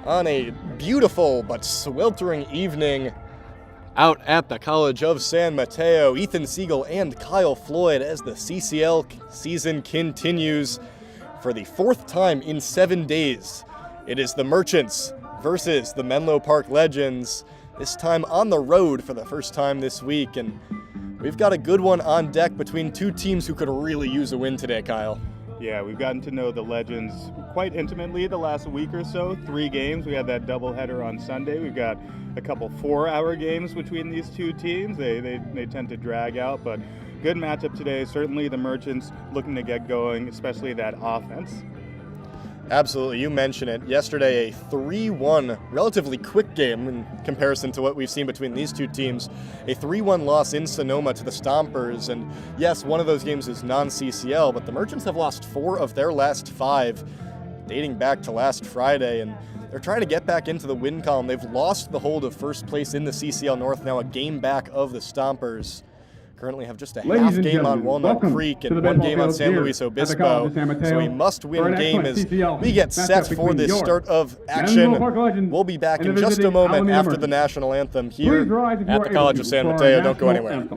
on a beautiful but sweltering evening out at the College of San Mateo. Ethan Siegel and Kyle Floyd as the CCL season continues for the fourth time in 7 days. It is the Merchants versus the Menlo Park Legends, this time on the road for the first time this week, and we've got a good one on deck between two teams who could really use a win today, Kyle. Yeah, we've gotten to know the Legends quite intimately the last week or so. 3 games. We had that doubleheader on Sunday. We've got a couple 4-hour games between these two teams. They tend to drag out, but good matchup today. Certainly the Merchants looking to get going, especially that offense. Absolutely, you mentioned it. Yesterday, a 3-1, relatively quick game in comparison to what we've seen between these two teams. A 3-1 loss in Sonoma to the Stompers, and yes, one of those games is non-CCL, but the Merchants have lost 4 of their last 5, dating back to last Friday, and they're trying to get back into the win column. They've lost the hold of first place in the CCL North, now a game back of the Stompers. Currently have just a half game on Walnut Creek and 1 game on San Luis Obispo, so a must-win game as we get set for this start of action. We'll be back in just a moment after the national anthem here at the College of San Mateo. Don't go anywhere.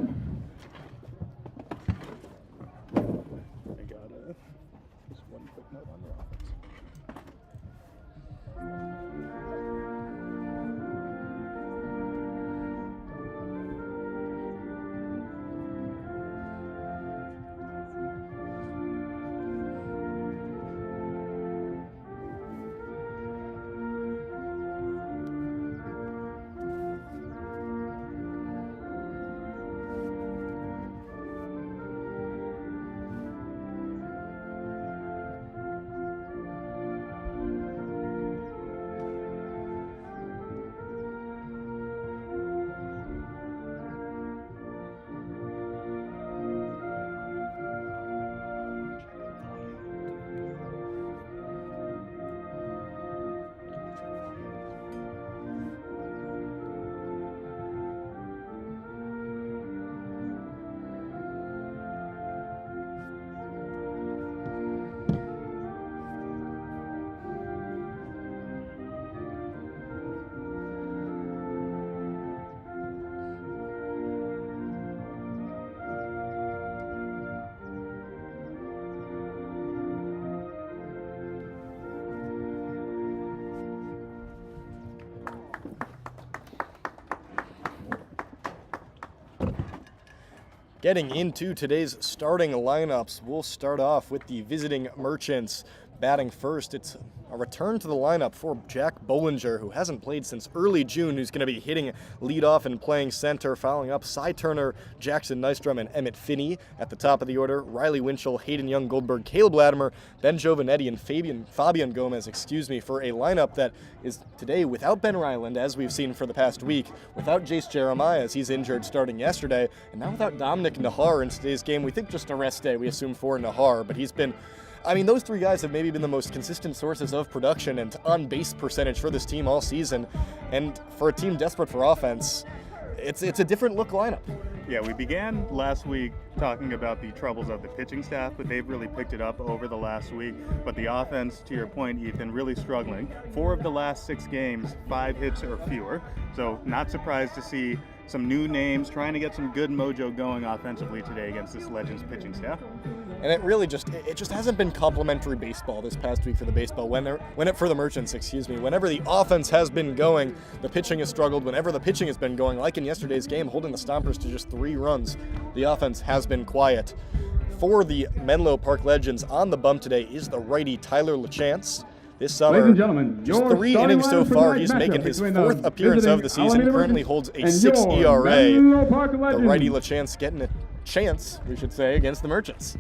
Getting into today's starting lineups, we'll start off with the visiting Merchants. Batting first, it's a return to the lineup for Jack Bollinger, who hasn't played since early June, who's going to be hitting leadoff and playing center, following up Cy Turner, Jackson Nystrom, and Emmett Finney at the top of the order. Riley Winchell, Hayden Young, Goldberg, Caleb Latimer, Ben Giovanetti, and Fabian Gomez, for a lineup that is today without Ben Ryland, as we've seen for the past week, without Jace Jeremiah, as he's injured starting yesterday, and now without Dominic Nahar in today's game. We think just a rest day, we assume, for Nahar, but he's been... those 3 guys have maybe been the most consistent sources of production and on-base percentage for this team all season. And for a team desperate for offense, it's a different look lineup. Yeah, we began last week talking about the troubles of the pitching staff, but they've really picked it up over the last week. But the offense, to your point, Ethan, really struggling. 4 of the last 6 games, 5 hits or fewer. So not surprised to see some new names trying to get some good mojo going offensively today against this Legends pitching staff. And it really just hasn't been complimentary baseball this past week for the for the Merchants, Whenever the offense has been going, the pitching has struggled. Whenever the pitching has been going, like in yesterday's game, holding the Stompers to just 3 runs, the offense has been quiet. For the Menlo Park Legends, on the bump today is the righty Tyler LaChance. This summer, ladies and gentlemen, just 3 innings so far. He's making his 4th appearance of the season. Currently holds a 6 ERA. The righty LaChance getting a chance, we should say, against the Merchants.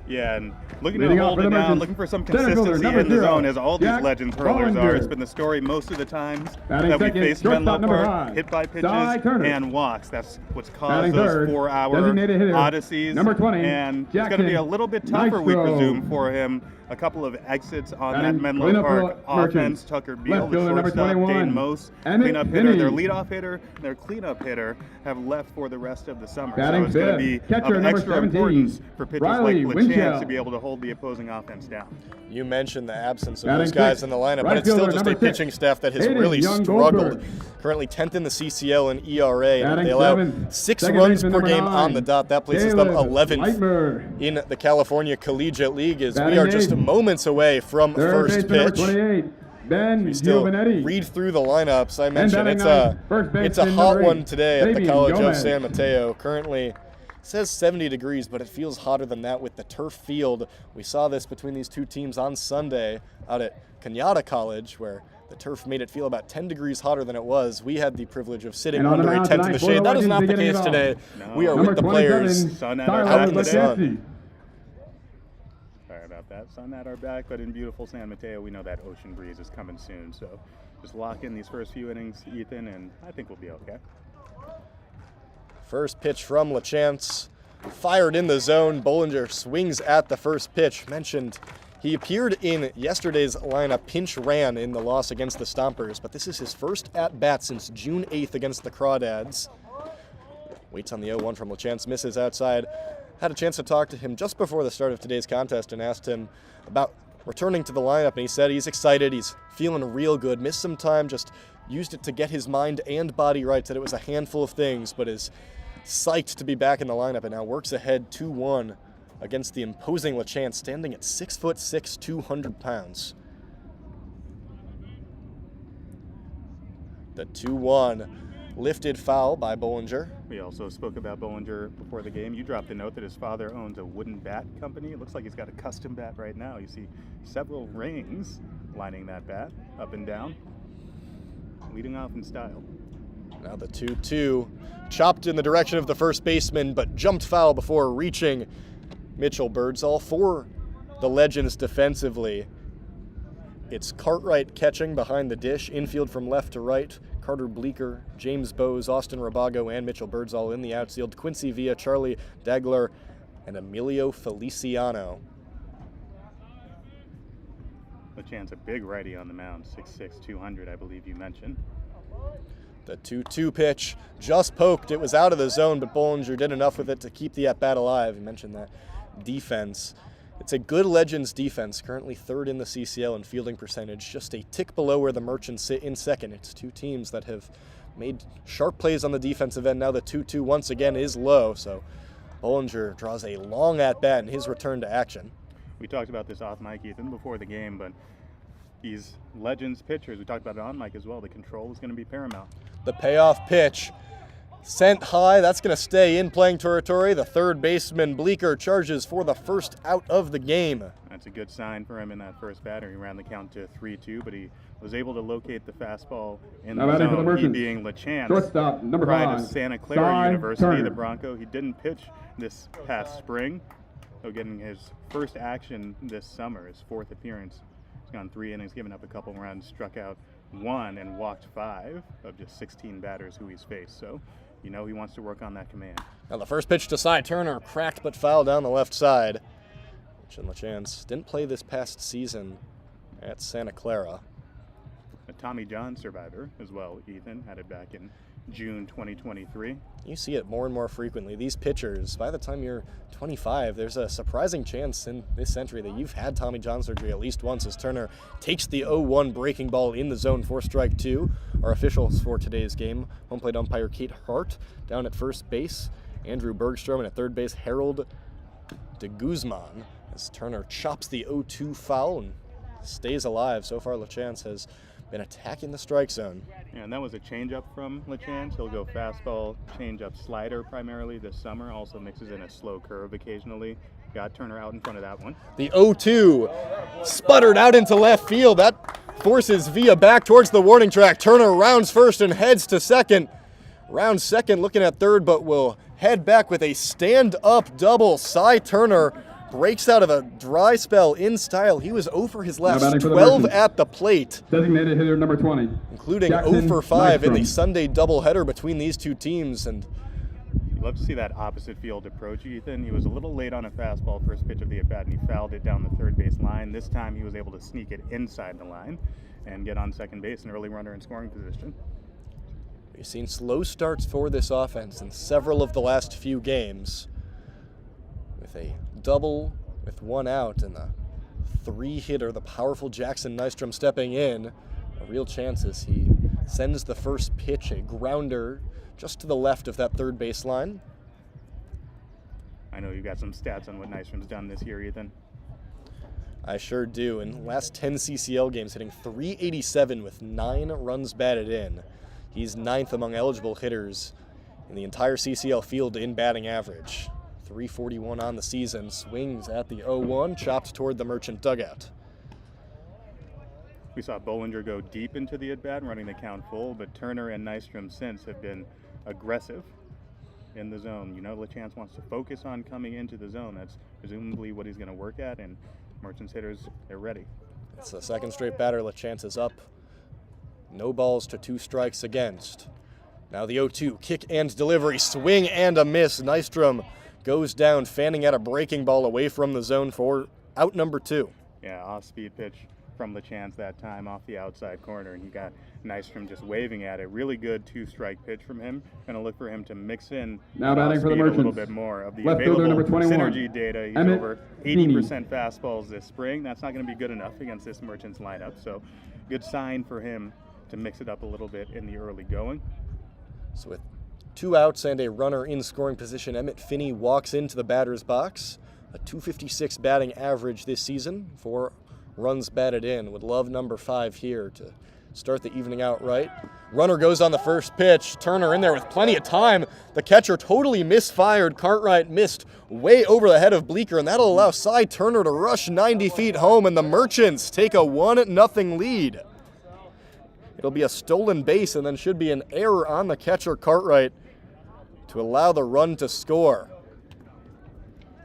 Yeah, and looking to hold it down, looking for some consistency in the zone, as all these Legends hurlers are. It's been the story most of the times that we faced Menlo Park, hit by pitches and walks. That's what's caused those 4-hour odysseys. Number 20, and it's going to be a little bit tougher, we presume, for him a couple of exits on Batting that Menlo cleanup Park for Merchants. offense. Tucker Beal, Left the fielder number shortstop, 21. Dane Mose, Emmett cleanup hitter, their Finney. leadoff hitter, their cleanup hitter have left for the rest of the summer. Batting So it's going to fifth, be catcher of number extra 17, importance for pitchers Riley like LaChance Winchell. to be able to hold the opposing offense down. You mentioned the absence of Batting those guys sixth, in the lineup, right but it's still fielder just a number six, pitching staff that has Hayden really Young struggled. Goldberg. Currently 10th in the CCL in ERA. Batting They allow seventh, 6 second runs baseman per number game 9, on the dot. That places them Caleb 11th Leitmer. in the California Collegiate League as we Batting are just eighth, moments away from Third first baseman number pitch. 28, Ben We still Giovanetti. read through the lineups. I mentioned batting it's ninth, first it's a baseman hot number one 8, today at the Fabian College Gomez. of San Mateo. Currently, it says 70 degrees, but it feels hotter than that with the turf field. We saw this between these two teams on Sunday out at Cañada College, where the turf made it feel about 10 degrees hotter than it was. We had the privilege of sitting And on the under a mound tent in tonight the for shade. the That is not the Legends case beginning it today. all. We are Number with the 27, players. Sun at our Tyler out in the sun. Lacazzi. Sorry about that. Sun at our back, but in beautiful San Mateo, we know that ocean breeze is coming soon. So just lock in these first few innings, Ethan, and I think we'll be okay. First pitch from LaChance. Fired in the zone. Bollinger swings at the first pitch. Mentioned he appeared in yesterday's lineup, pinch ran in the loss against the Stompers, but this is his first at-bat since June 8th against the Crawdads. Waits on the 0-1 from LaChance, misses outside. Had a chance to talk to him just before the start of today's contest and asked him about returning to the lineup, and he said he's excited, he's feeling real good, missed some time, just used it to get his mind and body right, said it was a handful of things, but is psyched to be back in the lineup and now works ahead 2-1 against the imposing LaChance, standing at 6'6", 200 pounds. The 2-1 lifted foul by Bollinger. We also spoke about Bollinger before the game. You dropped a note that his father owns a wooden bat company. It looks like he's got a custom bat right now. You see several rings lining that bat up and down, leading off in style. Now the 2-2 chopped in the direction of the first baseman, but jumped foul before reaching Mitchell Birdsall. For the Legends defensively, it's Cartwright catching behind the dish, infield from left to right. Carter Bleeker, James Bowes, Austin Rabago, and Mitchell Birdsall in the outfield. Quincy Villa, Charlie Dagler, and Emilio Feliciano. LaChance, a big righty on the mound, 6'6", 200, I believe you mentioned. The 2-2 pitch just poked. It was out of the zone, but Bollinger did enough with it to keep the at-bat alive. You mentioned that defense. It's a good Legends defense, currently third in the CCL in fielding percentage, just a tick below where the Merchants sit in second. It's two teams that have made sharp plays on the defensive end. Now the 2-2 once again is low, so Bollinger draws a long at-bat in his return to action. We talked about this off mic, Ethan, before the game, but these Legends pitchers, we talked about it on mic as well, the control is going to be paramount. The payoff pitch sent high. That's going to stay in playing territory. The third baseman, Bleeker, charges for the first out of the game. That's a good sign for him in that first batter. He ran the count to 3-2, but he was able to locate the fastball in Now the batting for the zone, he Merchants. being LaChance. Shortstop, number Pride 5, of Santa Clara Cy University, Turner. the Bronco. He didn't pitch this past spring, so getting his first action this summer, his fourth appearance. He's gone 3 innings, given up a couple runs, struck out 1 and walked 5 of just 16 batters who he's faced. So, you know he wants to work on that command. Now the first pitch to Cy Turner, cracked but foul down the left side. LaChance didn't play this past season at Santa Clara. A Tommy John survivor as well, Ethan, had it back in June 2023. You see it more and more frequently. These pitchers, by the time you're 25, there's a surprising chance in this century that you've had Tommy John surgery at least once, as Turner takes the 0-1 breaking ball in the zone for strike 2. Our officials for today's game, home plate umpire Kate Hart, down at first base, Andrew Bergstrom, and at third base, Harold de Guzman, as Turner chops the 0-2 foul and stays alive. So far, LaChance has been attacking the strike zone. Yeah, and that was a changeup from LaChance. He'll go fastball, changeup, slider primarily this summer. Also mixes in a slow curve occasionally. Got Turner out in front of that one. The 0-2 sputtered out into left field. That forces Villa back towards the warning track. Turner rounds first and heads to second. Rounds second, looking at third, but will head back with a stand-up double. Cy Turner breaks out of a dry spell in style. He was 0 for his last batting for the 12 Merchants. at the plate, Designated hitter number 20. including Jackson 0 for 5 in the Nystrom. Sunday doubleheader between these two teams. And You love to see that opposite field approach, Ethan. He was a little late on a fastball first pitch of the at-bat, and he fouled it down the third base line. This time he was able to sneak it inside the line and get on second base, an early runner in scoring position. We've seen slow starts for this offense in several of the last few games, with a double with one out and the three-hitter, the powerful Jackson Nystrom stepping in. A real chance as he sends the first pitch, a grounder just to the left of that third base line. I know you got some stats on what Nystrom's done this year, Ethan. I sure do. In the last 10 CCL games, hitting .387 with 9 runs batted in. He's 9th among eligible hitters in the entire CCL field in batting average. .341 on the season. Swings at the 0-1, chopped toward the Merchant dugout. We saw Bollinger go deep into the at-bat, running the count full, but Turner and Nystrom since have been aggressive in the zone. You know, LaChance wants to focus on coming into the zone. That's presumably what he's going to work at, and Merchants hitters, they're ready. It's the second straight batter. LaChance is up. No balls to 2 strikes against. Now the 0-2, kick and delivery, swing and a miss. Nystrom goes down, fanning at a breaking ball away from the zone for out number 2. Yeah, off-speed pitch from LaChance that time off the outside corner, and he got Nystrom just waving at it. Really good 2-strike pitch from him. Gonna look for him to mix in now batting for the a Merchants, little bit more of the left fielder, available number 21, synergy data. He's Emmett over Feeney. 80% fastballs this spring. That's not going to be good enough against this Merchants lineup, so good sign for him to mix it up a little bit in the early going. So with 2 outs and a runner in scoring position, Emmett Feeney walks into the batter's box. A .256 batting average this season, 4 runs batted in. Would love number 5 here to start the evening out right. Runner goes on the first pitch. Turner in there with plenty of time. The catcher totally misfired. Cartwright missed way over the head of Bleeker, and that'll allow Cy Turner to rush 90 feet home, and the Merchants take a 1-0 lead. It'll be a stolen base and then should be an error on the catcher Cartwright to allow the run to score.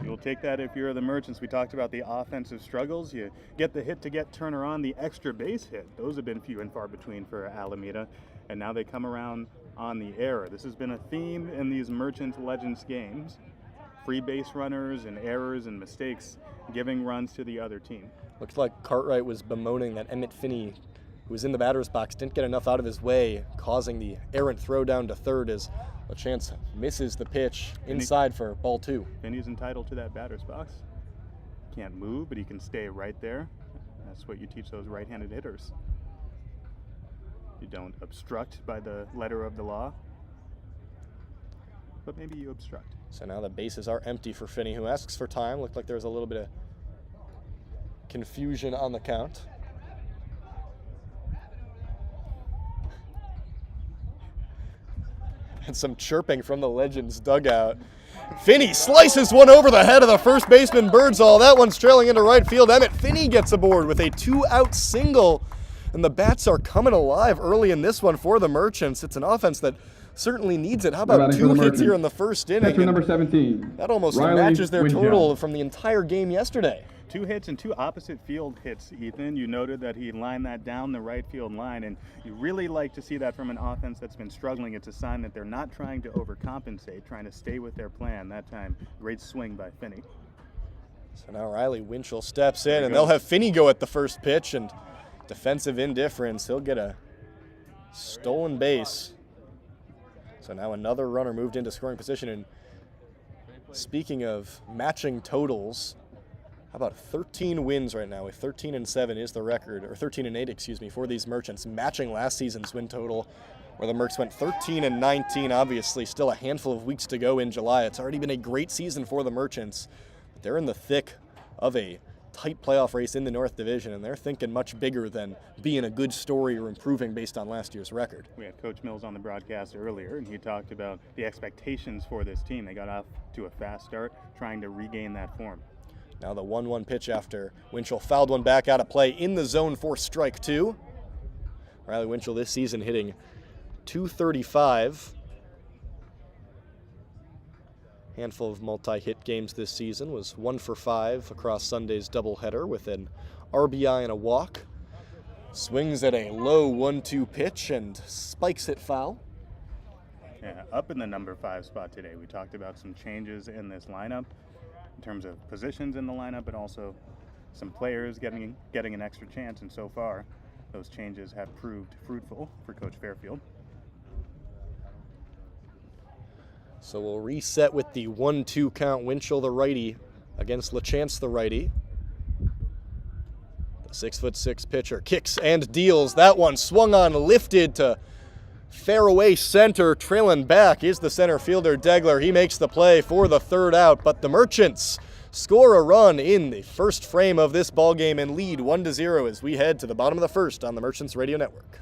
You'll take that if you're the Merchants. We talked about the offensive struggles. You get the hit to get Turner on, the extra base hit. Those have been few and far between for Alameda, and now they come around on the error. This has been a theme in these Merchants Legends games. Free base runners and errors and mistakes giving runs to the other team. Looks like Cartwright was bemoaning that Emmett Feeney, who was in the batter's box, didn't get enough out of his way, causing the errant throw down to third as LaChance misses the pitch inside for ball 2. And he's entitled to that batter's box. Can't move, but he can stay right there. That's what you teach those right-handed hitters. You don't obstruct by the letter of the law, but maybe you obstruct. So now the bases are empty for Finney, who asks for time. Looked like there was a little bit of confusion on the count. And some chirping from the Legends dugout. Finney slices one over the head of the first baseman Birdsall. That one's trailing into right field. Emmett Feeney gets aboard with a 2-out single. And the bats are coming alive early in this one for the Merchants. It's an offense that certainly needs it. How about 2 hits here in the first inning? Catcher number 17. That almost Riley matches their Winchell. total from the entire game yesterday. 2 hits and 2 opposite field hits, Ethan. You noted that he lined that down the right field line, and you really like to see that from an offense that's been struggling. It's a sign that they're not trying to overcompensate, trying to stay with their plan. That time, great swing by Finney. So now Riley Winchell steps in, and they'll have Finney go at the first pitch, and defensive indifference. He'll get a stolen base. So now another runner moved into scoring position, and speaking of matching totals, how about 13 wins right now? With 13-7 is the record, or 13-8, excuse me, for these Merchants, matching last season's win total, where the Mercs went 13-19. Obviously, still a handful of weeks to go in July. It's already been a great season for the Merchants. But they're in the thick of a tight playoff race in the North Division, and they're thinking much bigger than being a good story or improving based on last year's record. We had Coach Mills on the broadcast earlier, and he talked about the expectations for this team. They got off to a fast start, trying to regain that form. Now the 1-1 pitch after Winchell fouled one back out of play in the zone for strike 2. Riley Winchell this season hitting .235. Handful of multi-hit games this season. Was 1 for 5 across Sunday's doubleheader with an RBI and a walk. Swings at a low 1-2 pitch and spikes it foul. Yeah, up in the number 5 spot today. We talked about some changes in this lineup in terms of positions in the lineup, but also some players getting an extra chance. And so far, those changes have proved fruitful for Coach Fairfield. So we'll reset with the 1-2 count. Winchell, the righty, against LaChance, the righty. The 6'6" pitcher kicks and deals. That one swung on, lifted to fairway center. Trailing back is the center fielder, Degler. He makes the play for the third out, but the Merchants score a run in the first frame of this ballgame and lead 1-0 as we head to the bottom of the first on the Merchants Radio Network.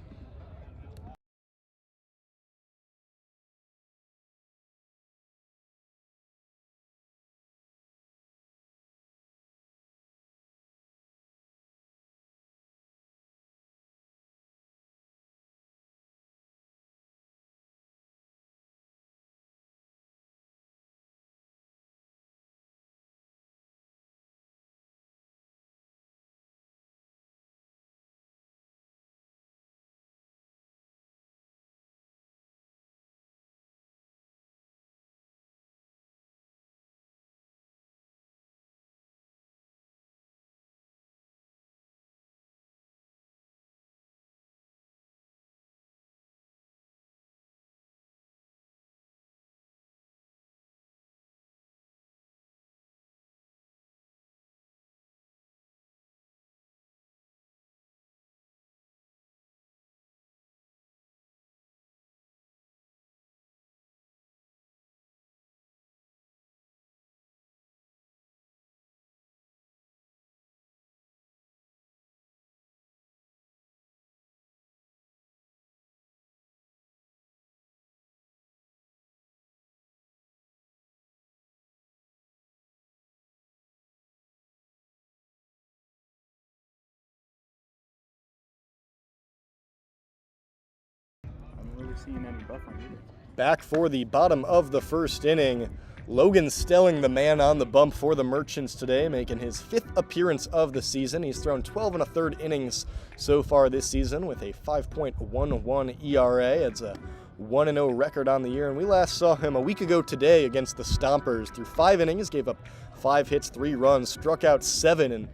Seeing any buffering either. Back for the bottom of the first inning. Logan Stelling, the man on the bump for the Merchants today, making his 5th appearance of the season. He's thrown 12 1/3 innings so far this season with a 5.11 ERA. It's a 1-0 record on the year, and we last saw him a week ago today against the Stompers. Through 5 innings, gave up 5 hits, 3 runs, struck out 7, and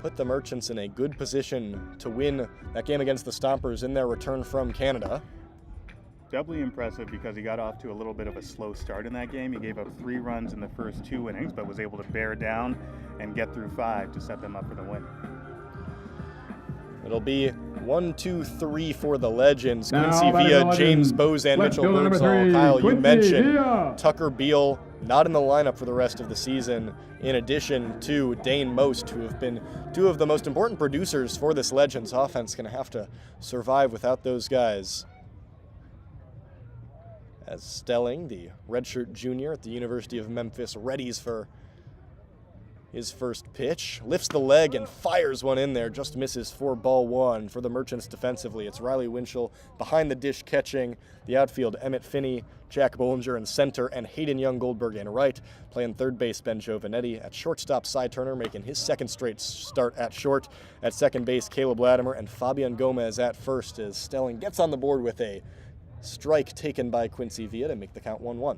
put the Merchants in a good position to win that game against the Stompers in their return from Canada. Doubly impressive because he got off to a little bit of a slow start in that game. He gave up 3 runs in the first 2 innings, but was able to bear down and get through 5 to set them up for the win. It'll be 1, 2, 3 for the Legends. Now, Quincy Villa, Legends. James Bozan, Left Mitchell fielder number Birdsall, 3, Kyle, you Quincy mentioned Villa. Tucker Beal, not in the lineup for the rest of the season, in addition to Dane Most, who have been 2 of the most important producers for this Legends offense. Going to have to survive without those guys. As Stelling, the redshirt junior at the University of Memphis, readies for his first pitch, lifts the leg and fires one in there, just misses for ball 1. For the Merchants defensively, it's Riley Winchell behind the dish catching. The outfield, Emmett Finney, Jack Bollinger in center, and Hayden Young Goldberg in right. Playing third base, Ben Giovanetti. At shortstop, Cy Turner making his 2nd straight start at short. At second base, Caleb Latimer, and Fabian Gomez at first as Stelling gets on the board with a strike taken by Quincy Villa to make the count 1-1.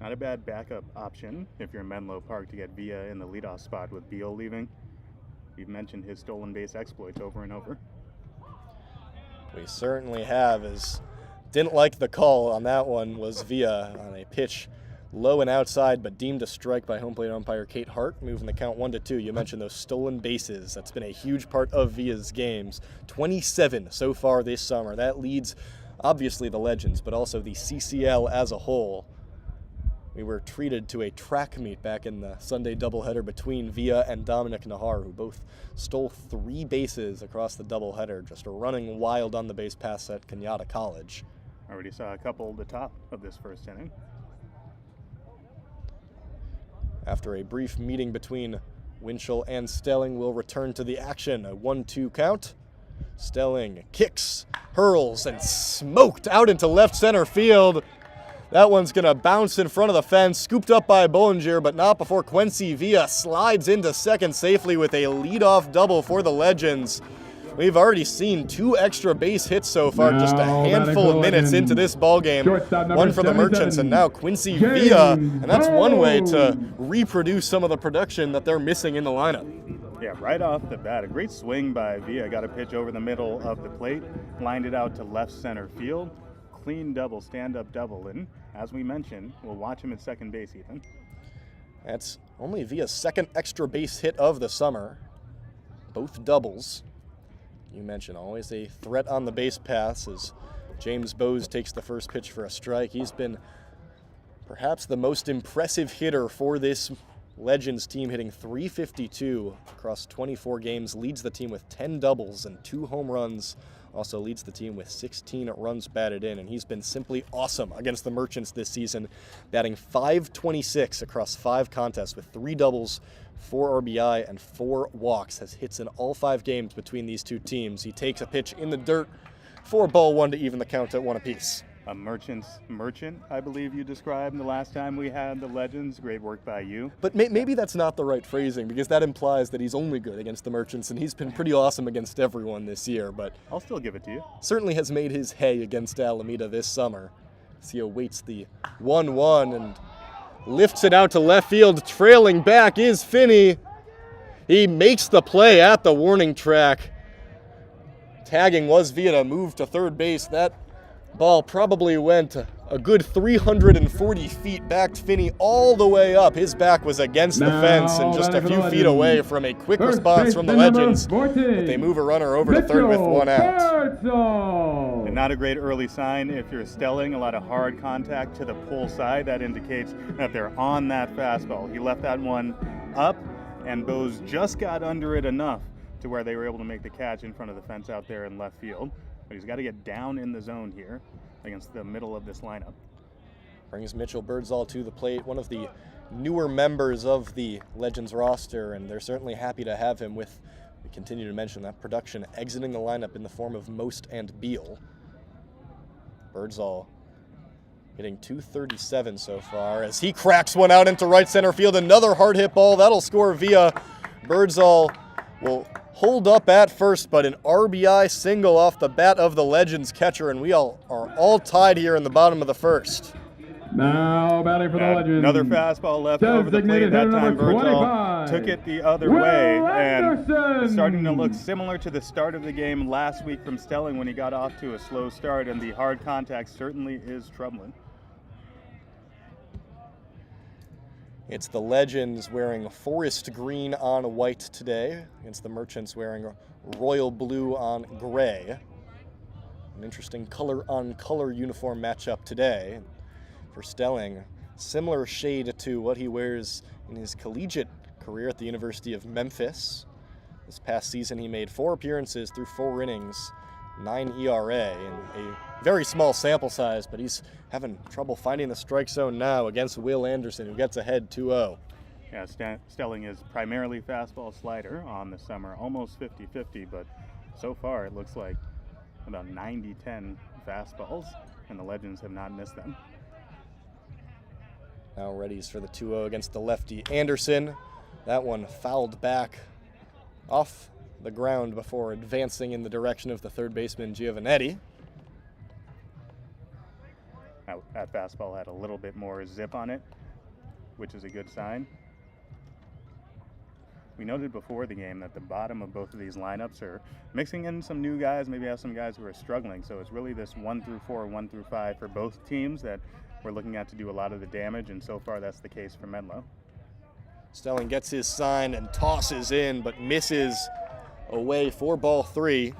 Not a bad backup option if you're in Menlo Park to get Villa in the leadoff spot with Beal leaving. You've mentioned his stolen base exploits over and over. We certainly have. As didn't like the call on that one was Villa on a pitch low and outside, but deemed a strike by home plate umpire Kate Hart, moving the count 1-2. You mentioned those stolen bases. That's been a huge part of Villa's games. 27 so far this summer. That leads obviously the Legends, but also the CCL as a whole. We were treated to a track meet back in the Sunday doubleheader between Villa and Dominic Nahar, who both stole 3 bases across the doubleheader, just running wild on the base pass at Kenyatta College. Already saw a couple at the top of this first inning. After a brief meeting between Winchell and Stelling, we'll return to the action. A 1-2 count. Stelling kicks, hurls, and smoked out into left center field. That one's going to bounce in front of the fence, scooped up by Bollinger, but not before Quincy Villa slides into second safely with a leadoff double for the Legends. we've already seen 2 extra base hits so far, just a Now, handful of minutes into this ball game. Shortstop number One for the 77, Merchants, and now Quincy James Villa, and that's one way to Bowes. reproduce some of the production that they're missing in the lineup. Yeah, right off the bat, a great swing by Villa. Got a pitch over the middle of the plate, lined it out to left center field. Clean double, stand-up double, and as we mentioned, we'll watch him at second base, Ethan. That's only Villa's second extra base hit of the summer. Both doubles. You mentioned always a threat on the base paths as James Bowes takes the first pitch for a strike. He's been perhaps the most impressive hitter for this Legends team, hitting .352 across 24 games, leads the team with 10 doubles and 2 home runs, also leads the team with 16 runs batted in, and he's been simply awesome against the Merchants this season, batting .526 across 5 contests with 3 doubles, 4 RBI, and 4 walks, has hits in all 5 games between these two teams. He takes a pitch in the dirt for ball 1 to even the count at 1 apiece. A merchant, I believe you described the last time we had the Legends. Great work by you. But maybe that's not the right phrasing, because that implies that he's only good against the Merchants, and he's been pretty awesome against everyone this year, but I'll still give it to you. certainly has made his hay against Alameda this summer. As he awaits the 1-1 and lifts it out to left field. Trailing back is Finney. He makes the play at the warning track. Tagging was via to move to third base. That ball probably went a good 340 feet, backed Finney all the way up. His back was against the Now, fence and just a that is few the feet Legends. away from a quick First response from the baseman number Legends. 14, But they move a runner over to third with 1 out. Birdsall. And not a great early sign if you're Stelling. A lot of hard contact to the pull side. That indicates that they're on that fastball. He left that one up, and Bowes just got under it enough to where they were able to make the catch in front of the fence out there in left field. But he's got to get down in the zone here against the middle of this lineup. Brings Mitchell Birdsall to the plate, one of the newer members of the Legends roster, and they're certainly happy to have him with, we continue to mention that production, exiting the lineup in the form of Most and Beal. Birdsall hitting .237 so far as he cracks one out into right center field. Another hard hit ball, that'll score via Birdsall. Will hold up at first, but an RBI single off the bat of the Legends catcher, and we all are all tied here in the bottom of the first. Now batting for the Legends. Another fastball left over the plate. Designated That hitter time number Birdsall 25, took it the other Will way, and Anderson. it's starting to look similar to the start of the game last week from Stelling when he got off to a slow start, and the hard contact certainly is troubling. It's the Legends wearing forest green on white today against the Merchants wearing royal blue on gray. An interesting color-on-color uniform matchup today. For Stelling, similar shade to what he wears in his collegiate career at the University of Memphis. This past season he made 4 appearances through 4 innings, 9 ERA, and a very small sample size, but he's having trouble finding the strike zone now against Will Anderson, who gets ahead 2-0. Yeah, Stelling is primarily fastball slider on the summer, almost 50-50, but so far it looks like about 90-10 fastballs, and the Legends have not missed them. Now readies for the 2-0 against the lefty Anderson. That one fouled back off the ground before advancing in the direction of the third baseman Giovanetti. That fastball had a little bit more zip on it, which is a good sign. We noted before the game that the bottom of both of these lineups are mixing in some new guys, maybe have some guys who are struggling. So it's really this 1 through 4, 1 through 5 for both teams that we're looking at to do a lot of the damage, and so far that's the case for Menlo. Stelling gets his sign and tosses in, but misses away for ball 3.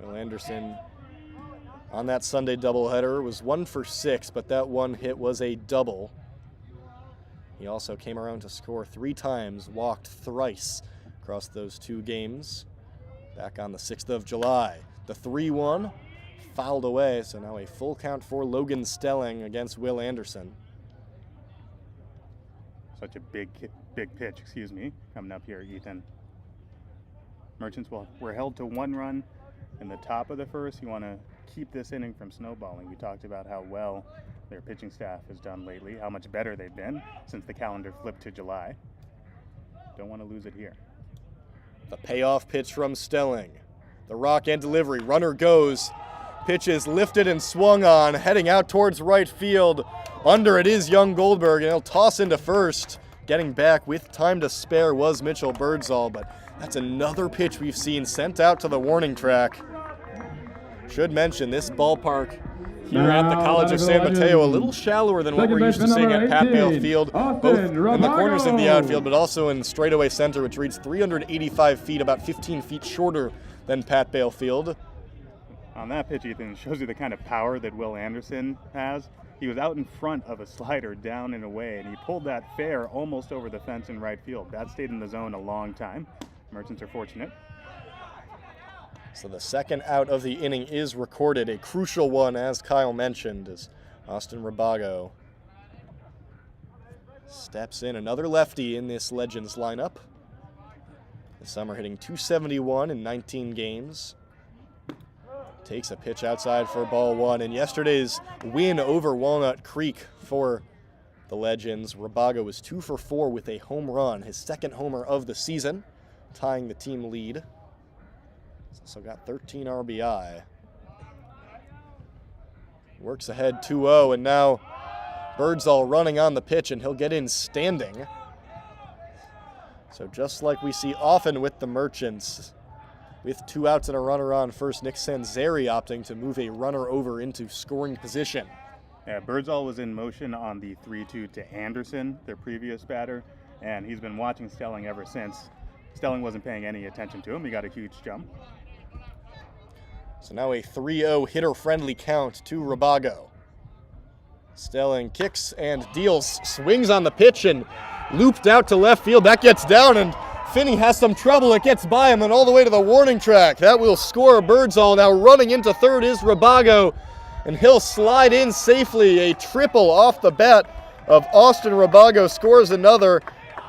Will Anderson on that Sunday doubleheader was 1 for 6, but that one hit was a double. He also came around to score 3 times, walked thrice across those 2 games back on the 6th of July. The 3-1 fouled away, so now a full count for Logan Stelling against Will Anderson. Such a big pitch, coming up here, Ethan. Merchants were held to 1 run in the top of the first. You want to keep this inning from snowballing. We talked about how well their pitching staff has done lately, how much better they've been since the calendar flipped to July. Don't want to lose it here. The payoff pitch from Stelling. The rock and delivery. Runner goes. Pitch is lifted and swung on, heading out towards right field. Under it is Young Goldberg, and he'll toss into first. Getting back with time to spare was Mitchell Birdsall, but that's another pitch we've seen sent out to the warning track. Should mention this ballpark here at the College of San Mateo, a little shallower than what we're used to seeing at Pat Bale Field, both in the corners of the outfield, but also in straightaway center, which reads 385 feet, about 15 feet shorter than Pat Bale Field. On that pitch, Ethan, shows you the kind of power that Will Anderson has. He was out in front of a slider down and away, and he pulled that fair almost over the fence in right field. That stayed in the zone a long time. Merchants are fortunate. So the second out of the inning is recorded, a crucial one, as Kyle mentioned, as Austin Rabago steps in. Another lefty in this Legends lineup. This summer hitting .271 in 19 games. Takes a pitch outside for ball one. In yesterday's win over Walnut Creek for the Legends, Rabago was 2 for 4 with a home run, his second homer of the season, tying the team lead. He's also got 13 RBI. Works ahead 2-0, and now Birdsall running on the pitch, and he'll get in standing. So just like we see often with the Merchants, with 2 outs and a runner on first, Nick Sanzeri opting to move a runner over into scoring position. Yeah, Birdsall was in motion on the 3-2 to Anderson, their previous batter, and he's been watching Stelling ever since. Stelling wasn't paying any attention to him. He got a huge jump. So now a 3-0 hitter-friendly count to Rabago. Stelling kicks and deals, swings on the pitch and looped out to left field. That gets down, and Finney has some trouble. It gets by him and all the way to the warning track. That will score Birdsall. Now running into third is Rabago, and he'll slide in safely. A triple off the bat of Austin Rabago scores another,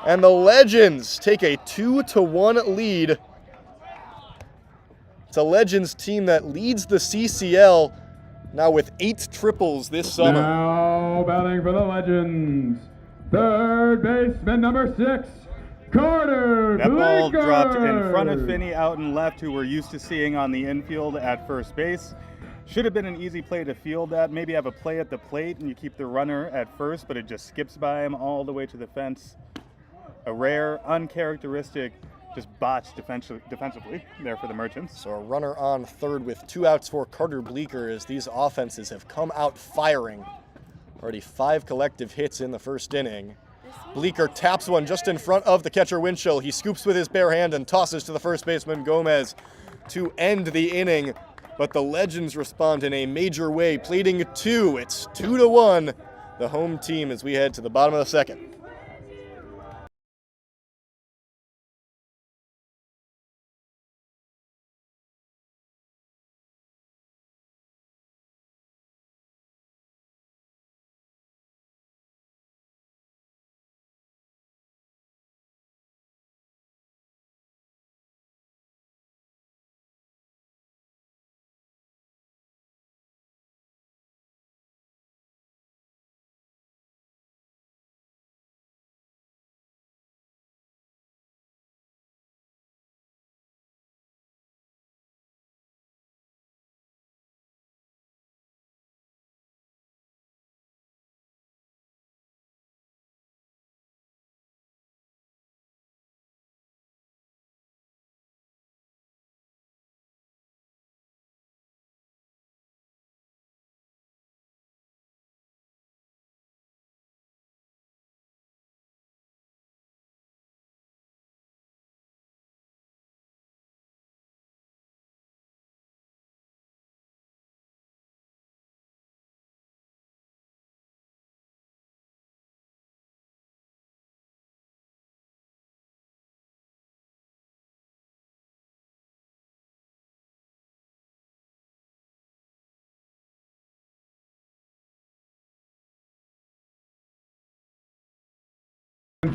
and the Legends take a 2-1 lead. It's a Legends team that leads the CCL now with 8 triples this summer. Now batting for the Legends, third baseman number 6, Carter That ball Bleeker. dropped in front of Finney out and left, who we're used to seeing on the infield at first base. Should have been an easy play to field that. Maybe have a play at the plate and you keep the runner at first, but it just skips by him all the way to the fence. A rare, uncharacteristic, just botched defensively there for the Merchants. So a runner on third with 2 outs for Carter Bleeker, as these offenses have come out firing. Already 5 collective hits in the first inning. Bleeker taps one just in front of the catcher Winchell. He scoops with his bare hand and tosses to the first baseman Gomez to end the inning. But the Legends respond in a major way, pleading 2. It's 2-1, the home team, as we head to the bottom of the second.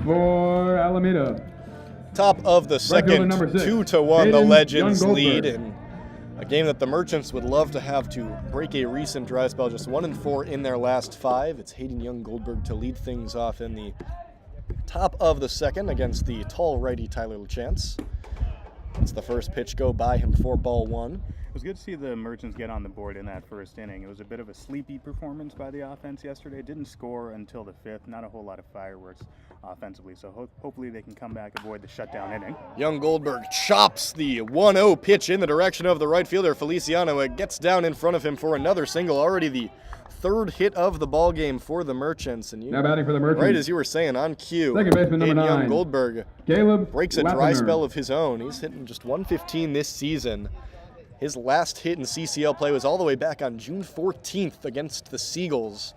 For Alameda. Top of the second, number 6, 2-1, the Hayden Legends Young lead Goldberg. in a game that the Merchants would love to have to break a recent dry spell, just 1-4 in their last 5. It's Hayden Young Goldberg to lead things off in the Top of the second against the tall righty Tyler LaChance. It's the first pitch go by him for ball one. It was good to see the Merchants get on the board in that first inning. It was a bit of a sleepy performance by the offense yesterday. Didn't score until the fifth. Not a whole lot of fireworks offensively, so hopefully they can come back, avoid the shutdown inning. Young Goldberg chops the 1-0 pitch in the direction of the right fielder Feliciano. It gets down in front of him for another single. Already the third hit of the ball game for the Merchants. And Now batting for the Merchants. right as you were saying, on cue, Second baseman number 9. Young Goldberg Caleb breaks a dry Lathammer. spell of his own. He's hitting just 115 this season. His last hit in CCL play was all the way back on June 14th against the Seagulls.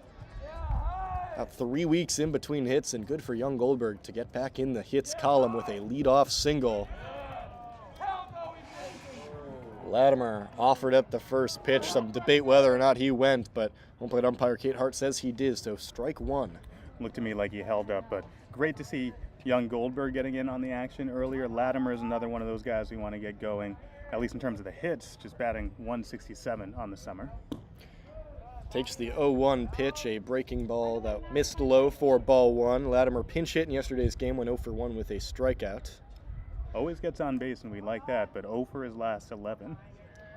About 3 weeks in between hits, and good for young Goldberg to get back in the hits column with a leadoff single. Latimer offered up the first pitch. Some debate whether or not he went, but home plate umpire Kate Hart says he did, so strike one. Looked to me like he held up, but great to see young Goldberg getting in on the action earlier. Latimer is another one of those guys we want to get going, at least in terms of the hits, just batting 167 on the summer. Takes the 0-1 pitch, a breaking ball that missed low for ball one. Latimer pinch hit in yesterday's game, went 0 for 1 with a strikeout. Always gets on base, and we like that, but 0 for his last 11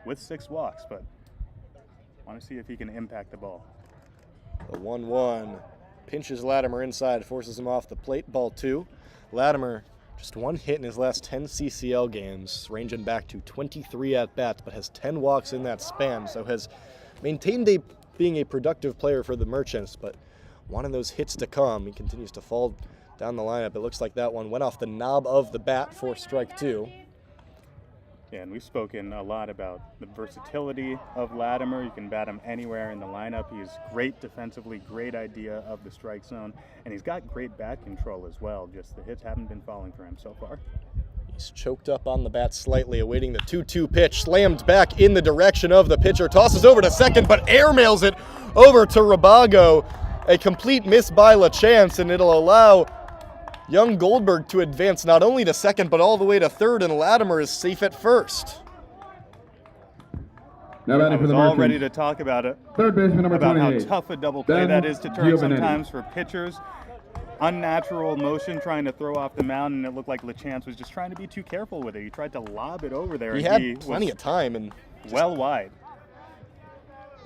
with 6 walks, but want to see if he can impact the ball. The 1-1 pinches Latimer inside, forces him off the plate. Ball 2. Latimer just 1 hit in his last 10 CCL games, ranging back to 23 at-bats, but has 10 walks in that span, so has maintained being a productive player for the Merchants, but wanting those hits to come. He continues to fall down the lineup. It looks like that one went off the knob of the bat for strike 2. Yeah, and we've spoken a lot about the versatility of Latimer. You can bat him anywhere in the lineup. He's great defensively, great idea of the strike zone, and he's got great bat control as well. Just the hits haven't been falling for him so far. He's choked up on the bat slightly, awaiting the 2-2 pitch. Slammed back in the direction of the pitcher. Tosses over to second, but airmails it over to Rabago. A complete miss by LaChance, and it'll allow young Goldberg to advance not only to second, but all the way to third, and Latimer is safe at first. Now I batting for was the all Merchants. ready to talk about it, Third baseman number about how 28. tough a double play Ben that is to turn Giovanetti. sometimes for pitchers. Unnatural motion trying to throw off the mound, and it looked like LaChance was just trying to be too careful with it. He tried to lob it over there. He and had plenty was of time and well wide.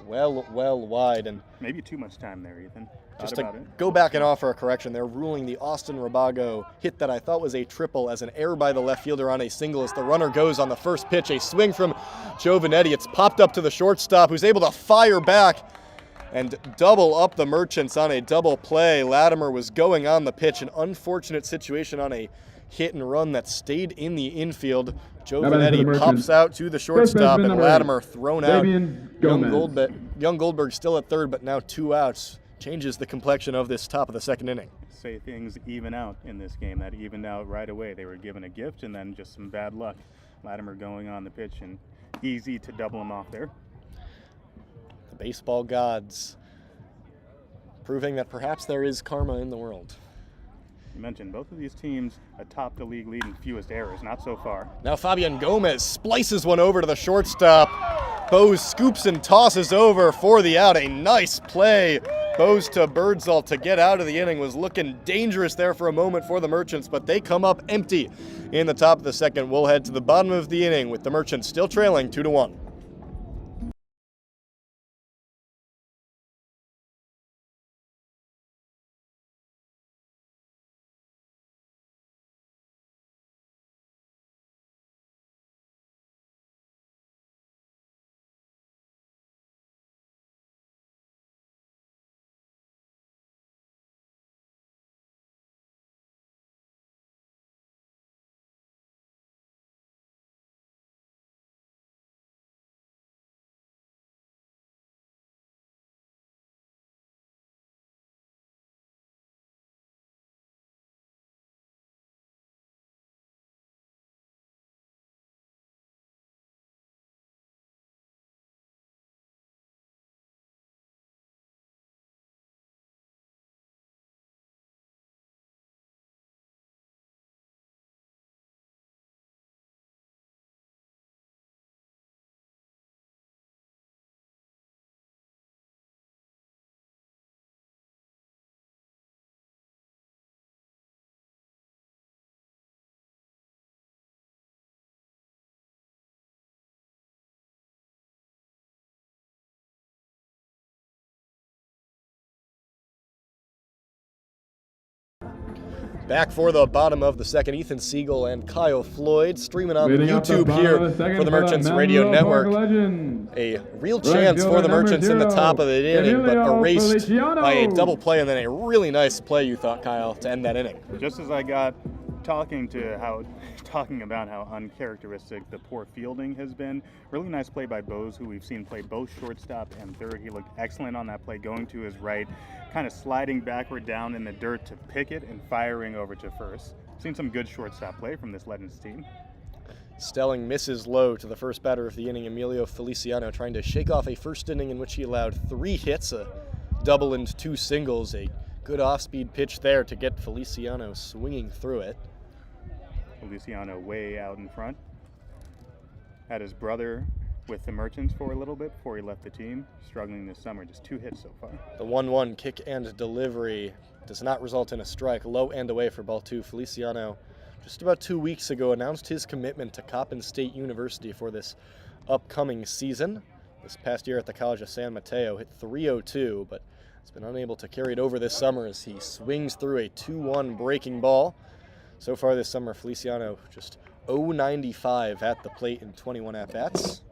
well wide, and Maybe too much time there, Ethan. just Thought to about it. go back and offer a correction, they're ruling the Austin Rabago hit that I thought was a triple as an error by the left fielder on a single as the runner goes on the first pitch. A swing from Giovanetti. It's popped up to the shortstop, who's able to fire back and double up the Merchants on a double play. Latimer was going on the pitch. An unfortunate situation on a hit and run that stayed in the infield. Giovanetti pops out to the shortstop, baseman and number Latimer thrown out. Fabian Gomez. Young Goldberg still at third, but now 2 outs. Changes the complexion of this top of the second inning. Say things even out in this game. That evened out right away. They were given a gift and then just some bad luck. Latimer going on the pitch, and easy to double him off there. The baseball gods proving that perhaps there is karma in the world. You mentioned both of these teams atop the league leading fewest errors, not so far. Now Fabian Gomez splices one over to the shortstop. Bose scoops and tosses over for the out. A nice play. Bose to Birdsall to get out of the inning. Was looking dangerous there for a moment for the Merchants, but they come up empty in the top of the second. We'll head to the bottom of the inning with the Merchants still trailing 2-1. Back for the bottom of the second, Ethan Siegel and Kyle Floyd streaming on Leading up the YouTube bottom here of the second for the Merchants Menlo Radio Park Network. Legends. A real Right chance for fielder the number Merchants in the 0, top of the inning, but Emilio erased Feliciano. by a double play and then a really nice play, you thought, Kyle, to end that inning. Just as I got talking about how uncharacteristic the poor fielding has been, really nice play by Bose, who we've seen play both shortstop and third. He looked excellent on that play, going to his right, kind of sliding backward down in the dirt to pick it and firing over to first. Seen some good shortstop play from this Legends team. Stelling misses low to the first batter of the inning, Emilio Feliciano, trying to shake off a first inning in which he allowed 3 hits, a double and 2 singles. A good off-speed pitch there to get Feliciano swinging through it. Feliciano way out in front. Had his brother with the Merchants for a little bit before he left the team. Struggling this summer, just 2 hits so far. The 1-1 kick and delivery does not result in a strike. Low and away for ball 2. Feliciano, just about 2 weeks ago, announced his commitment to Coppin State University for this upcoming season. This past year at the College of San Mateo, hit .302, but has been unable to carry it over this summer as he swings through a 2-1 breaking ball. So far this summer, Feliciano just .095 at the plate in 21 at-bats.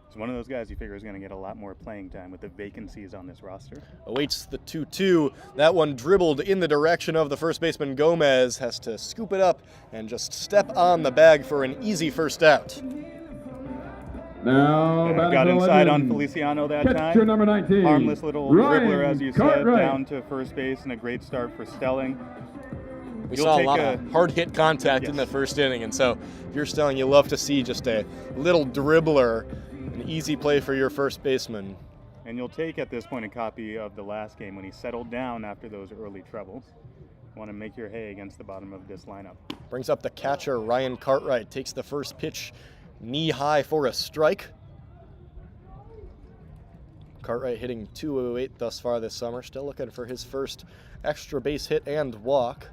He's one of those guys you figure is going to get a lot more playing time with the vacancies on this roster. Awaits the 2-2. That one dribbled in the direction of the first baseman. Gomez has to scoop it up and just step on the bag for an easy first out. Now, Got inside on Legends. Feliciano that Catcher time. number 19. Harmless little Ryan dribbler, as you said, Cartwright. down to first base, and a great start for Stelling. We You'll saw a take lot of hard hit contact in Yes. the first inning, and so if you're Stelling, you love to see just a little dribbler, an easy play for your first baseman. And you'll take at this point a copy of the last game when he settled down after those early troubles. Want to make your hay against the bottom of this lineup. Brings up the catcher, Ryan Cartwright, takes the first pitch knee high for a strike. Cartwright hitting .208 thus far this summer, still looking for his first extra base hit and walk.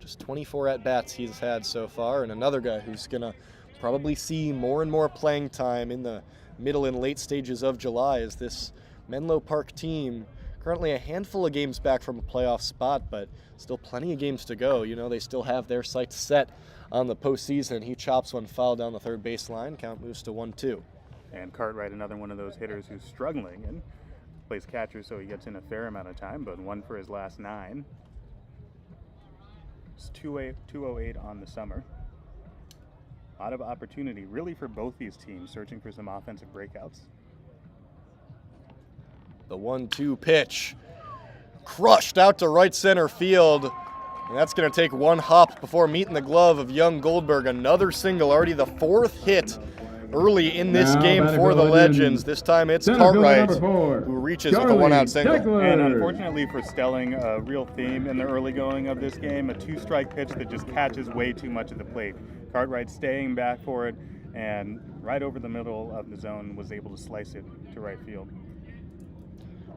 Just 24 at-bats he's had so far, and another guy who's going to probably see more and more playing time in the middle and late stages of July is this Menlo Park team. Currently a handful of games back from a playoff spot, but still plenty of games to go. You know, they still have their sights set on the postseason. He chops one foul down the third baseline. Count moves to 1-2. And Cartwright, another one of those hitters who's struggling and plays catcher, so he gets in a fair amount of time, but 1 for his last 9. It's 208 on the summer. A lot of opportunity, really, for both these teams, searching for some offensive breakouts. The 1-2 pitch. Crushed out to right center field. And that's going to take one hop before meeting the glove of young Goldberg. Another single, already the 4th hit early in this Now game batting for the Legends. Legends. This time it's Center fielder Cartwright number 4, who reaches with a Charlie 1-out single. Degler. And unfortunately for Stelling, a real theme in the early going of this game, a 2-strike pitch that just catches way too much of the plate. Cartwright staying back for it, and right over the middle of the zone was able to slice it to right field.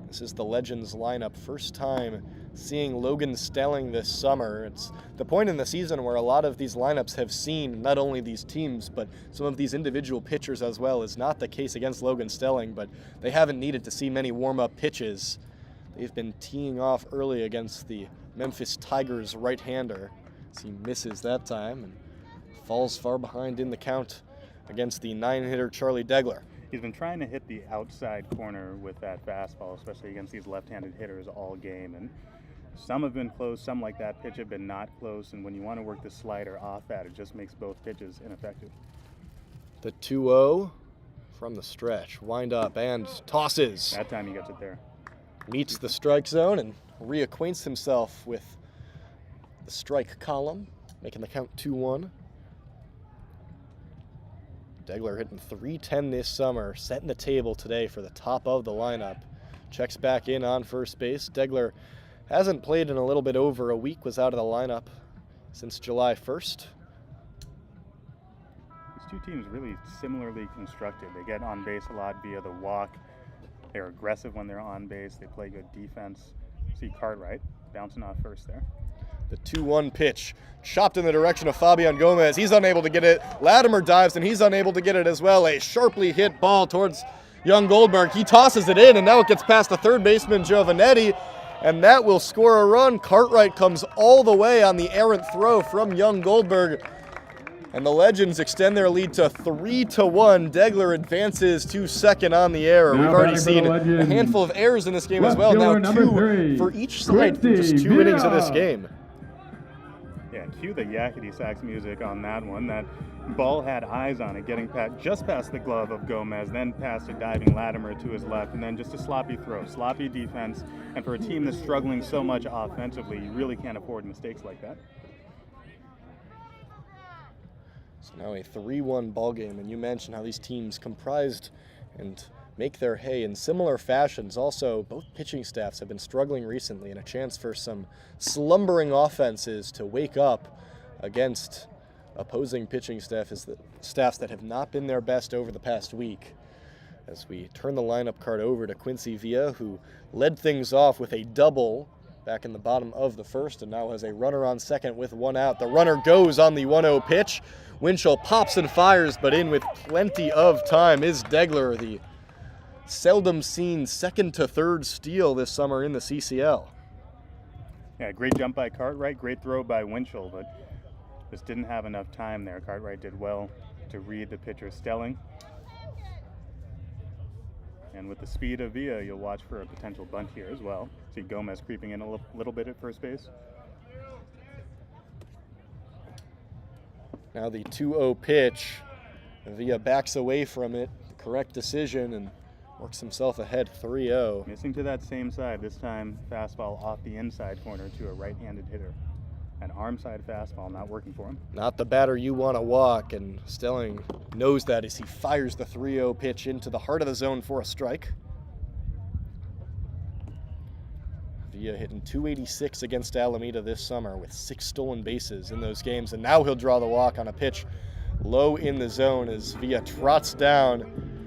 This is the Legends lineup. First time seeing Logan Stelling this summer. It's the point in the season where a lot of these lineups have seen not only these teams, but some of these individual pitchers as well. Is not the case against Logan Stelling, but they haven't needed to see many warm-up pitches. They've been teeing off early against the Memphis Tigers right-hander as he misses that time and falls far behind in the count against the 9-hitter Charlie Degler. He's been trying to hit the outside corner with that fastball, especially against these left-handed hitters all game. And some have been close, some like that pitch have been not close. And when you want to work the slider off that, it just makes both pitches ineffective. The 2-0 from the stretch. Wind up and tosses. That time he gets it there. Meets the strike zone and reacquaints himself with the strike column, making the count 2-1. Degler hitting .310 this summer, setting the table today for the top of the lineup. Checks back in on first base. Degler hasn't played in a little bit over a week, was out of the lineup since July 1st. These two teams really similarly constructed. They get on base a lot via the walk. They're aggressive when they're on base. They play good defense. See Cartwright bouncing off first there. The 2-1 pitch, chopped in the direction of Fabian Gomez. He's unable to get it. Latimer dives, and he's unable to get it as well. A sharply hit ball towards young Goldberg. He tosses it in, and now it gets past the third baseman, Giovanetti. and that will score a run. Cartwright comes all the way on the errant throw from young Goldberg, and the Legends extend their lead to 3-1. Degler advances to second on the error. Now We've already batting for the seen a Legends. handful of errors in this game as Left well. Now fielder number 2 3, for each side through just Quincy 2 innings of this Villa. game. Yeah, cue the yakety sax music on that one. That ball had eyes on it, getting just past the glove of Gomez, then past a diving Latimer to his left, and then just a sloppy throw, sloppy defense. And for a team that's struggling so much offensively, you really can't afford mistakes like that. So now a 3-1 ball game, and you mentioned how these teams comprised and make their hay in similar fashions. Also, both pitching staffs have been struggling recently, and a chance for some slumbering offenses to wake up against opposing pitching staffs that have not been their best over the past week. As we turn the lineup card over to Quincy Villa, who led things off with a double back in the bottom of the first, and now has a runner on second with 1 out. The runner goes on the 1-0 pitch. Winchell pops and fires, but in with plenty of time is Degler, the seldom seen second to third steal this summer in the CCL. Yeah, great jump by Cartwright, great throw by Winchell, but just didn't have enough time there. Cartwright did well to read the pitcher Stelling. And with the speed of Villa, you'll watch for a potential bunt here as well. See Gomez creeping in a little bit at first base. Now the 2-0 pitch. Villa backs away from it. The correct decision, and works himself ahead 3-0. Missing to that same side, this time fastball off the inside corner to a right-handed hitter. An arm side fastball not working for him. Not the batter you want to walk, and Stelling knows that as he fires the 3-0 pitch into the heart of the zone for a strike. Villa hitting .286 against Alameda this summer with 6 stolen bases in those games, and now he'll draw the walk on a pitch low in the zone as Villa trots down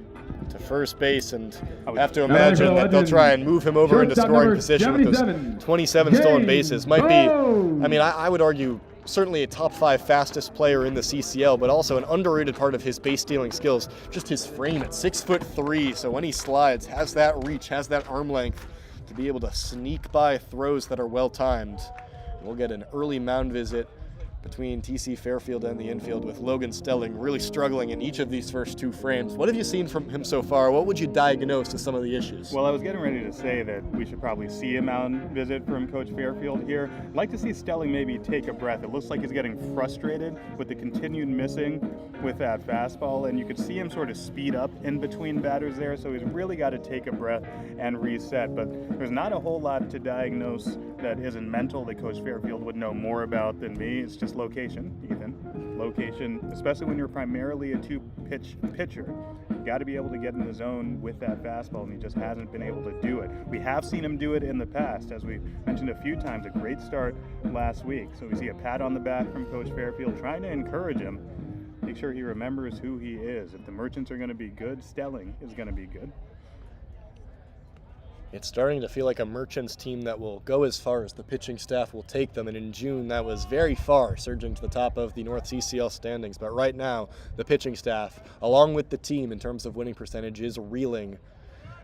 to first base, and I have to imagine that they'll try and move him over into scoring position with those 27 stolen bases. Might be, I mean, I would argue certainly a top 5 fastest player in the CCL, but also an underrated part of his base stealing skills, just his frame at 6'3", so when he slides, has that reach, has that arm length to be able to sneak by throws that are well timed. We'll get an early mound visit between TC Fairfield and the infield, with Logan Stelling really struggling in each of these first 2 frames. What have you seen from him so far? What would you diagnose as some of the issues? Well, I was getting ready to say that we should probably see a mound visit from Coach Fairfield here. I'd like to see Stelling maybe take a breath. It looks like he's getting frustrated with the continued missing with that fastball, and you could see him sort of speed up in between batters there, so he's really got to take a breath and reset. But there's not a whole lot to diagnose that isn't mental that Coach Fairfield would know more about than me. It's just location, Ethan. Location, especially when you're primarily a 2-pitch pitcher. You've got to be able to get in the zone with that fastball, and he just hasn't been able to do it. We have seen him do it in the past, as we mentioned a few times. A great start last week. So we see a pat on the back from Coach Fairfield, trying to encourage him, make sure he remembers who he is. If the Merchants are going to be good, Stelling is going to be good. It's starting to feel like a Merchants team that will go as far as the pitching staff will take them, and in June that was very far, surging to the top of the North CCL standings. But right now, the pitching staff, along with the team in terms of winning percentage, is reeling,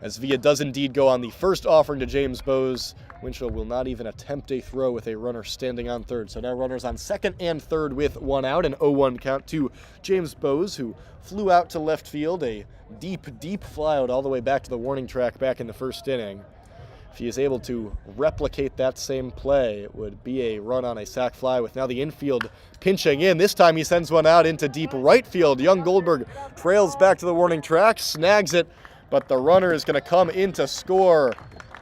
as Villa does indeed go on the first offering to James Bowes. Winchell will not even attempt a throw with a runner standing on third. So now runners on second and third with 1 out, an 0-1 count to James Bowes, who flew out to left field, a deep fly out all the way back to the warning track back in the first inning. If he is able to replicate that same play, it would be a run on a sac fly, with now the infield pinching in. This time he sends one out into deep right field. Young Goldberg trails back to the warning track, snags it, but the runner is going to come in to score.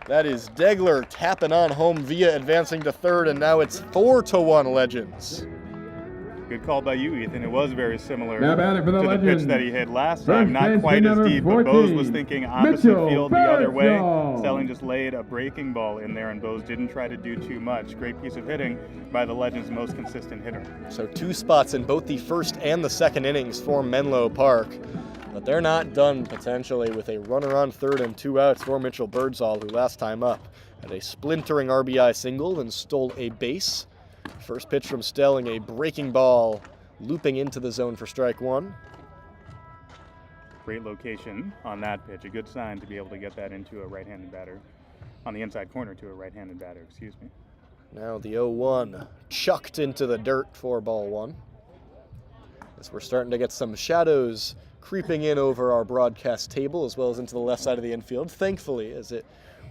That is Degler tapping on home, Villa advancing to third, and now it's 4-1 Legends. Good call by you, Ethan. It was very similar Now batting for the to the pitch Legends. that he hit last First time. Not baseman quite as number deep, but Bowes 14, was thinking opposite Mitchell field the other way. Birdsall. Stelling just laid a breaking ball in there, and Bowes didn't try to do too much. Great piece of hitting by the Legends' most consistent hitter. So 2 spots in both the first and the second innings for Menlo Park. But they're not done, potentially, with a runner on third and 2 outs for Mitchell Birdsall, who last time up had a splintering RBI single and stole a base. First pitch from Stelling, a breaking ball looping into the zone for strike 1. Great location on that pitch. A good sign to be able to get that into a right-handed batter. on the inside corner to a right-handed batter, excuse me. Now the 0-1 chucked into the dirt for ball one. As we're starting to get some shadows creeping in over our broadcast table as well as into the left side of the infield, thankfully, as it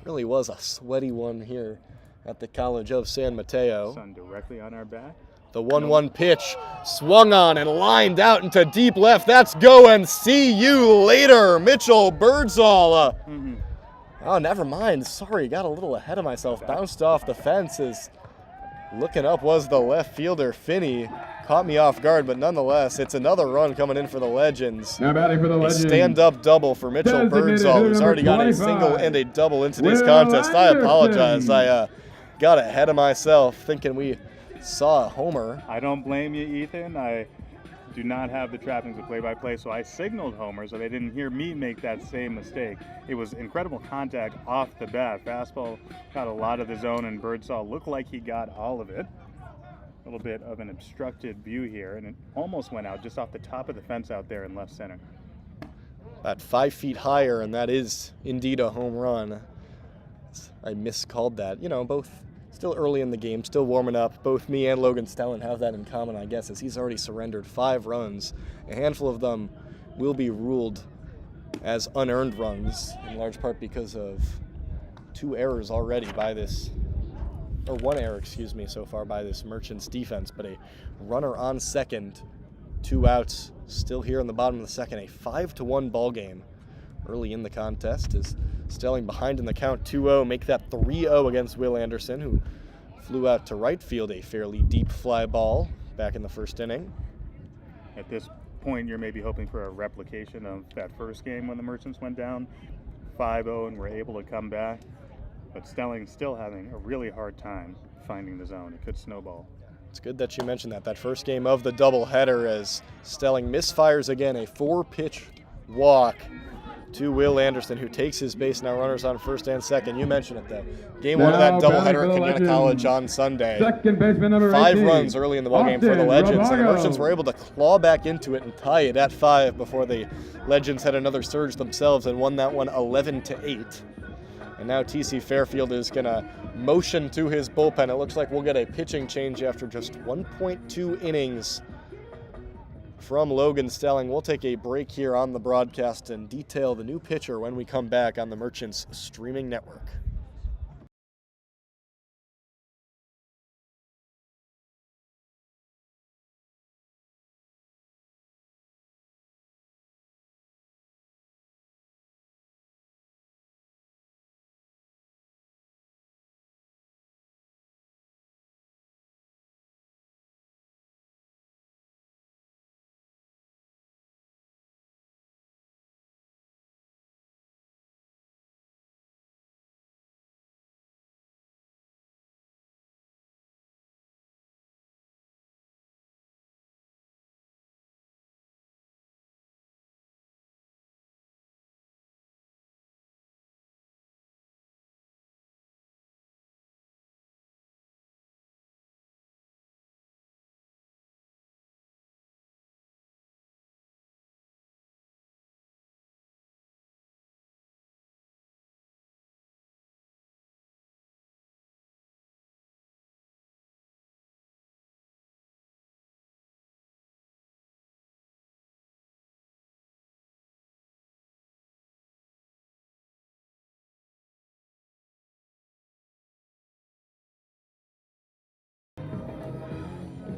really was a sweaty one here at the College of San Mateo. Sun directly on our back. The 1-1 pitch swung on and lined out into deep left. That's go and see you later, Mitchell Birdsall. Oh, never mind. Sorry, got a little ahead of myself. Bounced off the fence. As looking up was the left fielder, Finney. Caught me off guard, but nonetheless, it's another run coming in for the Legends. Now batting for the A Legends. stand-up double for Mitchell Birdsall, who's already got a single and a double in today's contest. I apologize. I got ahead of myself, thinking we saw a homer. I don't blame you, Ethan. I do not have the trappings of play-by-play, so I signaled homer so they didn't hear me make that same mistake. It was incredible contact off the bat. Fastball got a lot of the zone, and Birdsall looked like he got all of it. A little bit of an obstructed view here, and it almost went out just off the top of the fence out there in left center. About 5 feet higher, and that is indeed a home run. I miscalled that. You know, both still early in the game, still warming up. Both me and Logan Stellan have that in common, I guess, as he's already surrendered 5 runs. A handful of them will be ruled as unearned runs, in large part because of 2 errors already by this, or 1 error, excuse me, so far by this Merchants defense. But a runner on second, 2 outs, still here in the bottom of the second. A 5-1 ball game early in the contest as Stelling behind in the count 2-0, make that 3-0 against Will Anderson, who flew out to right field a fairly deep fly ball back in the first inning. At this point, you're maybe hoping for a replication of that first game when the Merchants went down 5-0 and were able to come back. But Stelling's still having a really hard time finding the zone. It could snowball. It's good that you mentioned that. That first game of the doubleheader as Stelling misfires again, a 4-pitch walk to Will Anderson, who takes his base. Now runners on first and second. You mentioned it, though. Game 1 of that doubleheader at Kenyatta College on Sunday. Second baseman number 5 18, runs early in the ballgame for the Austin Legends, and the Robago. Merchants were able to claw back into it and tie it at 5 before the Legends had another surge themselves and won that one 11-8. And now TC Fairfield is going to motion to his bullpen. It looks like we'll get a pitching change after just 1.2 innings from Logan Stelling. We'll take a break here on the broadcast and detail the new pitcher when we come back on the Merchants streaming network.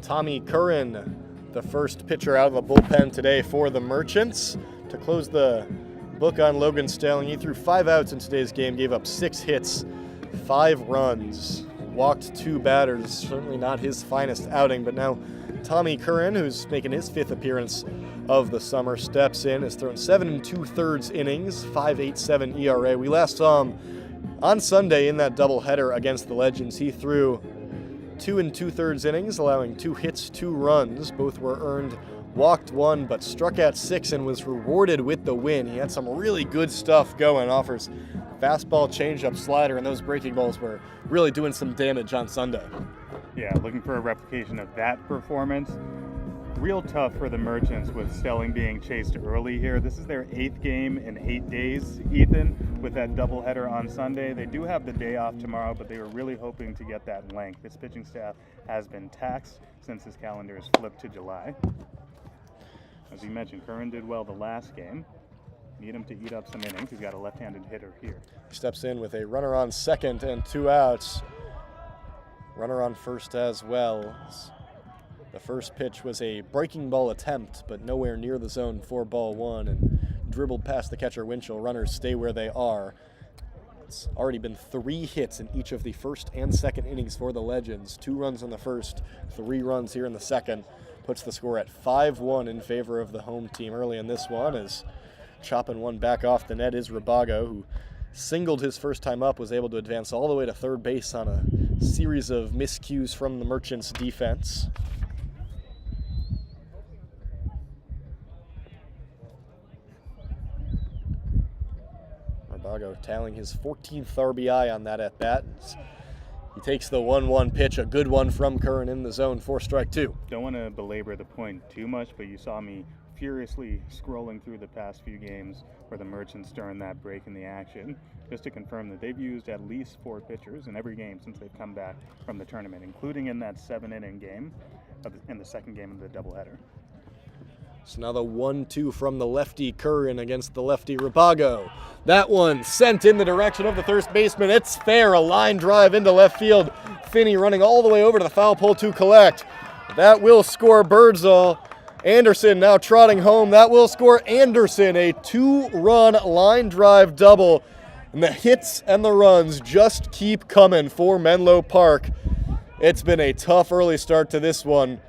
Tommy Curran, the first pitcher out of the bullpen today for the Merchants. To close the book on Logan Stelling, he threw 5 outs in today's game, gave up 6 hits, 5 runs, walked 2 batters. Certainly not his finest outing, but now Tommy Curran, who's making his 5th appearance of the summer, steps in, has thrown 7 2/3 innings, 5.87 ERA. We last saw him on Sunday in that doubleheader against the Legends. He threw 2 2/3 innings, allowing 2 hits, 2 runs. Both were earned, walked 1, but struck out 6 and was rewarded with the win. He had some really good stuff going, offers fastball, changeup, slider, and those breaking balls were really doing some damage on Sunday. Yeah, looking for a replication of that performance. real tough for the Merchants with Stelling being chased early here. This is their 8th game in 8 days, Ethan, with that doubleheader on Sunday. They do have the day off tomorrow, but they were really hoping to get that length. This pitching staff has been taxed since this calendar is flipped to July. As you mentioned, Curran did well the last game. Need him to eat up some innings. He's got a left-handed hitter here. Steps in with a runner on second and 2 outs. Runner on first as well. The first pitch was a breaking ball attempt, but nowhere near the zone for ball 1 and dribbled past the catcher Winchell. Runners stay where they are. It's already been 3 hits in each of the first and second innings for the Legends. 2 runs in the first, 3 runs here in the second. Puts the score at 5-1 in favor of the home team early in this one, as chopping one back off the net is Rabago, who singled his first time up, was able to advance all the way to third base on a series of miscues from the Merchants defense. Rabago tallying his 14th RBI on that at-bat. He takes the 1-1 pitch, a good one from Curran in the zone for strike 2. Don't want to belabor the point too much, but you saw me furiously scrolling through the past few games for the Merchants during that break in the action, just to confirm that they've used at least 4 pitchers in every game since they've come back from the tournament, including in that 7-inning game in the second game of the doubleheader. So now the 1-2 from the lefty Curran against the lefty Rabago. That one sent in the direction of the first baseman. It's fair, a line drive into left field. Finney running all the way over to the foul pole to collect. That will score Birdsall. Anderson now trotting home. That will score Anderson, a 2-run line drive double. And the hits and the runs just keep coming for Menlo Park. It's been a tough early start to this one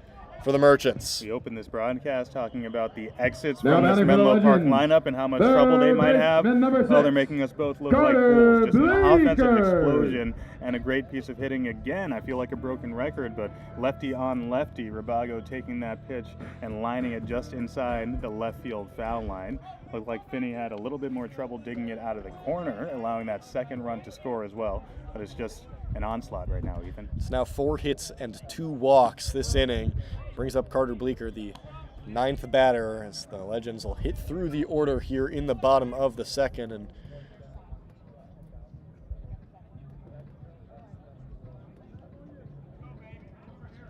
for the Merchants. We opened this broadcast talking about the exits from this Menlo Park lineup and how much trouble they might have. Well, they're making us both look like fools. Just an offensive explosion and a great piece of hitting again. I feel like a broken record, but lefty on lefty, Rabago taking that pitch and lining it just inside the left field foul line. Looked like Finney had a little bit more trouble digging it out of the corner, allowing that second run to score as well. But it's just an onslaught right now, Ethan. It's now 4 hits and 2 walks this inning. Brings up Carter Bleeker, the 9th batter, as the Legends will hit through the order here in the bottom of the second. And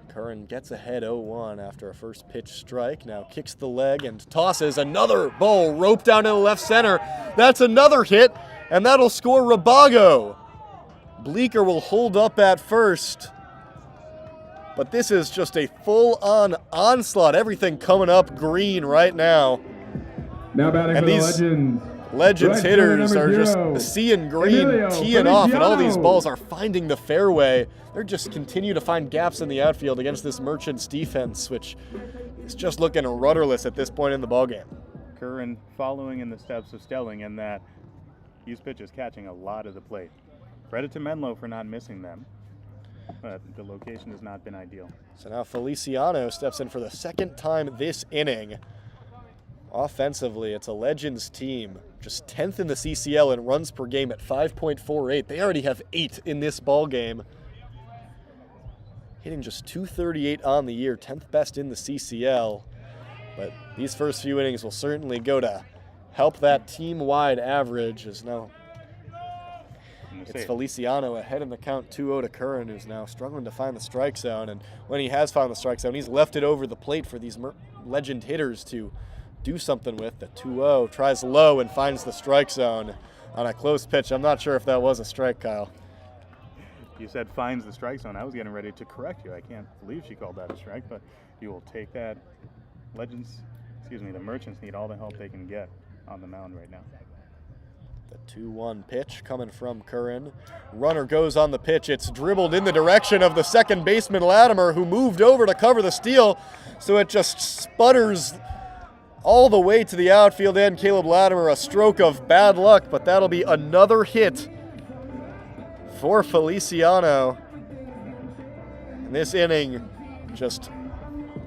Curran gets ahead 0-1 after a first pitch strike. Now kicks the leg and tosses another ball roped down to the left center. That's another hit, and that'll score Rabago. Bleeker will hold up at first. But this is just a full-on onslaught. Everything coming up green right now. Now batting and for these the Legends hitters are zero, just seeing green, Emilio teeing off, and all these Feliciano. balls are finding the fairway. They're just continue to find gaps in the outfield against this Merchants defense, which is just looking rudderless at this point in the ballgame. Curran following in the steps of Stelling in that Hughes pitch is catching a lot of the plate. Credit to Menlo for not missing them, but the location has not been ideal. So now Feliciano steps in for the second time this inning. Offensively, it's a Legends team, just 10th in the CCL in runs per game at 5.48. They already have 8 in this ball game. Hitting just .238 on the year, 10th best in the CCL. But these first few innings will certainly go to help that team-wide average, as now it's Feliciano ahead in the count 2-0 to Curran, who's now struggling to find the strike zone. And when he has found the strike zone, he's left it over the plate for these Legend hitters to do something with. The 2-0 tries low and finds the strike zone on a close pitch. I'm not sure if that was a strike, Kyle. You said finds the strike zone. I was getting ready to correct you. I can't believe she called that a strike, but you will take that. The Merchants need all the help they can get on the mound right now. The 2-1 pitch coming from Curran. Runner goes on the pitch. It's dribbled in the direction of the second baseman Latimer, who moved over to cover the steal. So it just sputters all the way to the outfield end. Caleb Latimer, a stroke of bad luck, but that'll be another hit for Feliciano. And this inning just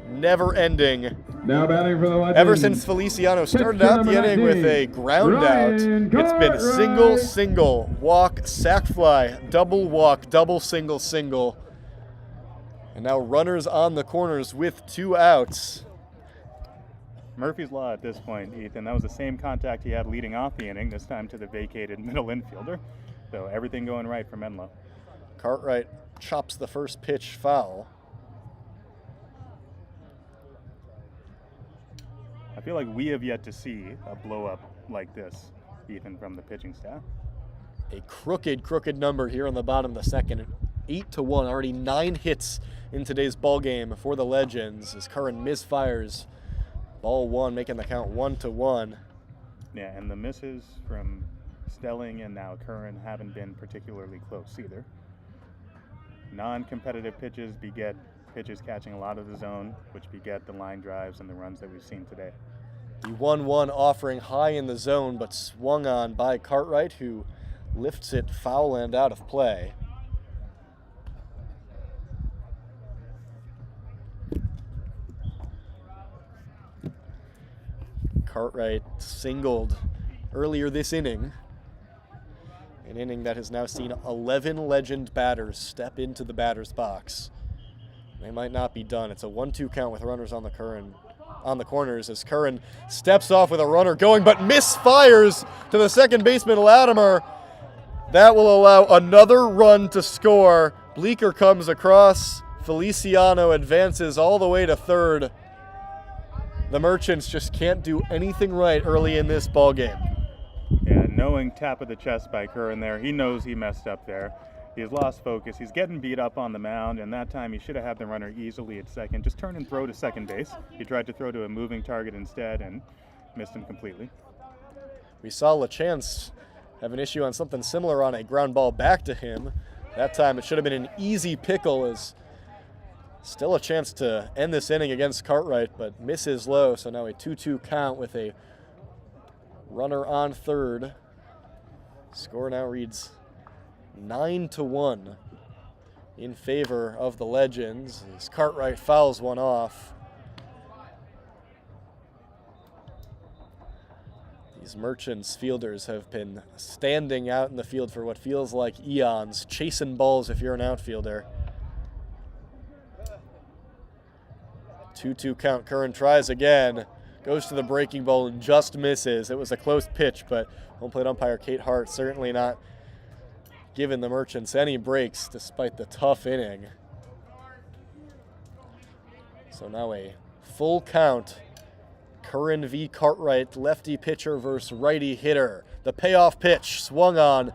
never ending. Now batting for the Legends. Ever since Feliciano started out the inning with a ground out, it's been single, walk, sac fly, double walk, double, single. And now runners on the corners with 2 outs. Murphy's Law at this point, Ethan. That was the same contact he had leading off the inning, this time to the vacated middle infielder. So everything going right for Menlo. Cartwright chops the first pitch foul. I feel like we have yet to see a blow-up like this, Ethan, from the pitching staff. A crooked number here on the bottom of the second. 8-1, already 9 hits in today's ball game for the Legends as Curran misfires. Ball 1, making the count 1-1. Yeah, and the misses from Stelling and now Curran haven't been particularly close either. Non-competitive pitches beget pitches catching a lot of the zone, which beget the line drives and the runs that we've seen today. The 1-1 offering high in the zone, but swung on by Cartwright, who lifts it foul and out of play. Cartwright singled earlier this inning, an inning that has now seen 11 Legend batters step into the batter's box. They might not be done. It's a 1-2 count with runners on the corners as Curran steps off with a runner going, but misfires to the second baseman Latimer. That will allow another run to score. Bleeker comes across. Feliciano advances all the way to third. The Merchants just can't do anything right early in this ball game. Yeah, knowing tap of the chest by Curran there. He knows he messed up there. He has lost focus. He's getting beat up on the mound, and that time he should have had the runner easily at second. Just turn and throw to second base. He tried to throw to a moving target instead and missed him completely. We saw LaChance have an issue on something similar on a ground ball back to him. That time it should have been an easy pickle, as still a chance to end this inning against Cartwright, but misses low, so now a 2-2 count with a runner on third. Score now reads 9-1 in favor of the Legends as Cartwright fouls one off. These Merchants fielders have been standing out in the field for what feels like eons, chasing balls if you're an outfielder. 2-2 count. Curran tries again, goes to the breaking ball and just misses. It was a close pitch, but home plate umpire Kate Hart certainly not giving the Merchants any breaks despite the tough inning. So now a full count. Curran v. Cartwright, lefty pitcher versus righty hitter. The payoff pitch swung on,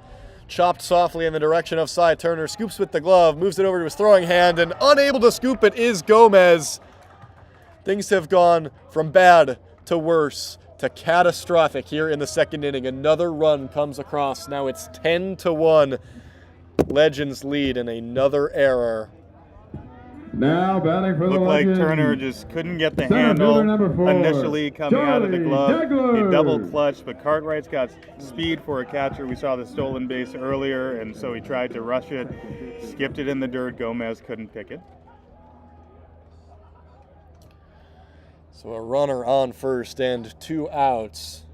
chopped softly in the direction of Cy Turner, scoops with the glove, moves it over to his throwing hand, and unable to scoop it is Gomez. Things have gone from bad to worse to catastrophic here in the second inning. Another run comes across. Now it's 10-1. Legends lead and another error. Now batting for the Looked like Legends. Turner just couldn't get the Center handle fielder number 4, initially coming out of the Charlie glove. Degler. He double clutched, but Cartwright's got speed for a catcher. We saw the stolen base earlier, and so he tried to rush it, skipped it in the dirt. Gomez couldn't pick it. So a runner on first and 2 outs.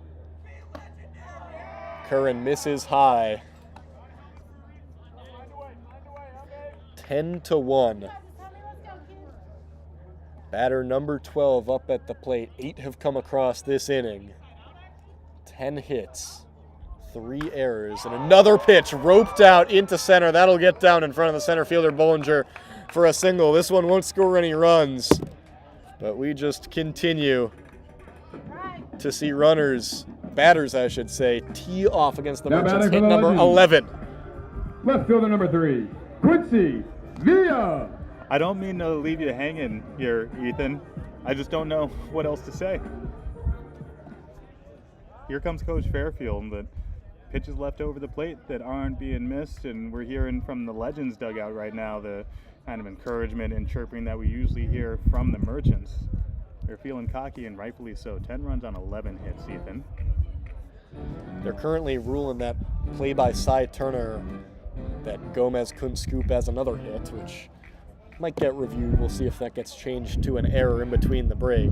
Curran misses high. 10-1. Batter number 12 up at the plate. 8 have come across this inning. 10 hits, 3 errors, and another pitch roped out into center. That'll get down in front of the center fielder Bollinger for a single. This one won't score any runs, but we just continue to see batters I should say, tee off against the Now Merchants. batting Hit for the number Legends. 11. Left fielder number 3, Quincy Villa. I don't mean to leave you hanging here, Ethan. I just don't know what else to say. Here comes Coach Fairfield, but pitches left over the plate that aren't being missed, and we're hearing from the Legends dugout right now the kind of encouragement and chirping that we usually hear from the Merchants. They're feeling cocky, and rightfully so. 10 runs on 11 hits, Ethan. They're currently ruling that play by Cy Turner that Gomez couldn't scoop as another hit, which might get reviewed. We'll see if that gets changed to an error in between the break.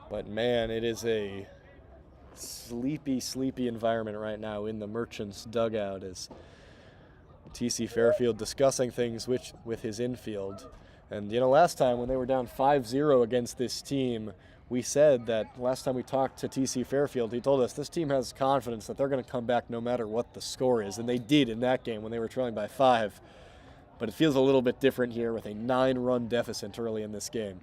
But man, it is a sleepy environment right now in the Merchants dugout as TC Fairfield discussing things with his infield. And, last time when they were down 5-0 against this team, we said that last time we talked to TC Fairfield, he told us this team has confidence that they're going to come back no matter what the score is. And they did in that game when they were trailing by 5. But it feels a little bit different here with a 9-run deficit early in this game.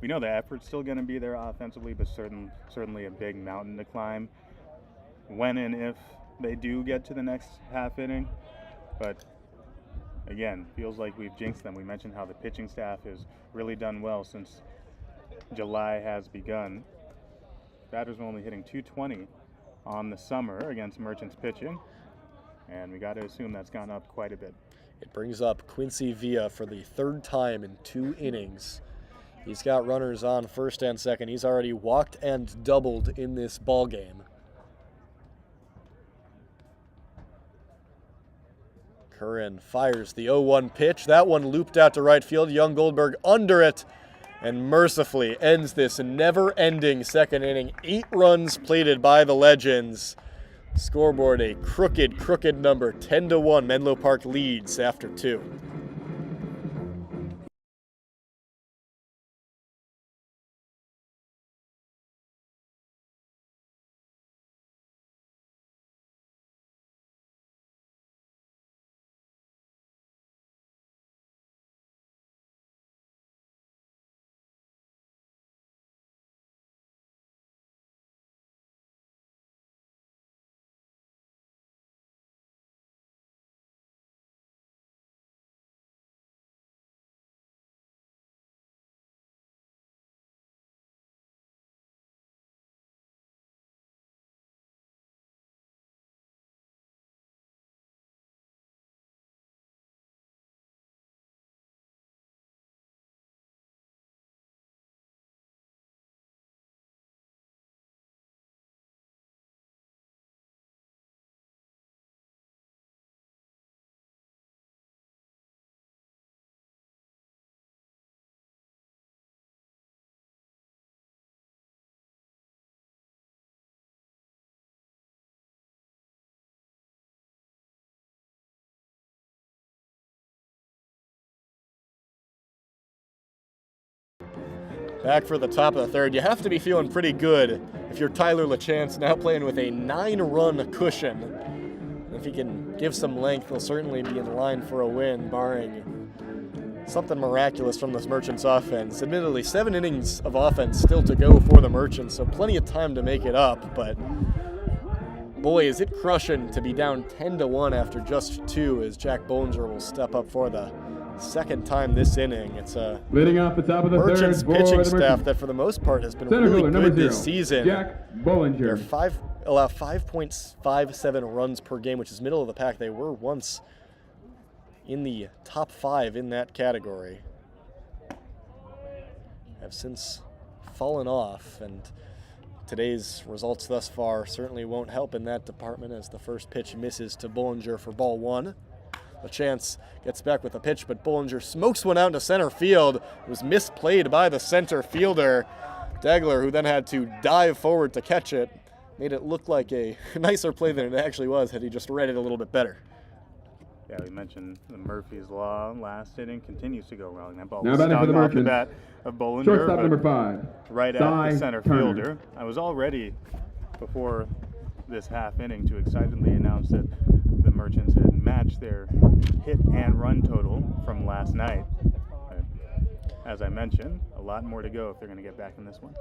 We know the effort's still going to be there offensively, but certainly a big mountain to climb when and if they do get to the next half inning. But again, feels like we've jinxed them. We mentioned how the pitching staff has really done well since July has begun. Batters were only hitting .220 on the summer against Merchants pitching, and we got to assume that's gone up quite a bit. It brings up Quincy Villa for the 3rd time in 2 innings. He's got runners on first and second. He's already walked and doubled in this ball game. Curran fires the 0-1 pitch. That one looped out to right field. Young Goldberg under it and mercifully ends this never-ending second inning. 8 runs plated by the Legends. Scoreboard a crooked number. 10-1. Menlo Park leads after 2. Back for the top of the 3rd. You have to be feeling pretty good if you're Tyler LaChance, now playing with a 9-run cushion. If he can give some length, he'll certainly be in line for a win, barring something miraculous from this Merchants offense. Admittedly, 7 innings of offense still to go for the Merchants, so plenty of time to make it up, but boy, is it crushing to be down 10-1 after just 2 as Jack Bollinger will step up for the 2nd time this inning. It's a Leading off the top of the Merchants 3rd pitching for the staff Merchants. that for the most part has been Center really fielder, number good 0, this season. Jack Bollinger. They're allow 5.57 runs per game, which is middle of the pack. They were once in the top 5 in that category. Have since fallen off, and today's results thus far certainly won't help in that department as the first pitch misses to Bollinger for ball 1. LaChance gets back with a pitch, but Bollinger smokes one out into center field. It was misplayed by the center fielder, Degler, who then had to dive forward to catch it. Made it look like a nicer play than it actually was had he just read it a little bit better. Yeah, we mentioned the Murphy's Law last inning continues to go wrong. That ball Now was batting for the stung off the Merchants. bat of Bollinger, Shortstop but number 5. right at Cy the center Turner. fielder. I was all ready before this half inning to excitedly announce that the Merchants had matched their hit and run total from last night. But as I mentioned, a lot more to go if they're going to get back in this one.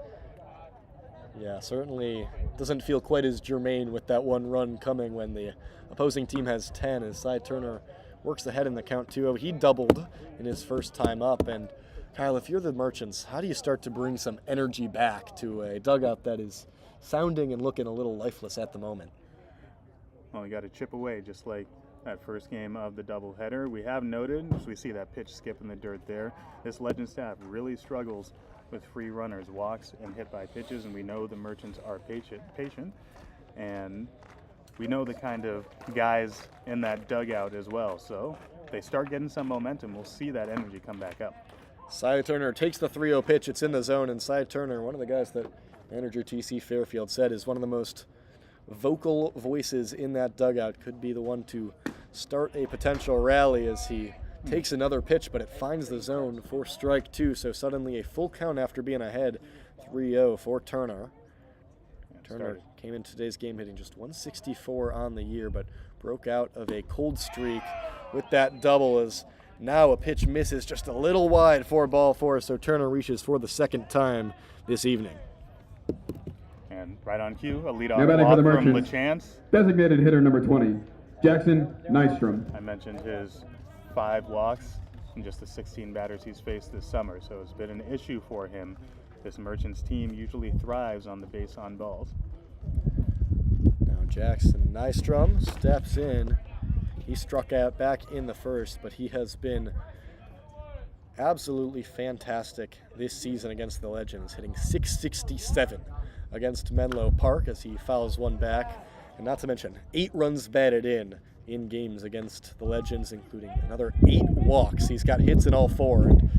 Yeah, certainly doesn't feel quite as germane with that 1 run coming when the opposing team has 10 as Cy Turner works ahead in the count 2-0. He doubled in his first time up. And Kyle, if you're the Merchants, how do you start to bring some energy back to a dugout that is sounding and looking a little lifeless at the moment? Well, you got to chip away just like that first game of the doubleheader. We have noted, as we see that pitch skip in the dirt there, this Legend staff really struggles with free runners, walks, and hit by pitches, and we know the Merchants are patient, and we know the kind of guys in that dugout as well. So if they start getting some momentum, we'll see that energy come back up. Cy Turner takes the 3-0 pitch. It's in the zone, and Cy Turner, one of the guys that manager TC Fairfield said is one of the most vocal voices in that dugout, could be the one to start a potential rally as he takes another pitch, but it finds the zone for strike two. So suddenly a full count after being ahead 3-0 for Turner. Turner came into today's game hitting just 164 on the year, but broke out of a cold streak with that double as now a pitch misses just a little wide for ball four, so Turner reaches for the second time this evening. And right on cue, a Now leadoff batting for walk the from Merchants. LaChance. Designated hitter number 20, Jackson Nystrom. I mentioned his 5 walks in just the 16 batters he's faced this summer, so it's been an issue for him. This Merchants team usually thrives on the base on balls. Now Jackson Nystrom steps in. He struck out back in the first, but he has been absolutely fantastic this season against the Legends, hitting .667 against Menlo Park as he fouls one back. And not to mention 8 runs batted in games against the Legends, including another 8 walks. He's got hits in all 4 and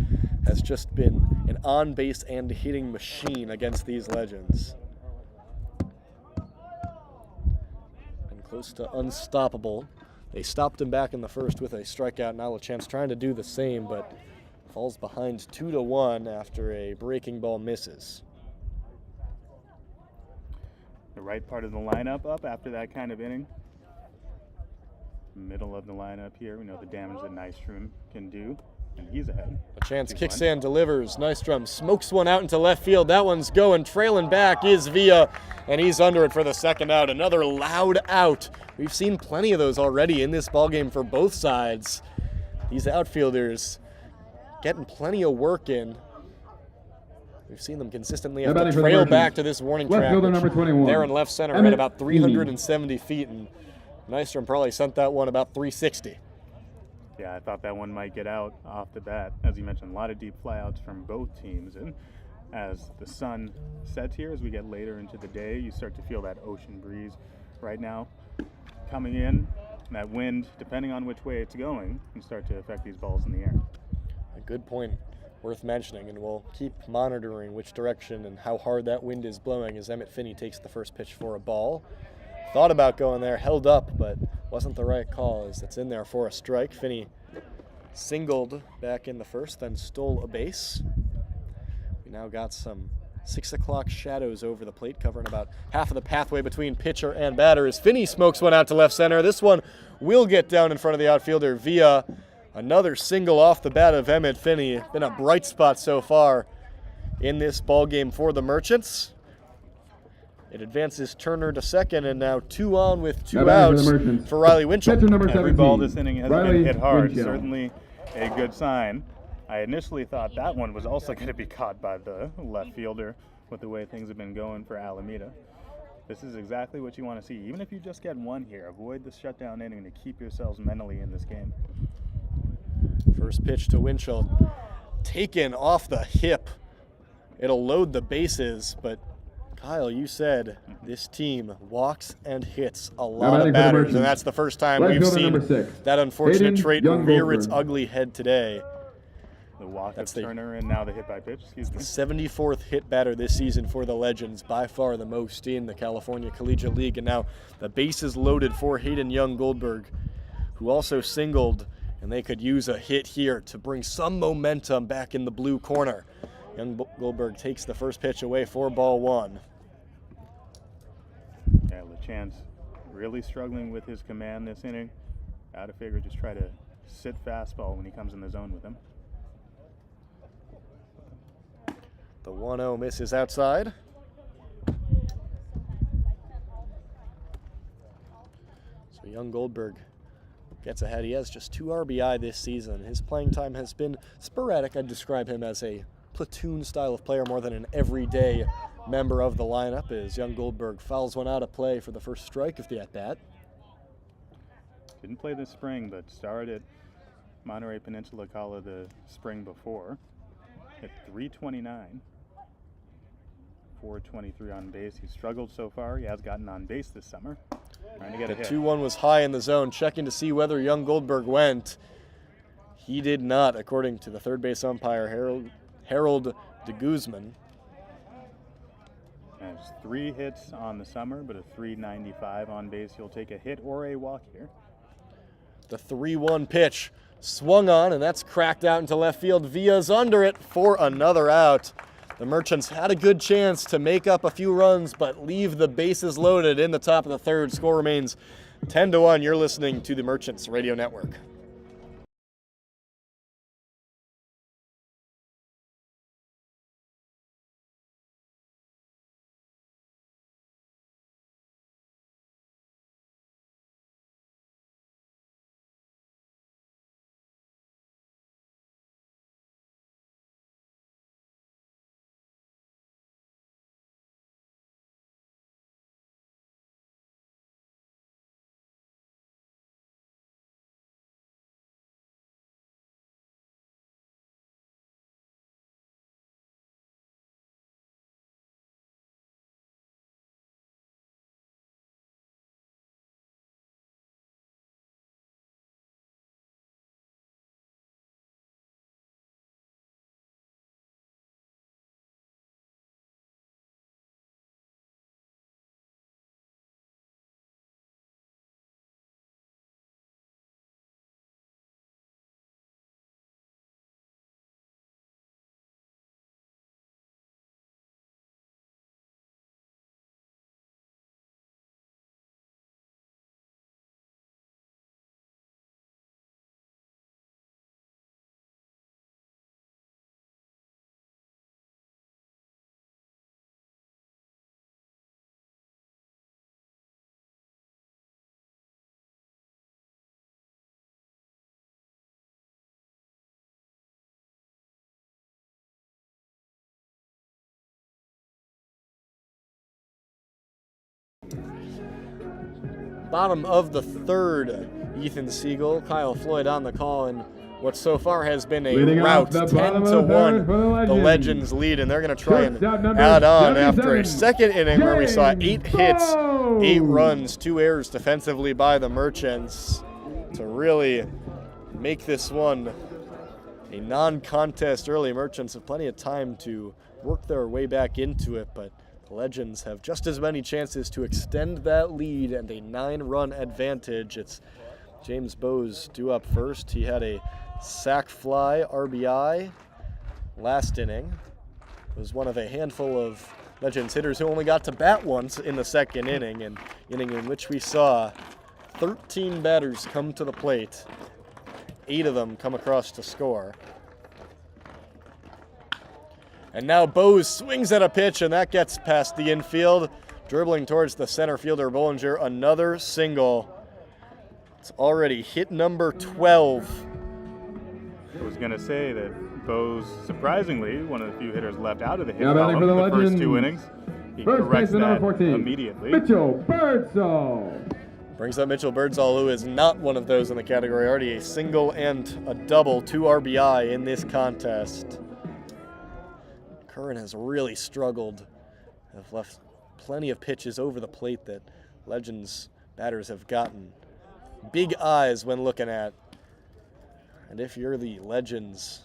has just been an on-base and hitting machine against these Legends. And close to unstoppable. They stopped him back in the first with a strikeout. Now LaChance trying to do the same, but falls behind 2-1 after a breaking ball misses. The right part of the lineup up after that kind of inning. Middle of the lineup here, we know the damage that Nystrom can do, and he's ahead. LaChance kicks in, delivers. Nystrom smokes one out into left field. That one's going. Trailing back is Villa, and he's under it for the second out. Another loud out. We've seen plenty of those already in this ballgame for both sides. These outfielders getting plenty of work in. We've seen them consistently have to trail back to this warning Left track. fielder number 21. There in left center at Emmett about 370 feet, and Nystrom probably sent that one about 360. Yeah, I thought that one might get out off the bat. As you mentioned, a lot of deep flyouts from both teams. And as the sun sets here, as we get later into the day, you start to feel that ocean breeze right now coming in. And that wind, depending on which way it's going, can start to affect these balls in the air. A good point worth mentioning, and we'll keep monitoring which direction and how hard that wind is blowing as Emmett Finney takes the first pitch for a ball. Thought about going there, held up, but wasn't the right call as it's in there for a strike. Finney singled back in the first, then stole a base. We now got some 6 o'clock shadows over the plate, covering about half of the pathway between pitcher and batter as Finney smokes one out to left center. This one will get down in front of the outfielder via another single off the bat of Emmett Finney. Been a bright spot so far in this ball game for the Merchants. It advances Turner to second, and now 2 on with 2 outs for Riley Winchell. Catcher number 17. Every ball this inning has Riley been hit hard. Winchell. Certainly a good sign. I initially thought that one was also going to be caught by the left fielder with the way things have been going for Alameda. This is exactly what you want to see. Even if you just get one here, avoid the shutdown inning to keep yourselves mentally in this game. First pitch to Winchell, taken off the hip. It'll load the bases, but Kyle, you said this team walks and hits a lot of batters, and that's the first time we've seen that unfortunate trait rear its ugly head today. The walk of Turner and now the hit by pitch. The 74th hit batter this season for the Legends, by far the most in the California Collegiate League. And now the bases loaded for Hayden Young Goldberg, who also singled, and they could use a hit here to bring some momentum back in the blue corner. Young Goldberg takes the first pitch away for ball 1. Yeah, LaChance really struggling with his command this inning. Gotta figure just try to sit fastball when he comes in the zone with him. The 1-0 misses outside. So Young Goldberg gets ahead. He has just 2 RBI this season. His playing time has been sporadic. I'd describe him as a platoon style of player more than an everyday member of the lineup, as Young Goldberg fouls one out of play for the first strike of the at-bat. Didn't play this spring, but started at Monterey Peninsula College the spring before. Hit .329, .423 on base. He's struggled so far. He has gotten on base this summer. Trying to get a hit. The 2-1 was high in the zone, checking to see whether Young Goldberg went. He did not, according to the third base umpire, Harold de Guzman. Has 3 hits on the summer, but a .395 on base. He'll take a hit or a walk here. The 3-1 pitch swung on, and that's cracked out into left field. Villa's under it for another out. The Merchants had a good chance to make up a few runs, but leave the bases loaded in the top of the third. Score remains 10-1. You're listening to the Merchants Radio Network. Bottom of the third, Ethan Siegel, Kyle Floyd on the call, and what so far has been a rout, 10-1. The Legends lead, and they're going to try and add on after a second inning where we saw 8 hits, 8 runs, 2 errors defensively by the Merchants to really make this one a non-contest early. Merchants have plenty of time to work their way back into it, but the Legends have just as many chances to extend that lead and a 9-run advantage. It's James Bowes due up first. He had a sac fly RBI last inning. Was one of a handful of Legends hitters who only got to bat once in the second inning, an inning in which we saw 13 batters come to the plate. 8 of them come across to score. And now Bowes swings at a pitch, and that gets past the infield. Dribbling towards the center fielder, Bollinger, another single. It's already hit number 12. I was going to say that Bowes, surprisingly, one of the few hitters left out of the hit Now batting column for the the first Legends. 2 innings. He First corrects baseman number that 14, immediately. Mitchell Birdsall. Brings up Mitchell Birdsall, who is not one of those in the category. Already a single and a double, 2 RBI in this contest. Curran has really struggled. Have left plenty of pitches over the plate that Legends batters have gotten big eyes when looking at. And if you're the Legends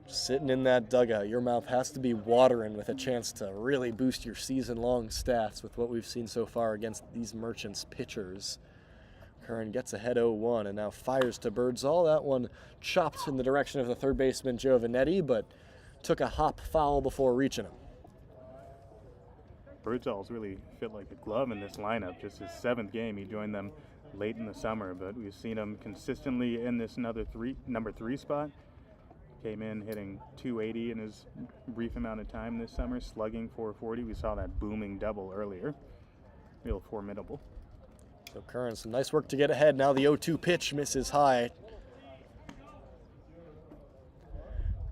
sitting in that dugout, your mouth has to be watering with a chance to really boost your season-long stats with what we've seen so far against these Merchants pitchers. Curran gets ahead 0-1 and now fires to Birdsall. That one chopped in the direction of the third baseman Joe Vanetti, but took a hop foul before reaching him. Birdsall's really fit like a glove in this lineup. Just his 7th game. He joined them late in the summer, but we've seen him consistently in this number 3 spot. Came in hitting 280 in his brief amount of time this summer, slugging 440. We saw that booming double earlier. Real formidable. So Curran, some nice work to get ahead. Now the 0-2 pitch misses high.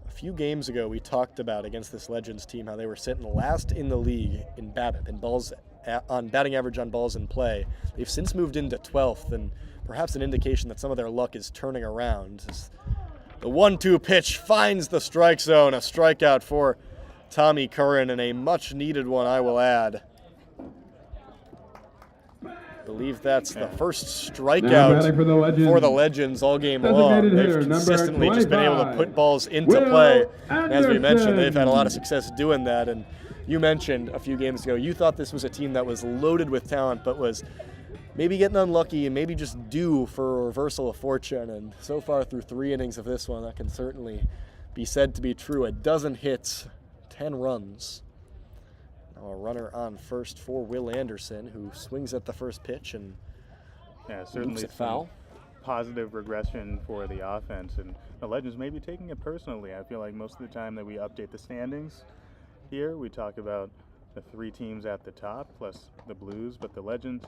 A few games ago, we talked about against this Legends team how they were sitting last in the league in BABIP, in balls on batting average on balls in play. They've since moved into 12th, and perhaps an indication that some of their luck is turning around. As the 1-2 pitch finds the strike zone, a strikeout for Tommy Curran, and a much-needed one, I will add. I believe that's the first strikeout for the Legends all game long. They've consistently just been able to put balls into play. And as we mentioned, they've had a lot of success doing that. And you mentioned a few games ago, you thought this was a team that was loaded with talent, but was maybe getting unlucky and maybe just due for a reversal of fortune. And so far through 3 innings of this one, that can certainly be said to be true. A dozen hits, 10 runs. Now a runner on first for Will Anderson, who swings at the first pitch and certainly loops it foul. Positive regression for the offense, and the Legends may be taking it personally. I feel like most of the time that we update the standings here, we talk about the 3 teams at the top plus the Blues, but the Legends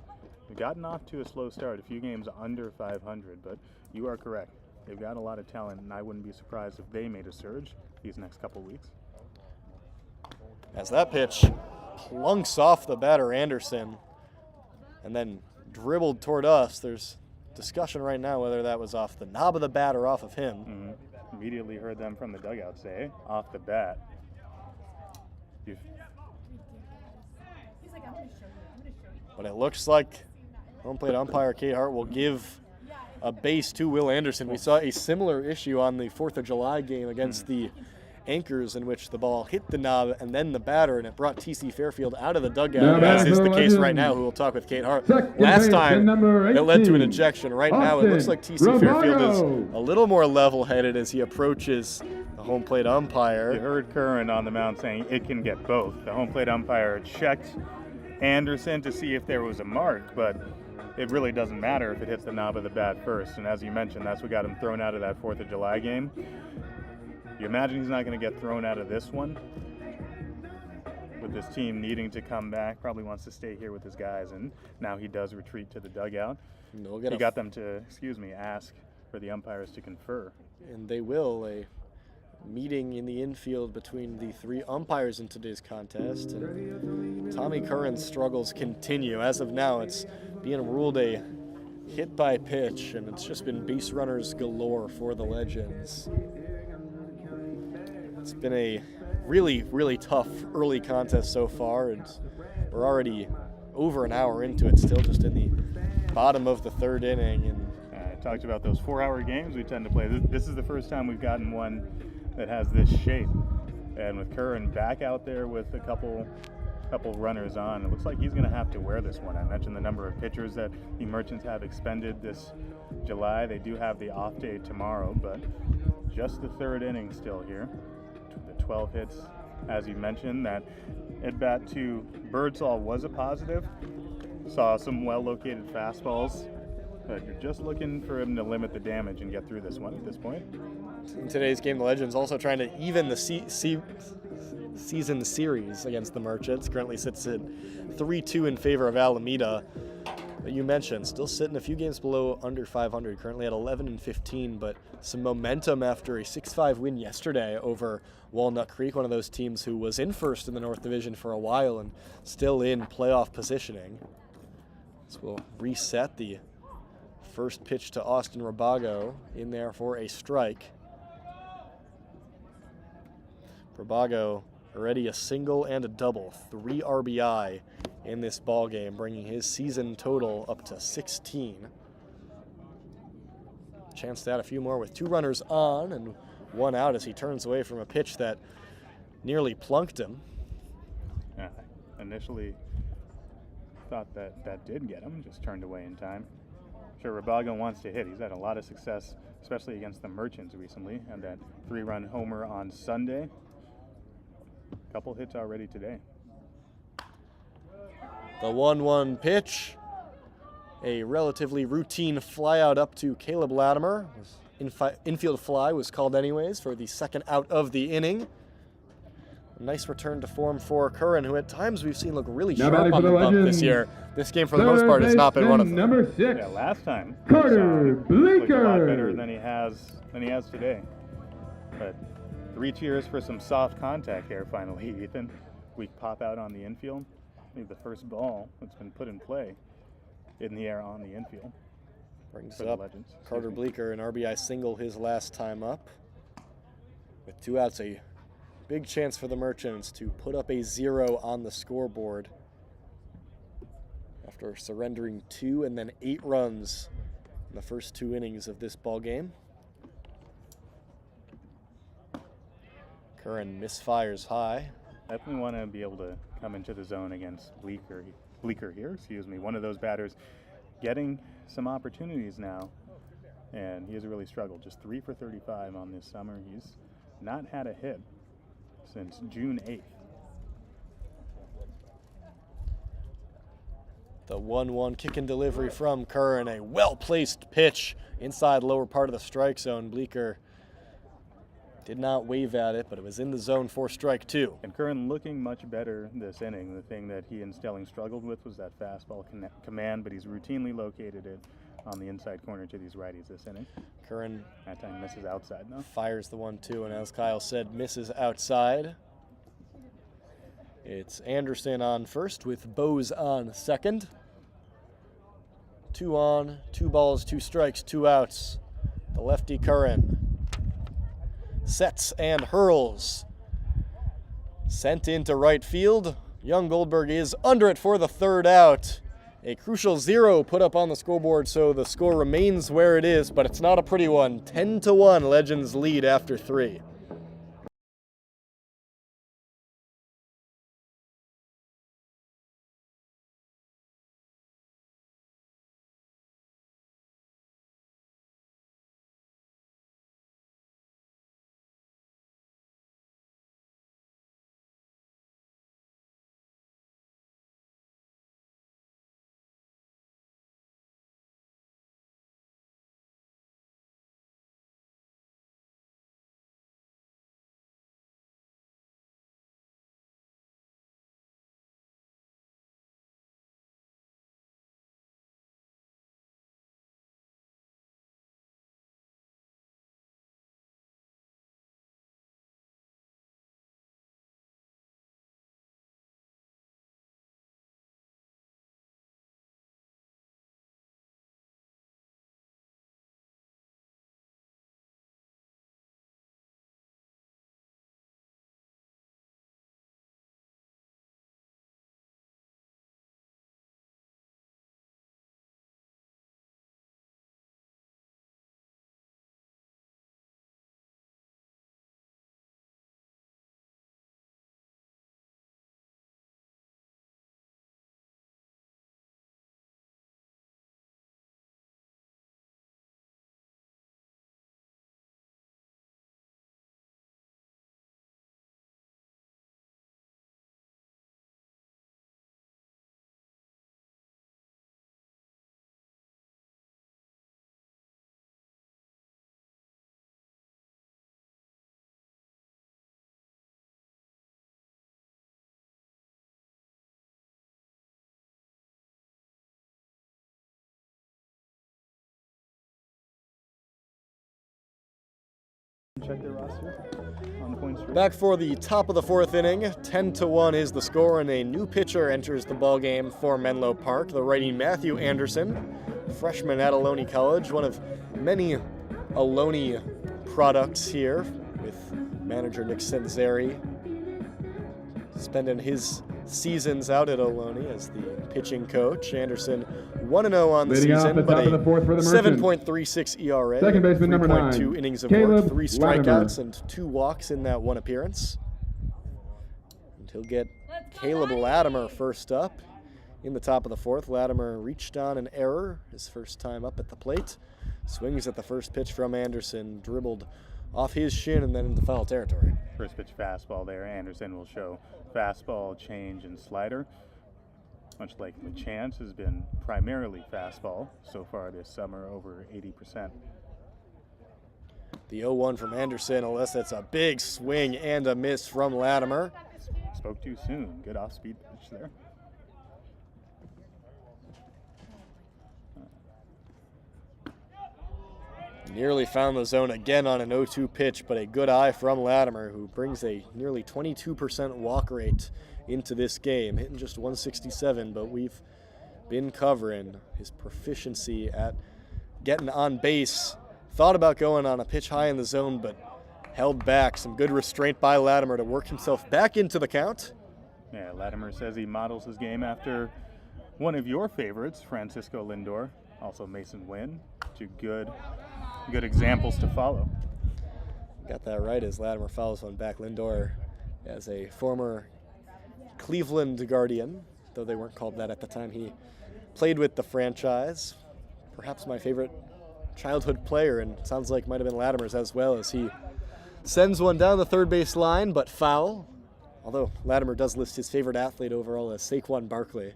have gotten off to a slow start, a few games under 500, but you are correct. They've got a lot of talent, and I wouldn't be surprised if they made a surge these next couple weeks. As that pitch plunks off the batter, Anderson, and then dribbled toward us. There's discussion right now whether that was off the knob of the bat or off of him. Mm-hmm. Immediately heard them from the dugout say, off the bat. But it looks like home plate umpire Kate Hart will give a base to Will Anderson. We saw a similar issue on the 4th of July game against the Anchors, in which the ball hit the knob and then the batter, and it brought T.C. Fairfield out of the dugout, as is the case right now, who will talk with Kate Hart. Last time, it led to an ejection. Right now, it looks like T.C. Fairfield is a little more level-headed as he approaches the home plate umpire. You heard Curran on the mound saying it can get both. The home plate umpire checked Anderson to see if there was a mark, but it really doesn't matter if it hits the knob of the bat first. And as you mentioned, that's what got him thrown out of that 4th of July game. You imagine he's not going to get thrown out of this one? With this team needing to come back, probably wants to stay here with his guys, and now he does retreat to the dugout. He got them to, ask for the umpires to confer. And they will. A meeting in the infield between the 3 umpires in today's contest. And Tommy Curran's struggles continue. As of now, it's being ruled a hit by pitch, and it's just been base runners galore for the Legends. It's been a really, really tough early contest so far, and we're already over an hour into it, still just in the bottom of the 3rd inning. And I talked about those 4-hour games we tend to play. This is the first time we've gotten one that has this shape, and with Curran back out there with a couple runners on, it looks like he's going to have to wear this one. I mentioned the number of pitchers that the Merchants have expended this July. They do have the off day tomorrow, but just the 3rd inning still here. The 12 hits, as you mentioned. That at bat to Birdsall was a positive. Saw some well-located fastballs, but you're just looking for him to limit the damage and get through this one at this point. In today's game, the Legends also trying to even the season series against the Merchants. Currently sits at 3-2 in favor of Alameda. But you mentioned, still sitting a few games below under 500, currently at 11-15, but some momentum after a 6-5 win yesterday over Walnut Creek, one of those teams who was in first in the North Division for a while and still in playoff positioning. So we'll reset the first pitch to Austin Rabago in there for a strike. Rabago already a single and a double, 3 RBI in this ball game, bringing his season total up to 16. Chance to add a few more with 2 runners on and 1 out as he turns away from a pitch that nearly plunked him. Yeah, initially thought that did get him, just turned away in time. Sure, Rabago wants to hit. He's had a lot of success, especially against the Merchants recently, and that 3-run homer on Sunday. Couple hits already today. The 1-1 pitch, a relatively routine flyout up to Caleb Latimer. Infield fly was called anyways for the 2nd out of the inning. A nice return to form for Curran, who at times we've seen look really sharp on the bump this year. This game, for the most part, has not been one of them. Number 6. Yeah, last time Carter Bleeker. A lot better than he has today. But 3 cheers for some soft contact here finally, Ethan. Weak pop out on the infield. I think the first ball that's been put in play in the air on the infield. Brings up Carter Bleeker, an RBI single his last time up. With 2 outs, a big chance for the Merchants to put up a 0 on the scoreboard after surrendering 2 and then 8 runs in the first 2 innings of this ball game. Curran misfires high. Definitely want to be able to come into the zone against Bleeker here, one of those batters getting some opportunities now, and he has really struggled. Just 3 for 35 on this summer. He's not had a hit since June 8th. The 1-1 kick and delivery from Curran, a well-placed pitch inside lower part of the strike zone. Bleeker did not wave at it, but it was in the zone for strike 2. And Curran looking much better this inning. The thing that he and Stelling struggled with was that fastball command, but he's routinely located it on the inside corner to these righties this inning. Curran that time misses outside, though. Fires the 1-2, and as Kyle said, misses outside. It's Anderson on first with Bose on second. 2 on, 2 balls, 2 strikes, 2 outs. The lefty Curran sets and hurls. Sent into right field. Young Goldberg is under it for the 3rd out. A crucial 0 put up on the scoreboard, so the score remains where it is, but it's not a pretty one. 10-1, Legends lead after 3. Check their roster on the point streak. Back for the top of the 4th inning. 10-1 is the score, and a new pitcher enters the ballgame for Menlo Park. The righty Matthew Anderson, freshman at Ohlone College, one of many Ohlone products here, with manager Nick Senzeri spending his seasons out at Ohlone as the pitching coach. Anderson 1-0 on the season, but a 7.36 ERA, Second baseman number 9, 3.2 innings of Caleb work, 3 Latimer. strikeouts, and 2 walks in that 1 appearance. And he'll get Caleb Latimer first up in the top of the 4th. Latimer reached on an error his first time up at the plate. Swings at the first pitch from Anderson, dribbled off his shin and then into foul territory. First pitch fastball there. Anderson will show fastball, change, and slider. Much like LeChance has been primarily fastball so far this summer, over 80%. The 0-1 from Anderson, unless that's a big swing and a miss from Latimer. Spoke too soon. Good off-speed pitch there. Nearly found the zone again on an 0-2 pitch, but a good eye from Latimer, who brings a nearly 22% walk rate into this game, hitting just 167, but we've been covering his proficiency at getting on base. Thought about going on a pitch high in the zone, but held back. Some good restraint by Latimer to work himself back into the count. Yeah, Latimer says he models his game after one of your favorites, Francisco Lindor, also Mason Wynn. Two good examples to follow. Got that right as Latimer fouls one back. Lindor, as a former Cleveland Guardian, though they weren't called that at the time he played with the franchise. Perhaps my favorite childhood player, and it sounds like might have been Latimer's as well, as he sends one down the third base line, but foul. Although Latimer does list his favorite athlete overall as Saquon Barkley.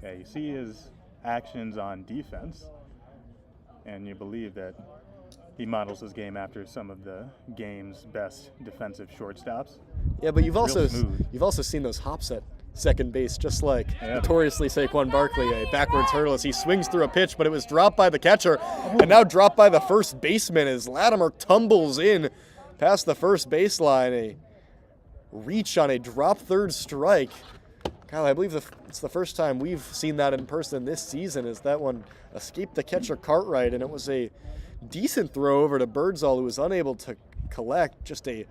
Yeah, you see his actions on defense, and you believe that he models his game after some of the game's best defensive shortstops. Yeah, but you've also smooth. seen those hops at second base, just like notoriously Saquon Barkley, a backwards hurdle as he swings through a pitch, but it was dropped by the catcher and now dropped by the first baseman as Latimer tumbles in past the first baseline. A reach on a drop third strike. Kyle, I believe it's the first time we've seen that in person this season, as that one escaped the catcher Cartwright, and it was a decent throw over to Birdsall, who was unable to collect. Just a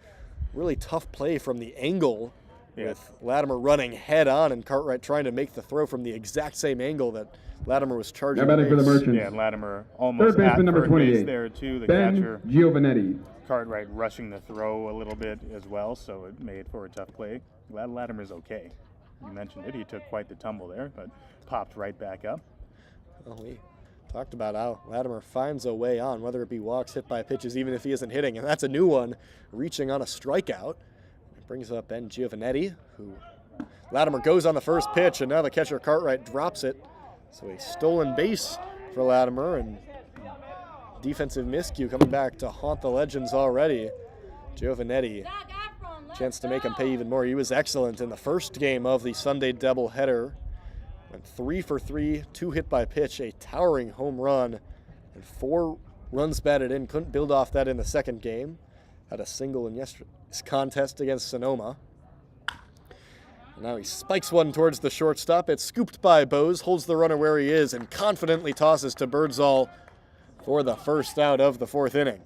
really tough play from the angle, with Latimer running head on and Cartwright trying to make the throw from the exact same angle that Latimer was charging. Now batting for the Merchants. Yeah, Latimer almost Third baseman at number third 28. base there too. The Ben catcher Giovanetti. Cartwright rushing the throw a little bit as well, so it made for a tough play. Glad Latimer's okay. You mentioned it. He took quite the tumble there, but popped right back up. Well, we talked about how Latimer finds a way on, whether it be walks, hit by pitches, even if he isn't hitting, and that's a new one, reaching on a strikeout. It brings up Ben Giovanetti, who Latimer goes on the first pitch, and now the catcher Cartwright drops it. So a stolen base for Latimer, and defensive miscue coming back to haunt the legends already. Giovanetti, chance to make him pay even more. He was excellent in the first game of the Sunday doubleheader. Went 3 for 3, 2 hit by pitch, a towering home run, and 4 runs batted in. Couldn't build off that in the second game. Had a single in yesterday's contest against Sonoma. And now he spikes one towards the shortstop. It's scooped by Bose, holds the runner where he is, and confidently tosses to Birdsall for the first out of the fourth inning.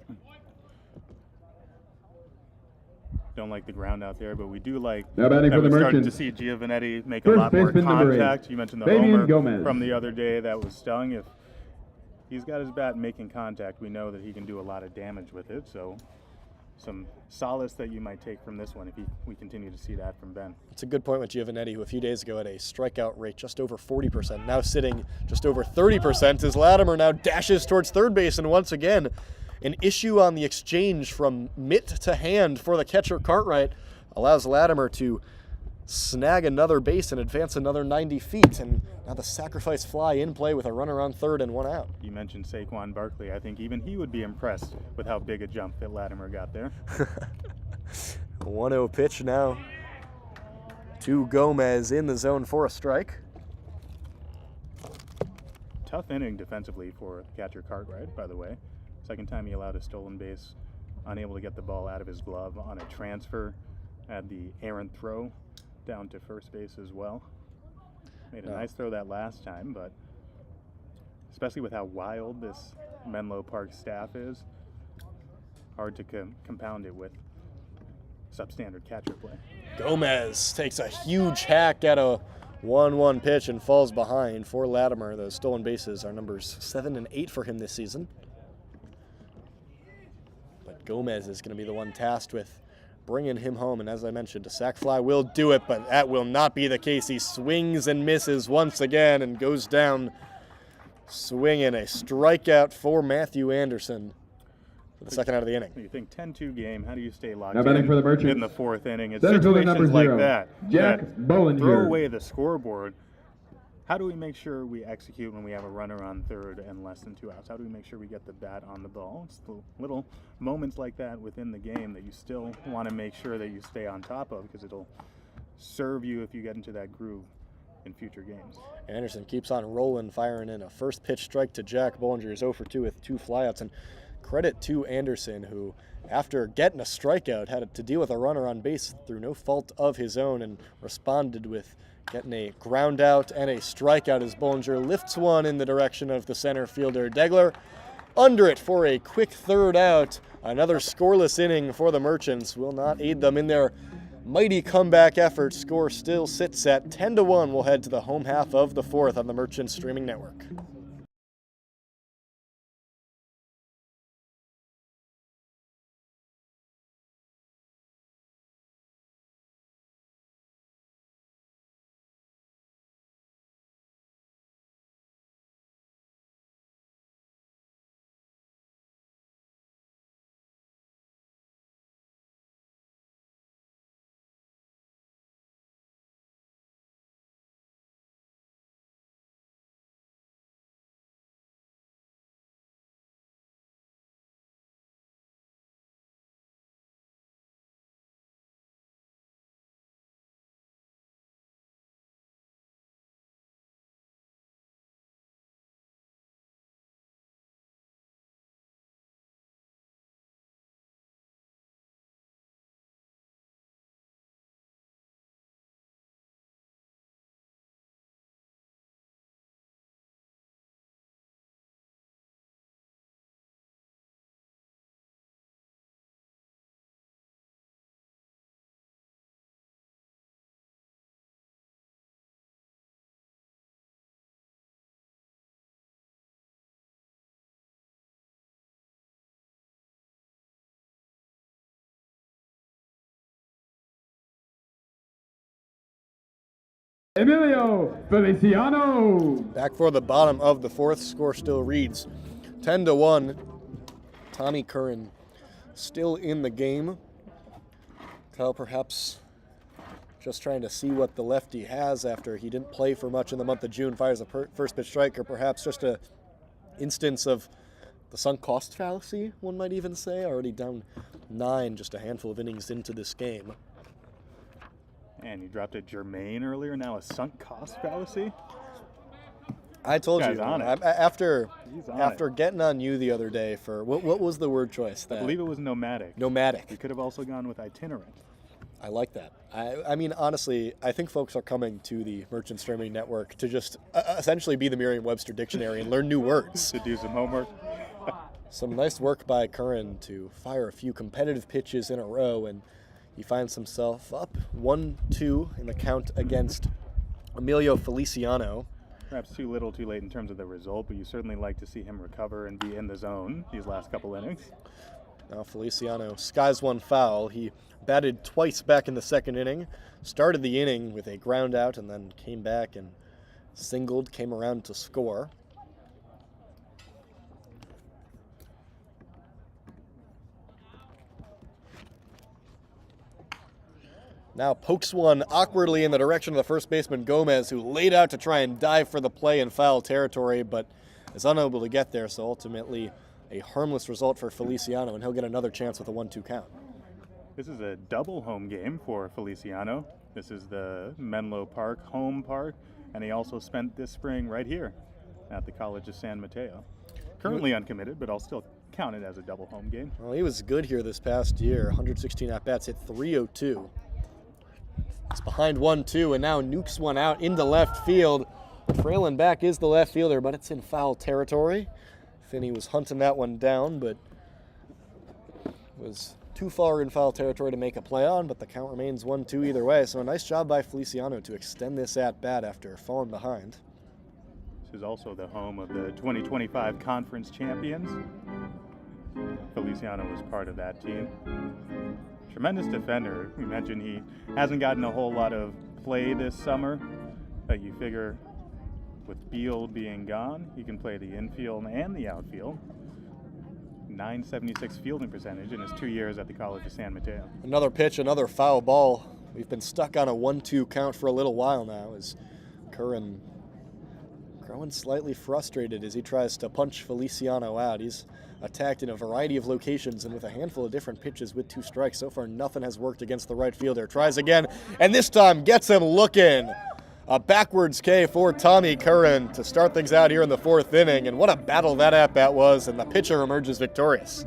Don't like the ground out there, but we do like Now batting that for the we're starting to Merchants. see Giovanetti make First a lot more baseman number 8, contact. You mentioned the Fabian homer Gomez. from the other day that was stung. If he's got his bat making contact, we know that he can do a lot of damage with it. So some solace that you might take from this one if we continue to see that from Ben. It's a good point with Giovanetti, who a few days ago had a strikeout rate just over 40%, now sitting just over 30%, as Latimer now dashes towards third base, and once again, an issue on the exchange from mitt to hand for the catcher Cartwright allows Latimer to snag another base and advance another 90 feet, and now the sacrifice fly in play with a runner on third and 1 out. You mentioned Saquon Barkley. I think even he would be impressed with how big a jump that Latimer got there. 1-0 pitch now to Gomez in the zone for a strike. Tough inning defensively for catcher Cartwright, by the way. Second time he allowed a stolen base, unable to get the ball out of his glove on a transfer. Had the errant throw down to first base as well. Made a nice throw that last time, but especially with how wild this Menlo Park staff is, hard to compound it with substandard catcher play. Gomez takes a huge hack at a 1-1 pitch and falls behind for Latimer. Those stolen bases are numbers 7 and 8 for him this season. But Gomez is going to be the one tasked with bringing him home, and as I mentioned, a sac fly will do it, but that will not be the case. He swings and misses once again and goes down swinging. A strikeout for Matthew Anderson for the second out of the inning. You think 10-2 game, how do you stay locked Now batting for the Merchants. in the fourth inning? It's Center fielder number situations like 0, that Jack that Bollinger. throw away the scoreboard. How do we make sure we execute when we have a runner on third and less than 2 outs? How do we make sure we get the bat on the ball? It's the little moments like that within the game that you still want to make sure that you stay on top of, because it'll serve you if you get into that groove in future games. Anderson keeps on rolling, firing in a first pitch strike to Jack Bollinger. Is 0 for 2 with 2 flyouts. And credit to Anderson, who, after getting a strikeout, had to deal with a runner on base through no fault of his own and responded with getting a ground out and a strikeout as Bollinger lifts one in the direction of the center fielder Degler. Under it for a quick third out. Another scoreless inning for the Merchants will not aid them in their mighty comeback effort. Score still sits at 10-1. We'll head to the home half of the fourth on the Merchants streaming network. Emilio Feliciano. Back for the bottom of the fourth. Score still reads 10-1. Tommy Curran still in the game. Kyle perhaps just trying to see what the lefty has after he didn't play for much in the month of June. Fires a first pitch strike, or perhaps just a instance of the sunk cost fallacy, one might even say. Already down 9, just a handful of innings into this game. And you dropped a Jermaine earlier, now a sunk cost fallacy? I told Guy's you, on it. after it. getting on you the other day for, what was the word choice? I believe it was nomadic. Nomadic. You could have also gone with itinerant. I like that. I mean, honestly, I think folks are coming to the Merchant Streaming Network to just essentially be the Merriam-Webster dictionary and learn new words. To do some homework. Some nice work by Curran to fire a few competitive pitches in a row, and he finds himself up 1-2 in the count against Emilio Feliciano. Perhaps too little, too late in terms of the result, but you certainly like to see him recover and be in the zone these last couple innings. Now Feliciano skies one foul. He batted twice back in the second inning, started the inning with a ground out, and then came back and singled, came around to score. Now pokes one awkwardly in the direction of the first baseman Gomez, who laid out to try and dive for the play in foul territory, but is unable to get there, so ultimately a harmless result for Feliciano, and he'll get another chance with a 1-2 count. This is a double home game for Feliciano. This is the Menlo Park home park, and he also spent this spring right here at the College of San Mateo. Currently uncommitted, but I'll still count it as a double home game. Well, he was good here this past year. 116 at-bats, hit .302. It's behind 1-2, and now nukes one out into left field. Trailing back is the left fielder, but it's in foul territory. Finney was hunting that one down, but was too far in foul territory to make a play on, but the count remains 1-2 either way. So a nice job by Feliciano to extend this at-bat after falling behind. This is also the home of the 2025 Conference Champions. Feliciano was part of that team. Tremendous defender. We mentioned he hasn't gotten a whole lot of play this summer, but you figure with Beal being gone, he can play the infield and the outfield. .976 fielding percentage in his 2 years at the College of San Mateo. Another pitch, another foul ball. We've been stuck on a 1-2 count for a little while now as Curran growing slightly frustrated as he tries to punch Feliciano out. He's attacked in a variety of locations and with a handful of different pitches with 2 strikes. So far, nothing has worked against the right fielder. Tries again, and this time gets him looking. A backwards K for Tommy Curran to start things out here in the 4th inning, and what a battle that at-bat was, and the pitcher emerges victorious.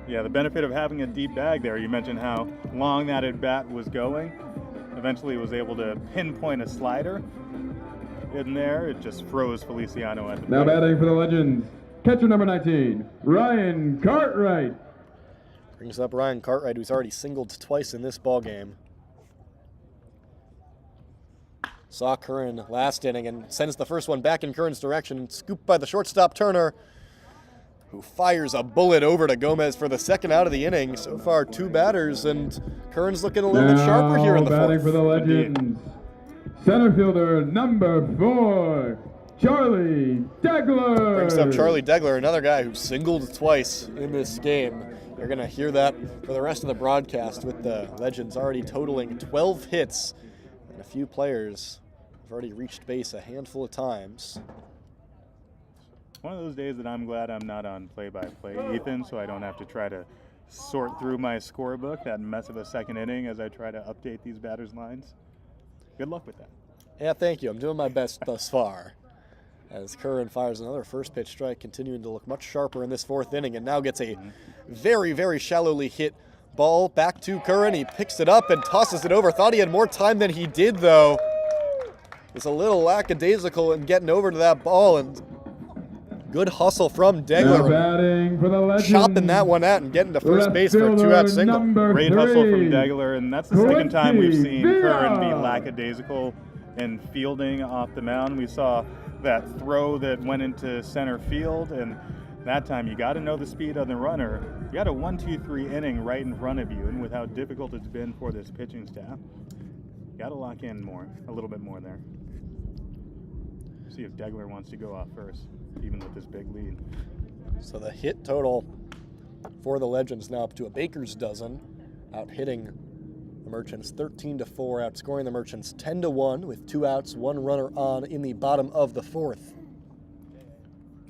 Yeah, the benefit of having a deep bag there. You mentioned how long that at-bat was going. Eventually was able to pinpoint a slider in there. It just froze Feliciano at the Now plate. batting for the Legends, catcher number 19, Ryan Cartwright. Brings up Ryan Cartwright, who's already singled twice in this ballgame. Saw Curran last inning and sends the first one back in Curran's direction, scooped by the shortstop Turner, who fires a bullet over to Gomez for the second out of the inning. So far, 2 batters, and Curran's looking a little bit sharper here in the batting 4th. for the Legends, center fielder number 4, Charlie Degler. Brings up Charlie Degler, another guy who singled twice in this game. You're going to hear that for the rest of the broadcast, with the Legends already totaling 12 hits, and a few players have already reached base a handful of times. One of those days that I'm glad I'm not on play-by-play, Ethan, so I don't have to try to sort through my scorebook, that mess of a second inning, as I try to update these batters' lines. Good luck with that. Yeah, thank you. I'm doing my best thus far. As Curran fires another first pitch strike, continuing to look much sharper in this 4th inning, and now gets a very, very shallowly hit ball back to Curran. He picks it up and tosses it over. Thought he had more time than he did, though. Was a little lackadaisical in getting over to that ball, and good hustle from Now Degler. batting for the Legends, Chopping that one out and getting to first left base for a fielder 2-out single. number Great hustle 3, from Degler, and that's the second time we've seen Quincy Curran be Villa. lackadaisical in fielding off the mound. We saw that throw that went into center field, and that time you got to know the speed of the runner. You got a 1-2-3 inning right in front of you, and with how difficult it's been for this pitching staff, you Got to lock in a little bit more there. See if Degler wants to go off first, even with this big lead. So the hit total for the Legends now up to a baker's dozen, out hitting the Merchants 13-4, outscoring the Merchants 10-1 with 2 outs, 1 runner on in the bottom of the 4th.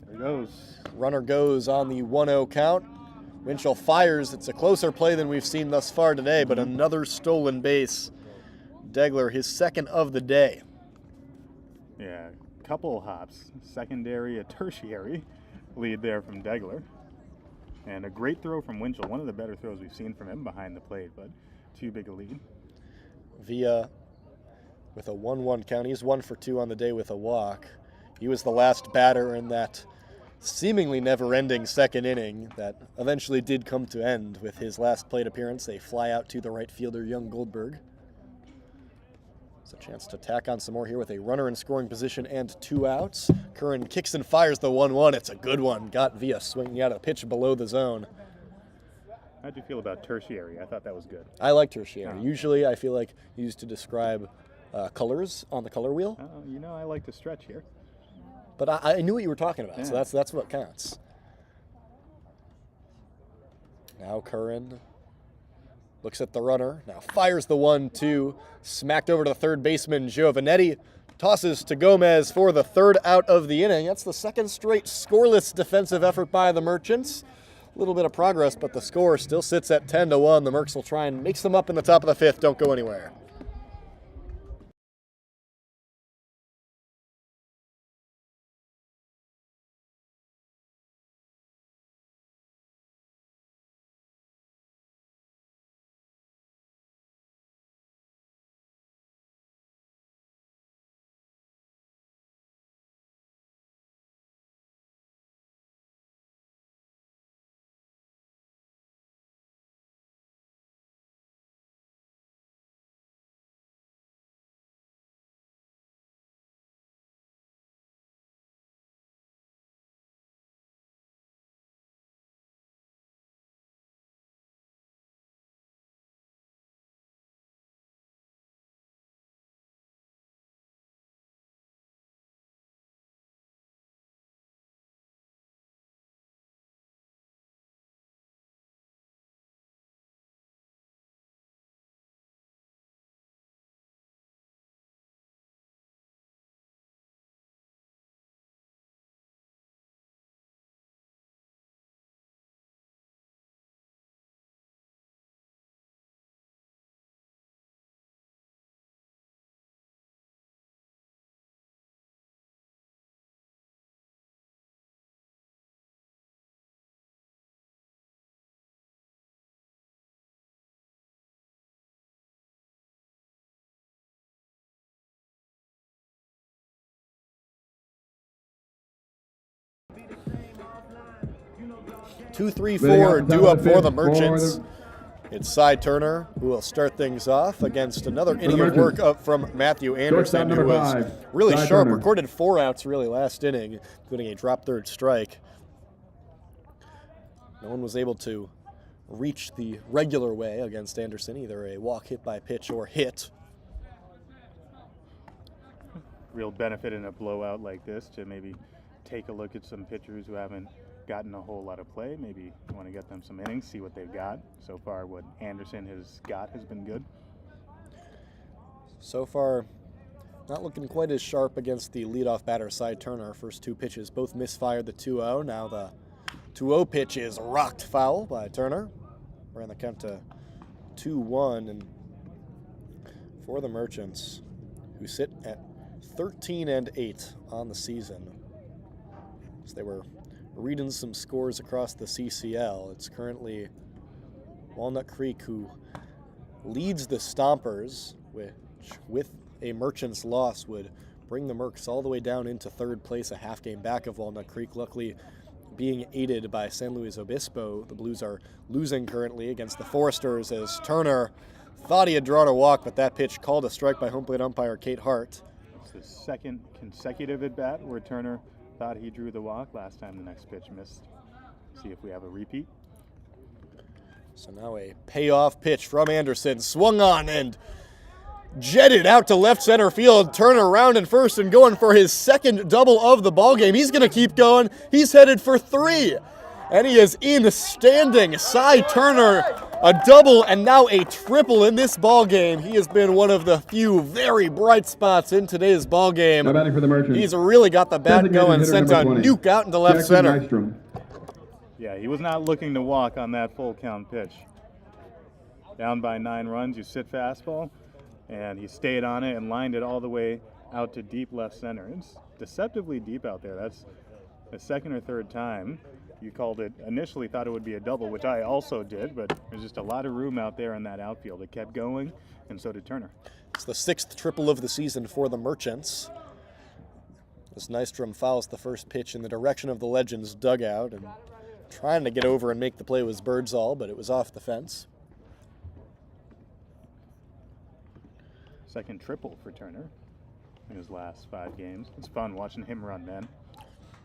There it goes. Runner goes on the 1-0 count. Winchell fires. It's a closer play than we've seen thus far today, but another stolen base. Degler, his second of the day. Yeah, couple hops, secondary, a tertiary lead there from Degler. And a great throw from Winchell, one of the better throws we've seen from him behind the plate, but too big a lead. Villa with a 1-1 count. He's 1 for 2 on the day with a walk. He was the last batter in that seemingly never-ending second inning that eventually did come to end with his last plate appearance, a fly out to the right fielder, Young Goldberg. A chance to tack on some more here with a runner in scoring position and 2 outs. Curran kicks and fires the 1-1. It's a good one. Got Villa swinging out a pitch below the zone. How'd you feel about tertiary? I thought that was good. I like tertiary. Oh. Usually I feel like used to describe colors on the color wheel. I like to stretch here. But I knew what you were talking about, so Yeah. that's what counts. Now Curran looks at the runner, now fires the 1-2, smacked over to the third baseman, Giovanetti. Tosses to Gomez for the 3rd out of the inning. That's the 2nd straight scoreless defensive effort by the Merchants. A little bit of progress, but the score still sits at 10-1. The Mercs will try and mix them up in the top of the 5th. Don't go anywhere. Two, three, four due up for the Merchants. It's Cy Turner who will start things off against another inning of work up from Matthew Anderson, who was really sharp. Recorded 4 outs really last inning, including a drop third strike. No one was able to reach the regular way against Anderson, either a walk, hit by pitch, or hit. Real benefit in a blowout like this to maybe take a look at some pitchers who haven't gotten a whole lot of play. Maybe you want to get them some innings, see what they've got. So far, what Anderson has got has been good. So far, not looking quite as sharp against the leadoff batter, Cy Turner. First 2 pitches, both misfired the 2-0. Now the 2-0 pitch is rocked foul by Turner. Ran the count to 2-1. And for the Merchants, who sit at 13-8 on the season, as they were reading some scores across the CCL. It's currently Walnut Creek who leads the Stompers, which with a Merchants loss would bring the Mercs all the way down into 3rd place, a half game back of Walnut Creek. Luckily, being aided by San Luis Obispo, the Blues are losing currently against the Foresters, as Turner thought he had drawn a walk, but that pitch called a strike by home plate umpire Kate Hart. It's his 2nd consecutive at-bat where Turner thought he drew the walk. Last time the next pitch missed. See if we have a repeat. So now a payoff pitch from Anderson, swung on, and jetted out to left center field, turn around in first and going for his second double of the ball game. He's going to keep going. He's headed for 3. And he is in standing. Cy Turner, a double and now a triple in this ball game. He has been one of the few very bright spots in today's ball game. Now batting for the Merchants. He's really got the bat Designated going, hitter sent a number 20, nuke out into left Jackson center. Nystrom. Yeah, he was not looking to walk on that full count pitch. Down by 9 runs, you sit fastball, and he stayed on it and lined it all the way out to deep left center. It's deceptively deep out there. That's the second or third time you called it. Initially thought it would be a double, which I also did, but there's just a lot of room out there in that outfield. It kept going, and so did Turner. It's the 6th triple of the season for the Merchants. As Nystrom fouls the first pitch in the direction of the Legends dugout, and trying to get over and make the play was Birdsall, but it was off the fence. Second triple for Turner in his last 5 games. It's fun watching him run, man.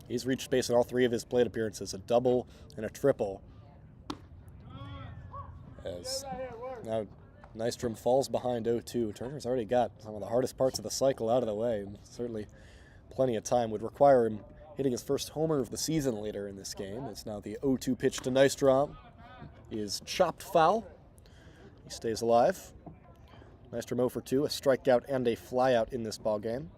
He's reached base in all 3 of his plate appearances, a double and a triple. As now Nystrom falls behind 0-2. Turner's already got some of the hardest parts of the cycle out of the way, and certainly plenty of time. Would require him hitting his first homer of the season later in this game. It's now the 0-2 pitch to Nystrom is chopped foul. He stays alive. Nystrom 0 for 2, a strikeout and a flyout in this ball game.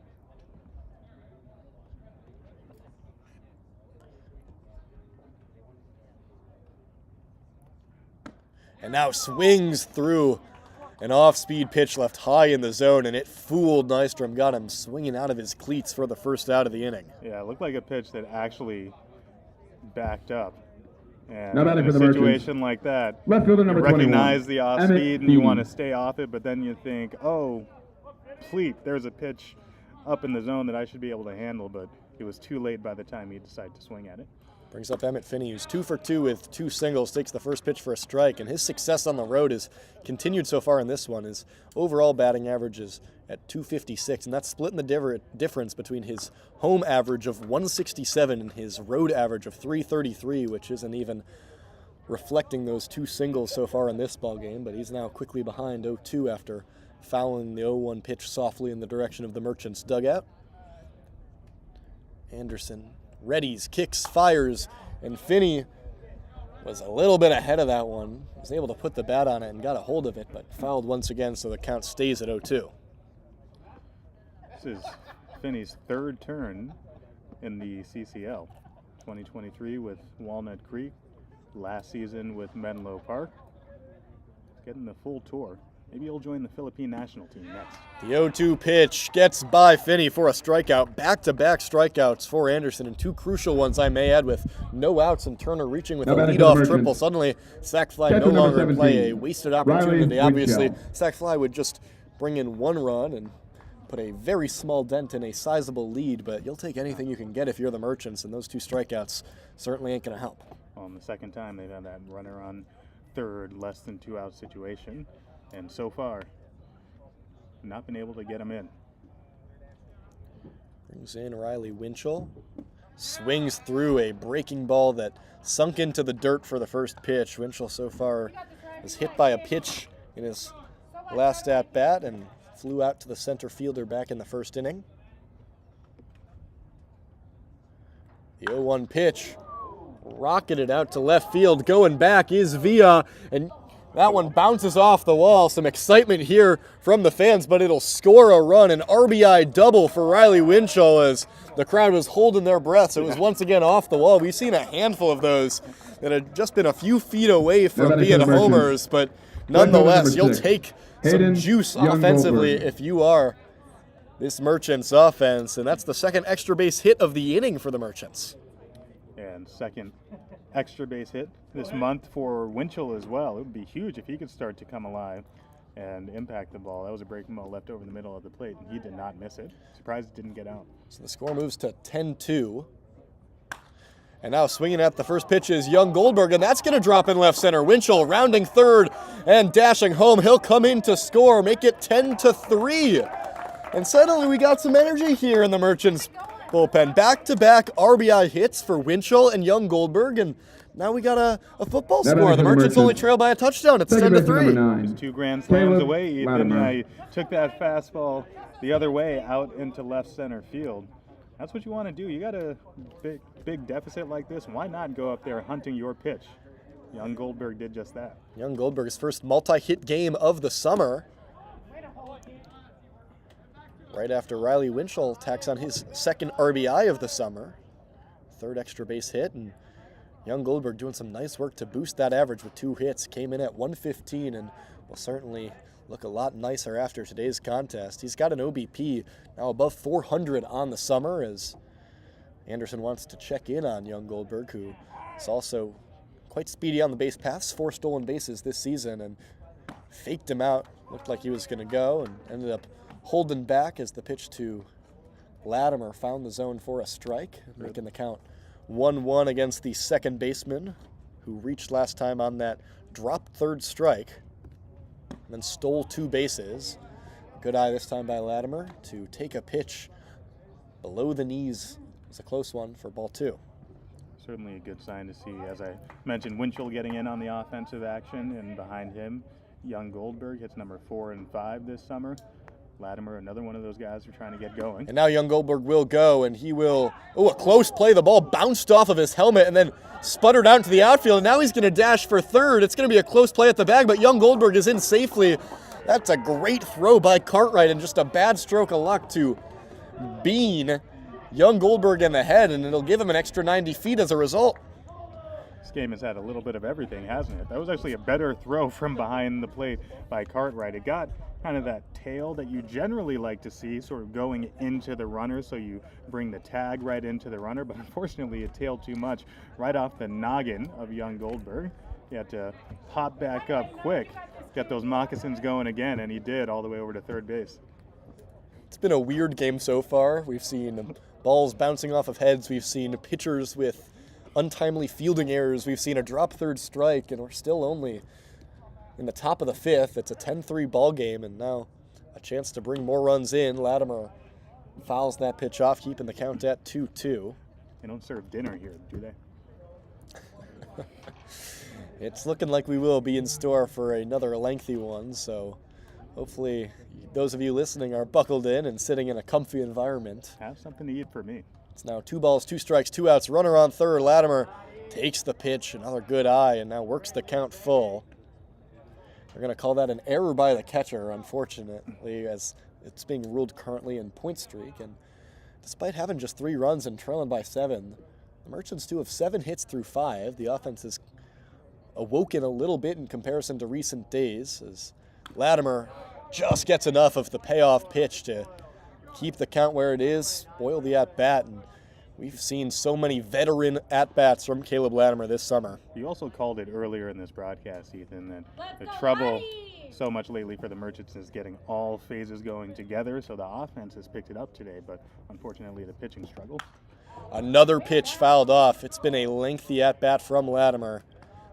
And now swings through an off-speed pitch left high in the zone, and it fooled Nystrom, got him swinging out of his cleats for the first out of the inning. Yeah, it looked like a pitch that actually backed up. And Now batting in for a the situation like that, Left fielder you number 21. recognize the off Emmett speed and you Beatty. want to stay off it, but then you think, oh, pleat, there's a pitch up in the zone that I should be able to handle, but it was too late by the time he decided to swing at it. Brings up Emmett Finney, who's 2 for 2 with 2 singles, takes the first pitch for a strike, and his success on the road has continued so far in this one. His overall batting average is at .256, and that's splitting the difference between his home average of 167 and his road average of 333, which isn't even reflecting those 2 singles so far in this ball game, but he's now quickly behind 0-2 after fouling the 0-1 pitch softly in the direction of the Merchants dugout. Anderson readies, kicks, fires, and Finney was a little bit ahead of that one. Was able to put the bat on it and got a hold of it, but fouled once again, so the count stays at 0-2. This is Finney's 3rd turn in the CCL. 2023 with Walnut Creek, last season with Menlo Park. Getting the full tour. Maybe he'll join the Philippine national team next. The 0-2 pitch gets by Finney for a strikeout. Back-to-back strikeouts for Anderson, and 2 crucial ones, I may add, with no outs and Turner reaching with a leadoff triple. Suddenly, sac fly no longer in play. A wasted opportunity. Obviously, sac fly would just bring in 1 run and put a very small dent in a sizable lead, but you'll take anything you can get if you're the Merchants, and those 2 strikeouts certainly ain't going to help. On the second time, they've had that runner on third, less than 2 out situation. And so far, not been able to get him in. Brings in Riley Winchell. Swings through a breaking ball that sunk into the dirt for the first pitch. Winchell so far was hit by a pitch in his last at-bat and flew out to the center fielder back in the first inning. The 0-1 pitch rocketed out to left field. Going back is Villa, and that one bounces off the wall. Some excitement here from the fans, but it'll score a run. An RBI double for Riley Winchell as the crowd was holding their breath. So it was once again off the wall. We've seen a handful of those that had just been a few feet away from being homers, but nonetheless, you'll take some juice offensively if you are this Merchants offense, and that's the 2nd extra base hit of the inning for the Merchants. And 2nd extra base hit this month for Winchell as well. It would be huge if he could start to come alive and impact the ball. That was a breaking ball left over the middle of the plate, and he did not miss it. Surprised it didn't get out. So the score moves to 10-2. And now swinging at the first pitch is Young Goldberg, and that's going to drop in left center. Winchell rounding third and dashing home. He'll come in to score, make it 10-3. And suddenly we got some energy here in the Merchants bullpen. Back-to-back RBI hits for Winchell and Young Goldberg, and now we got a football Now score. batting The for the Merchants only Merchants. trail by a touchdown. It's Second 10-3. baseman number 9. Just 2 grand slams Caleb away, Ethan. Latimer. You took that fastball the other way out into left center field. That's what you want to do. You got a big deficit like this. Why not go up there hunting your pitch? Young Goldberg did just that. Young Goldberg's first multi-hit game of the summer. Right after Riley Winchell tacks on his second RBI of the summer. Third extra base hit, and Young Goldberg doing some nice work to boost that average with 2 hits. Came in at 115 and will certainly look a lot nicer after today's contest. He's got an OBP now above 400 on the summer, as Anderson wants to check in on Young Goldberg, who is also quite speedy on the base paths, 4 stolen bases this season, and faked him out. Looked like he was going to go and ended up holding back as the pitch to Latimer found the zone for a strike, making the count 1-1 against the second baseman, who reached last time on that dropped third strike, and then stole 2 bases. Good eye this time by Latimer to take a pitch below the knees. It's a close one for ball 2. Certainly a good sign to see. As I mentioned, Winchell getting in on the offensive action, and behind him, Young Goldberg hits number 4 and 5 this summer. Latimer, another one of those guys who are trying to get going. And now Young Goldberg will go, and he will, a close play. The ball bounced off of his helmet and then sputtered out into the outfield, and now he's going to dash for third. It's going to be a close play at the bag, but Young Goldberg is in safely. That's a great throw by Cartwright, and just a bad stroke of luck to bean Young Goldberg in the head, and it'll give him an extra 90 feet as a result. This game has had a little bit of everything, hasn't it? That was actually a better throw from behind the plate by Cartwright. It got kind of that tail that you generally like to see, sort of going into the runner, so you bring the tag right into the runner, but unfortunately it tailed too much right off the noggin of Young Goldberg. He had to hop back up quick, get those moccasins going again, and he did, all the way over to third base. It's been a weird game so far. We've seen balls bouncing off of heads. We've seen pitchers with untimely fielding errors. We've seen a drop third strike, and we're still only in the top of the 5th. It's a 10-3 ball game, and now a chance to bring more runs in. Latimer fouls that pitch off, keeping the count at 2-2. They don't serve dinner here, do they? It's looking like we will be in store for another lengthy one, so hopefully those of you listening are buckled in and sitting in a comfy environment. Have something to eat for me. It's now 2 balls, 2 strikes, 2 outs. Runner on third. Latimer takes the pitch, another good eye, and now works the count full. They're going to call that an error by the catcher, unfortunately, as it's being ruled currently in point streak. And despite having just 3 runs and trailing by 7, the Merchants do have 7 hits through 5. The offense has awoken a little bit in comparison to recent days, as Latimer just gets enough of the payoff pitch to keep the count where it is, spoil the at-bat, and we've seen so many veteran at-bats from Caleb Latimer this summer. You also called it earlier in this broadcast, Ethan, that the trouble so much lately for the Merchants is getting all phases going together, so the offense has picked it up today, but unfortunately the pitching struggle. Another pitch fouled off. It's been a lengthy at-bat from Latimer.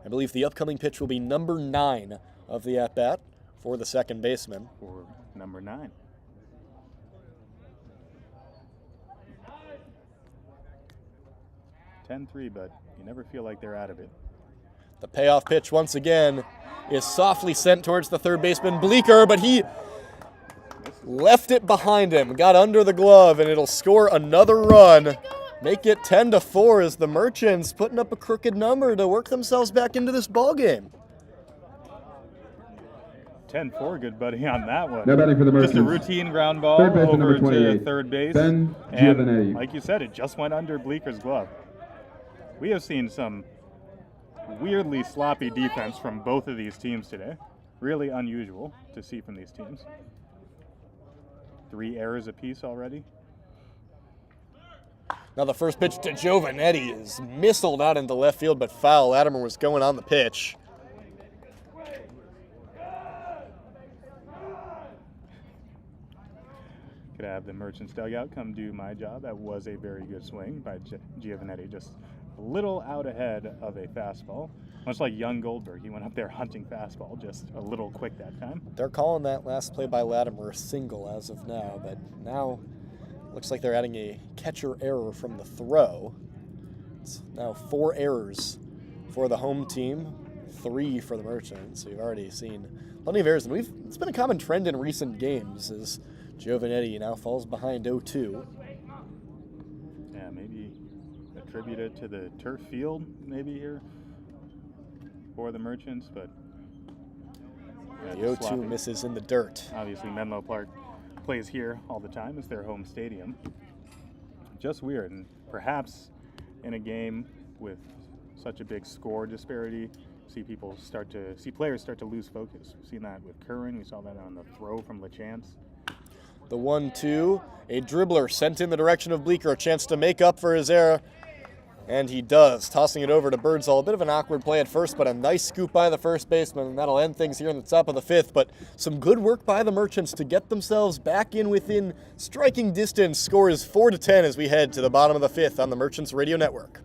I believe the upcoming pitch will be number 9 of the at-bat for the second baseman. For number 9. (10-3), but you never feel like they're out of it. The payoff pitch once again is softly sent towards the third baseman, Bleeker, but he left it behind him, got under the glove, and it'll score another run. Make it 10-4 as the Merchants putting up a crooked number to work themselves back into this ball game. 10-4, good buddy on that one. Now batting for the Just a Merchants. routine ground ball Third baseman, over number to 28, third base. Ben And Giovanetti. like you said, it just went under Bleeker's glove. We have seen some weirdly sloppy defense from both of these teams today. Really unusual to see from these teams. 3 errors apiece already. Now the first pitch to Giovanetti is missiled out into left field, but foul. Latimer was going on the pitch. Could have the Merchants dugout come do my job. That was a very good swing by Giovanetti, just a little out ahead of a fastball. Much like Young Goldberg, he went up there hunting fastball, just a little quick that time. They're calling that last play by Latimer a single as of now, but now Looks like they're adding a catcher error from the throw. It's now 4 errors for the home team, 3 for the Merchants. We've already seen plenty of errors, and it's been a common trend in recent games as Giovanetti now falls behind 0-2. Yeah, maybe attribute it to the turf field maybe here for the Merchants, but The 0-2 misses in the dirt. Obviously, Menlo Park plays here all the time. It's their home stadium. Just weird, and perhaps in a game with such a big score disparity, see players start to lose focus. We've seen that with Curran. We saw that on the throw from LaChance. The 1-2, a dribbler sent in the direction of Bleeker, a chance to make up for his error. And he does, tossing it over to Birdsall. A bit of an awkward play at first, but a nice scoop by the first baseman, and that'll end things here in the top of the 5th. But some good work by the Merchants to get themselves back in within striking distance. Score is 4-10 as we head to the bottom of the 5th on the Merchants Radio Network.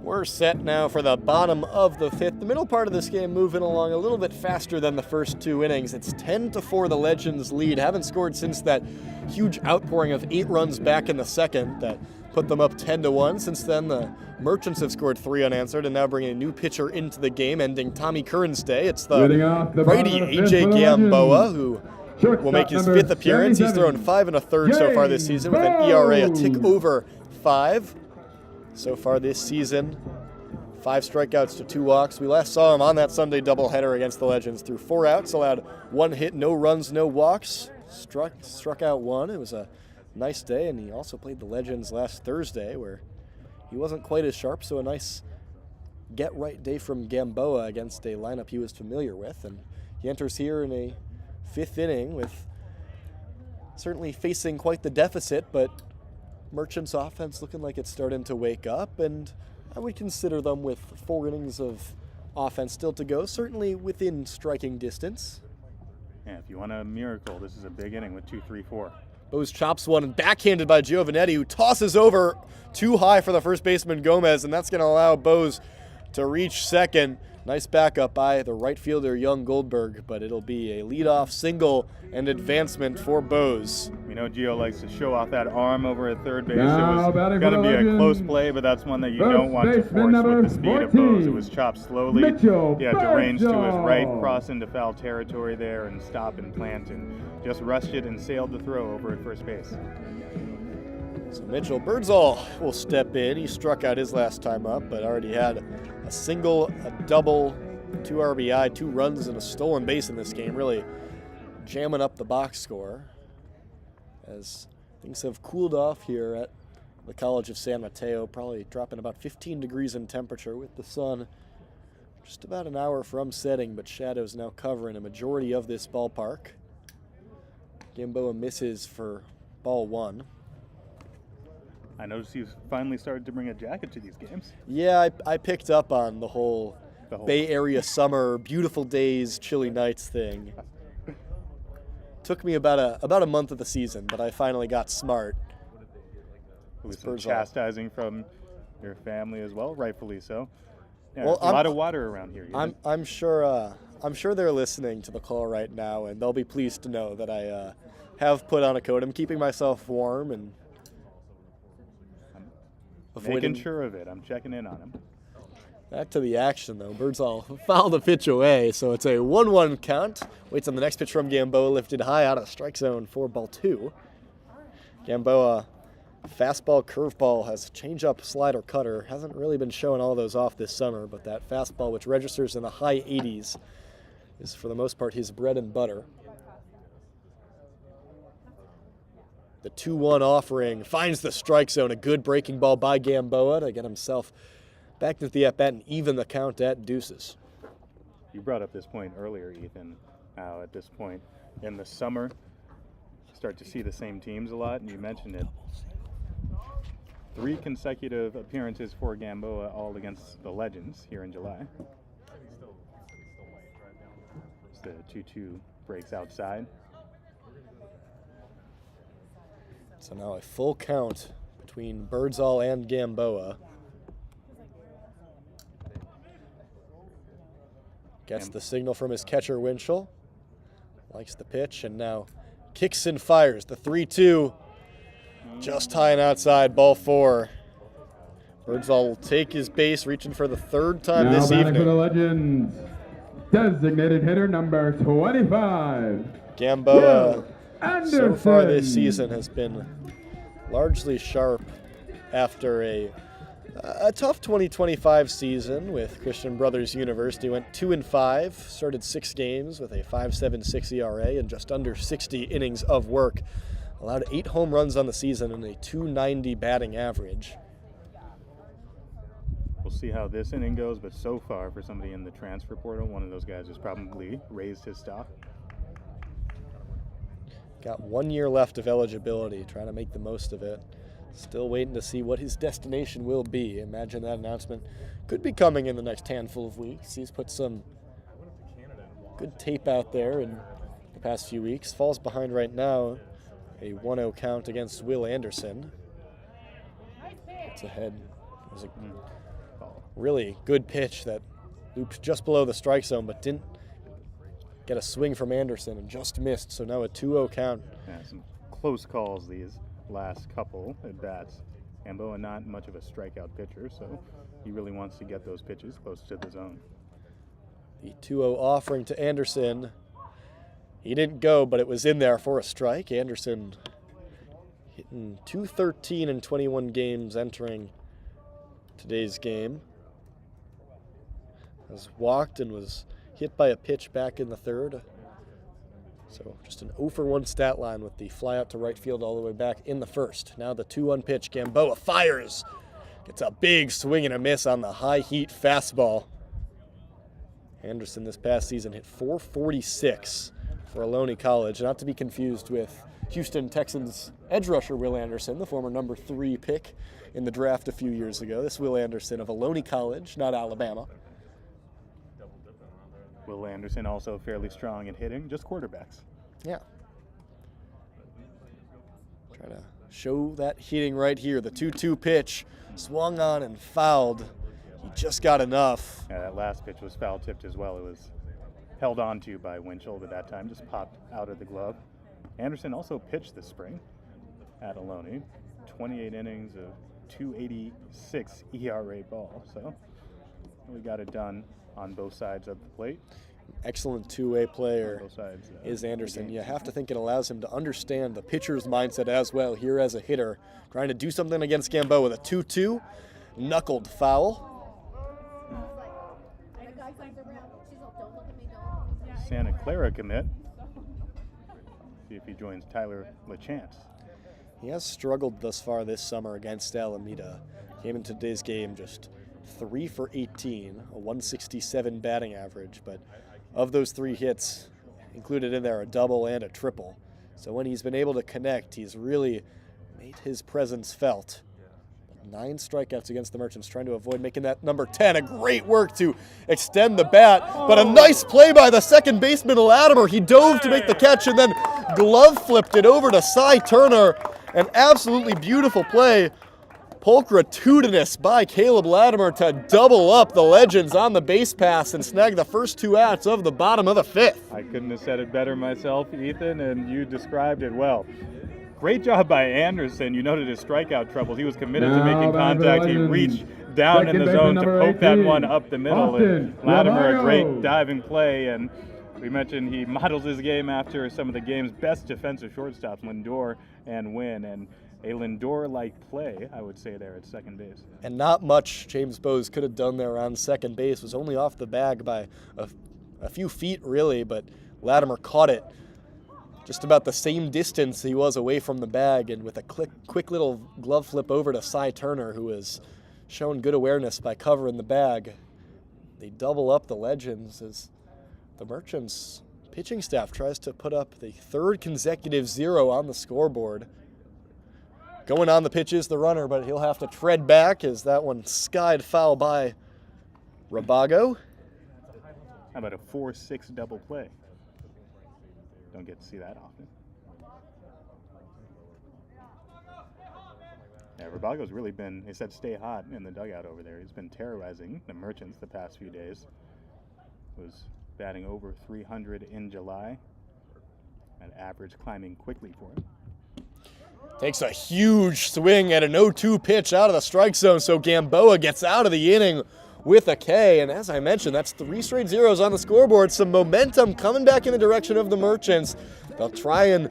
We're set now for the bottom of the 5th. The middle part of this game moving along a little bit faster than the first 2 innings. It's 10-4 the Legends lead. Haven't scored since that huge outpouring of 8 runs back in the 2nd that put them up 10-1. Since then, the Merchants have scored 3 unanswered and now bringing a new pitcher into the game, ending Tommy Curran's day. It's the righty A.J. Gamboa, who will make his 5th appearance. He's thrown 5 1/3 so far this season with an ERA a tick over 5. So far this season, 5 strikeouts to 2 walks. We last saw him on that Sunday doubleheader against the Legends. Threw 4 outs, allowed 1 hit, no runs, no walks. Struck out 1. It was a nice day, and he also played the Legends last Thursday where he wasn't quite as sharp, so a nice get-right day from Gamboa against a lineup he was familiar with. And he enters here in a 5th inning with certainly facing quite the deficit, but Merchants offense looking like it's starting to wake up, and I would consider them with 4 innings of offense still to go, certainly within striking distance. Yeah, if you want a miracle, this is a big inning with 2-3-4. Bose chops one and backhanded by Giovanetti, who tosses over too high for the first baseman Gomez, and that's going to allow Bose to reach second. Nice backup by the right fielder Young Goldberg, but it'll be a leadoff single and advancement for Bose. We know Gio likes to show off that arm over at third base. Now, it was going to be a close play, but that's one that you don't want to force with the speed of Bose. It was chopped slowly. Mitchell He had to range to his right, Birdsall. cross into foul territory there, and stop and plant, and just rushed it and sailed the throw over at first base. So Mitchell Birdsall will step in. He struck out his last time up, but already had a single, a double, 2 RBI, 2 runs, and a stolen base in this game, really jamming up the box score. as things have cooled off here at the College of San Mateo, probably dropping about 15 degrees in temperature with the sun just about an hour from setting, but shadows now covering a majority of this ballpark. Gamboa misses for ball one. I noticed you've finally started to bring a jacket to these games. Yeah, I picked up on the whole Bay Area summer, beautiful days, chilly nights thing. Took me about a month of the season, but I finally got smart. With some chastising from your family as well, rightfully so. Yeah, well, a lot of water around here. I'm sure they're listening to the call right now, and they'll be pleased to know that I have put on a coat. I'm keeping myself warm and making sure of it. I'm checking in on him. Back to the action, though. Birdsall fouled the pitch away, so it's a 1-1 count. Waits on the next pitch from Gamboa, lifted high out of strike zone for ball two. Gamboa, fastball, curveball, has changeup, slider, cutter. Hasn't really been showing all those off this summer, but that fastball, which registers in the high 80s, is for the most part his bread and butter. The 2-1 offering finds the strike zone. A good breaking ball by Gamboa to get himself back to the at-bat and even the count at deuces. You brought up this point earlier, Ethan, how at this point in the summer, you start to see the same teams a lot, and you mentioned it. 3 consecutive appearances for Gamboa, all against the Legends here in July. The 2-2 breaks outside. So now a full count between Birdsall and Gamboa. Gets the signal from his catcher, Winchell. Likes the pitch, and now kicks and fires. The 3-2, just high and outside, ball 4. Birdsall will take his base, reaching for the 3rd time this evening. Now batting for the Legends, designated hitter number 25. Gamboa, so far this season, has been largely sharp after a tough 2025 season with Christian Brothers University. Went 2-5, started 6 games with a 5.76 ERA and just under 60 innings of work. Allowed 8 home runs on the season and a .290 batting average. We'll see how this inning goes, but so far for somebody in the transfer portal, one of those guys has probably raised his stock. Got 1 year left of eligibility, trying to make the most of it. Still waiting to see what his destination will be. Imagine that announcement could be coming in the next handful of weeks. He's put some good tape out there in the past few weeks. Falls behind right now, a 1-0 count against Will Anderson. It's ahead. It was a really good pitch that looped just below the strike zone, but didn't get a swing from Anderson and just missed. So now a 2-0 count. Yeah, some close calls these last couple at bats. Gamboa not much of a strikeout pitcher, so he really wants to get those pitches close to the zone. The 2-0 offering to Anderson. He didn't go, but it was in there for a strike. Anderson hitting .213 in 21 games entering today's game. Has walked and was hit by a pitch back in the 3rd. So just an 0-for-1 stat line with the fly out to right field all the way back in the 1st. Now the 2-1 pitch. Gamboa fires. Gets a big swing and a miss on the high heat fastball. Anderson this past season hit .446 for Ohlone College. Not to be confused with Houston Texans edge rusher Will Anderson, the former number 3 pick in the draft a few years ago. This Will Anderson of Ohlone College, not Alabama. Will Anderson also fairly strong at hitting, just quarterbacks. Yeah. Try to show that hitting right here. The 2-2 pitch swung on and fouled. He just got enough. Yeah, that last pitch was foul tipped as well. It was held on to by Winchell at that time, just popped out of the glove. Anderson also pitched this spring at Ohlone. 28 innings of .286 ERA ball. So we got it done on both sides of the plate. Excellent two-way player Both sides, is Anderson. You have to think it allows him to understand the pitcher's mindset as well here as a hitter. Trying to do something against Gamboa with a 2-2, knuckled foul. Santa Clara commit. See if he joins Tyler LaChance. He has struggled thus far this summer against Alameda. Came into today's game just 3 for 18, a 167 batting average, but of those 3 hits, included in there a double and a triple. So when he's been able to connect, he's really made his presence felt. 9 strikeouts against the Merchants, trying to avoid making that number 10. A great work to extend the bat, but a nice play by the second baseman, Latimer. He dove to make the catch and then glove flipped it over to Cy Turner. An absolutely beautiful play. Pulchritudinous by Caleb Latimer to double up the Legends on the base pass and snag the first 2 outs of the bottom of the 5th. I couldn't have said it better myself, Ethan, and you described it well. Great job by Anderson. You noted his strikeout troubles. He was committed to making contact. He reached down in the zone to poke that one up the middle. And Latimer, a great diving play. And we mentioned he models his game after some of the game's best defensive shortstops, Lindor and Wynn. And a Lindor-like play, I would say, there at second base. And not much James Bowes could have done there on second base. Was only off the bag by a few feet, really, but Latimer caught it just about the same distance he was away from the bag, and with a quick little glove flip over to Cy Turner, who has shown good awareness by covering the bag. They double up the Legends as the Merchants pitching staff tries to put up the 3rd consecutive 0 on the scoreboard. Going on the pitch is the runner, but he'll have to tread back as that one skied foul by Rabago. How about a 4-6 double play? Don't get to see that often. Yeah, Rabago's really been, he said stay hot in the dugout over there. He's been terrorizing the Merchants the past few days. Was batting over 300 in July. An average climbing quickly for him. Takes a huge swing at an 0-2 pitch out of the strike zone, so Gamboa gets out of the inning with a K. And as I mentioned, that's 3 straight 0s on the scoreboard. Some momentum coming back in the direction of the Merchants. They'll try and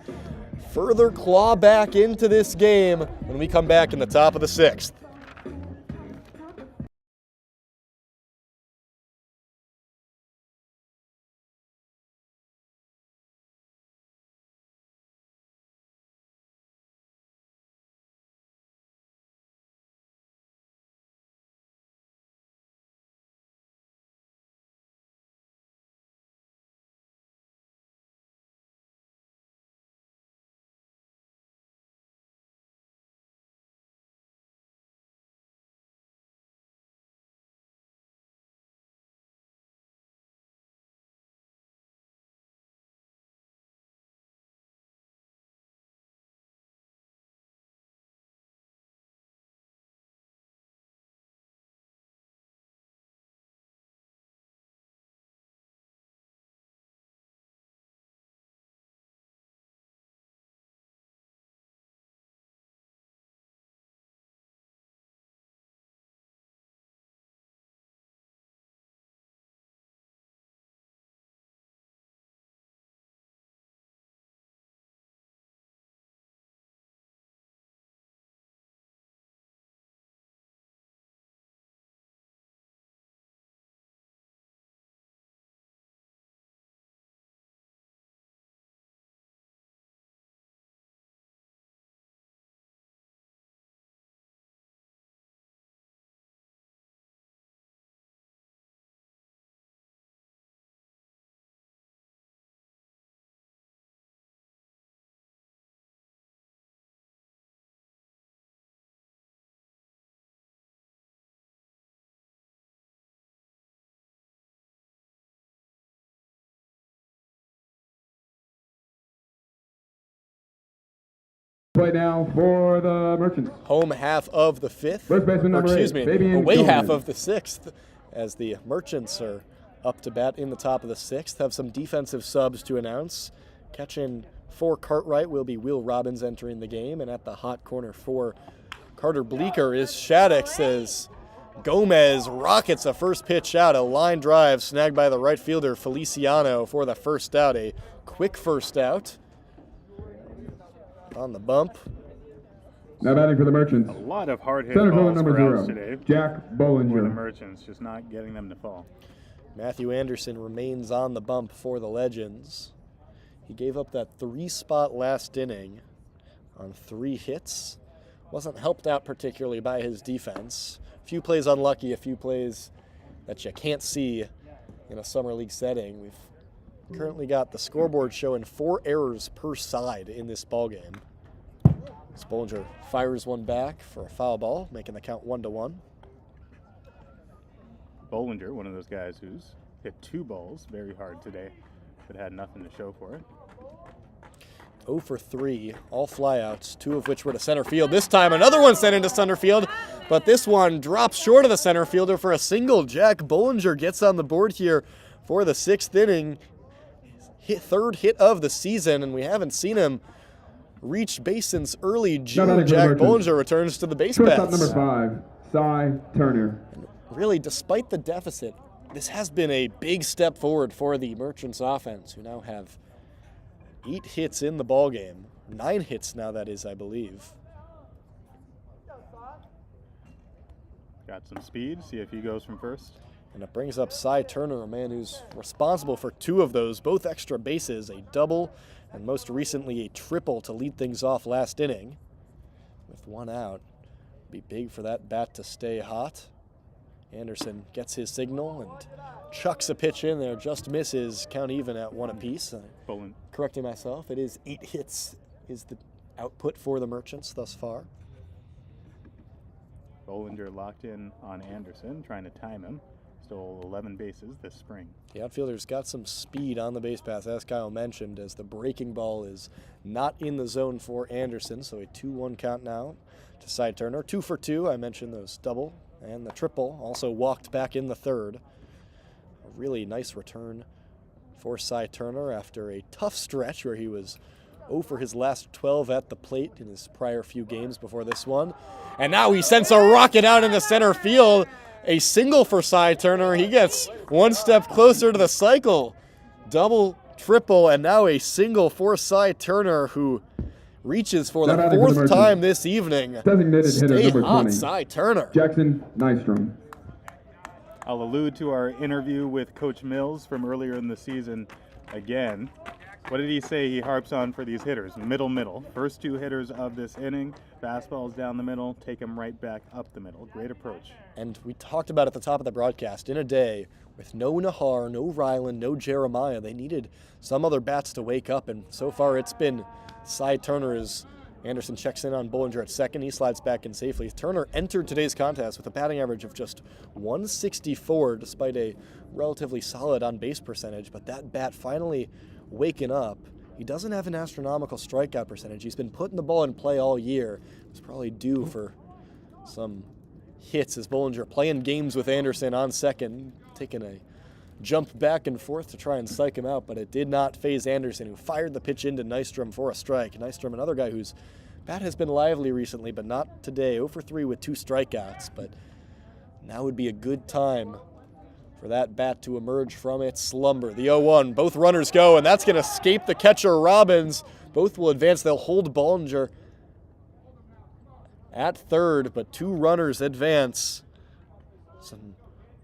further claw back into this game when we come back in the top of the 6th. Play now for the Merchants. Home half of the 5th, First baseman number 8, Fabian away Gomez. half of the 6th, as the Merchants are up to bat in the top of the 6th. Have some defensive subs to announce. Catching for Cartwright will be Will Robbins entering the game, and at the hot corner for Carter Bleeker is Shaddix as Gomez rockets a first pitch out, a line drive snagged by the right fielder Feliciano for the first out, a quick first out. On the bump. Now batting for the Merchants. A lot of hard hit Center fielder balls number for outs 0, today Jack for the Bollinger. Merchants, just not getting them to fall. Matthew Anderson remains on the bump for the Legends. He gave up that 3 spot last inning, on 3 hits. Wasn't helped out particularly by his defense. A few plays unlucky, a few plays that you can't see in a summer league setting. We've currently got the scoreboard showing 4 errors per side in this ball game. Bollinger fires one back for a foul ball, making the count 1-1. Bollinger, one of those guys who's hit 2 balls very hard today, but had nothing to show for it. 0 for 3, all flyouts, 2 of which were to center field. This time another one sent into center field, but this one drops short of the center fielder for a single. Jack Bollinger gets on the board here for the 6th inning. Third hit of the season, and we haven't seen him reach base since early June. Jack Bollinger returns to the base paths. Shortstop number 5, Cy Turner. And really, despite the deficit, this has been a big step forward for the Merchants offense, who now have 8 hits in the ball game. 9 hits now, that is, I believe. Got some speed. See if he goes from first. And it brings up Cy Turner, a man who's responsible for 2 of those, both extra bases, a double and most recently a triple to lead things off last inning. With 1 out, be big for that bat to stay hot. Anderson gets his signal and chucks a pitch in there, just misses, count even at 1 apiece. Correcting myself, it is 8 hits is the output for the Merchants thus far. Bollinger locked in on Anderson, trying to time him. Stole 11 bases this spring. The outfielder's got some speed on the base path, as Kyle mentioned, as the breaking ball is not in the zone for Anderson, so a 2-1 count now to Cy Turner. 2 for 2, I mentioned those double and the triple, also walked back in the 3rd. A really nice return for Cy Turner after a tough stretch where he was 0 for his last 12 at the plate in his prior few games before this one. And now he sends a rocket out into center field. A single for Cy Turner. He gets 1 step closer to the cycle. Double, triple, and now a single for Cy Turner, who reaches for the 4th time this evening. Designated hitter number 20, Cy Turner. Jackson Nystrom. I'll allude to our interview with Coach Mills from earlier in the season again. What did he say he harps on for these hitters? Middle. First 2 hitters of this inning, fastballs down the middle, take them right back up the middle. Great approach. And we talked about at the top of the broadcast, in a day with no Nahar, no Ryland, no Jeremiah, they needed some other bats to wake up, and so far it's been Cy Turner as Anderson checks in on Bollinger at second. He slides back in safely. Turner entered today's contest with a batting average of just 164, despite a relatively solid on-base percentage, but that bat finally waking up. He doesn't have an astronomical strikeout percentage. He's been putting the ball in play all year. It's probably due for some hits as Bollinger playing games with Anderson on second, taking a jump back and forth to try and psych him out, but it did not phase Anderson, who fired the pitch into Nystrom for a strike. Nystrom, another guy whose bat has been lively recently, but not today. 0 for 3 with 2 strikeouts, but now would be a good time for that bat to emerge from its slumber. The 0-1, both runners go, and that's going to escape the catcher, Robbins. Both will advance. They'll hold Bollinger at third, but 2 runners advance. Some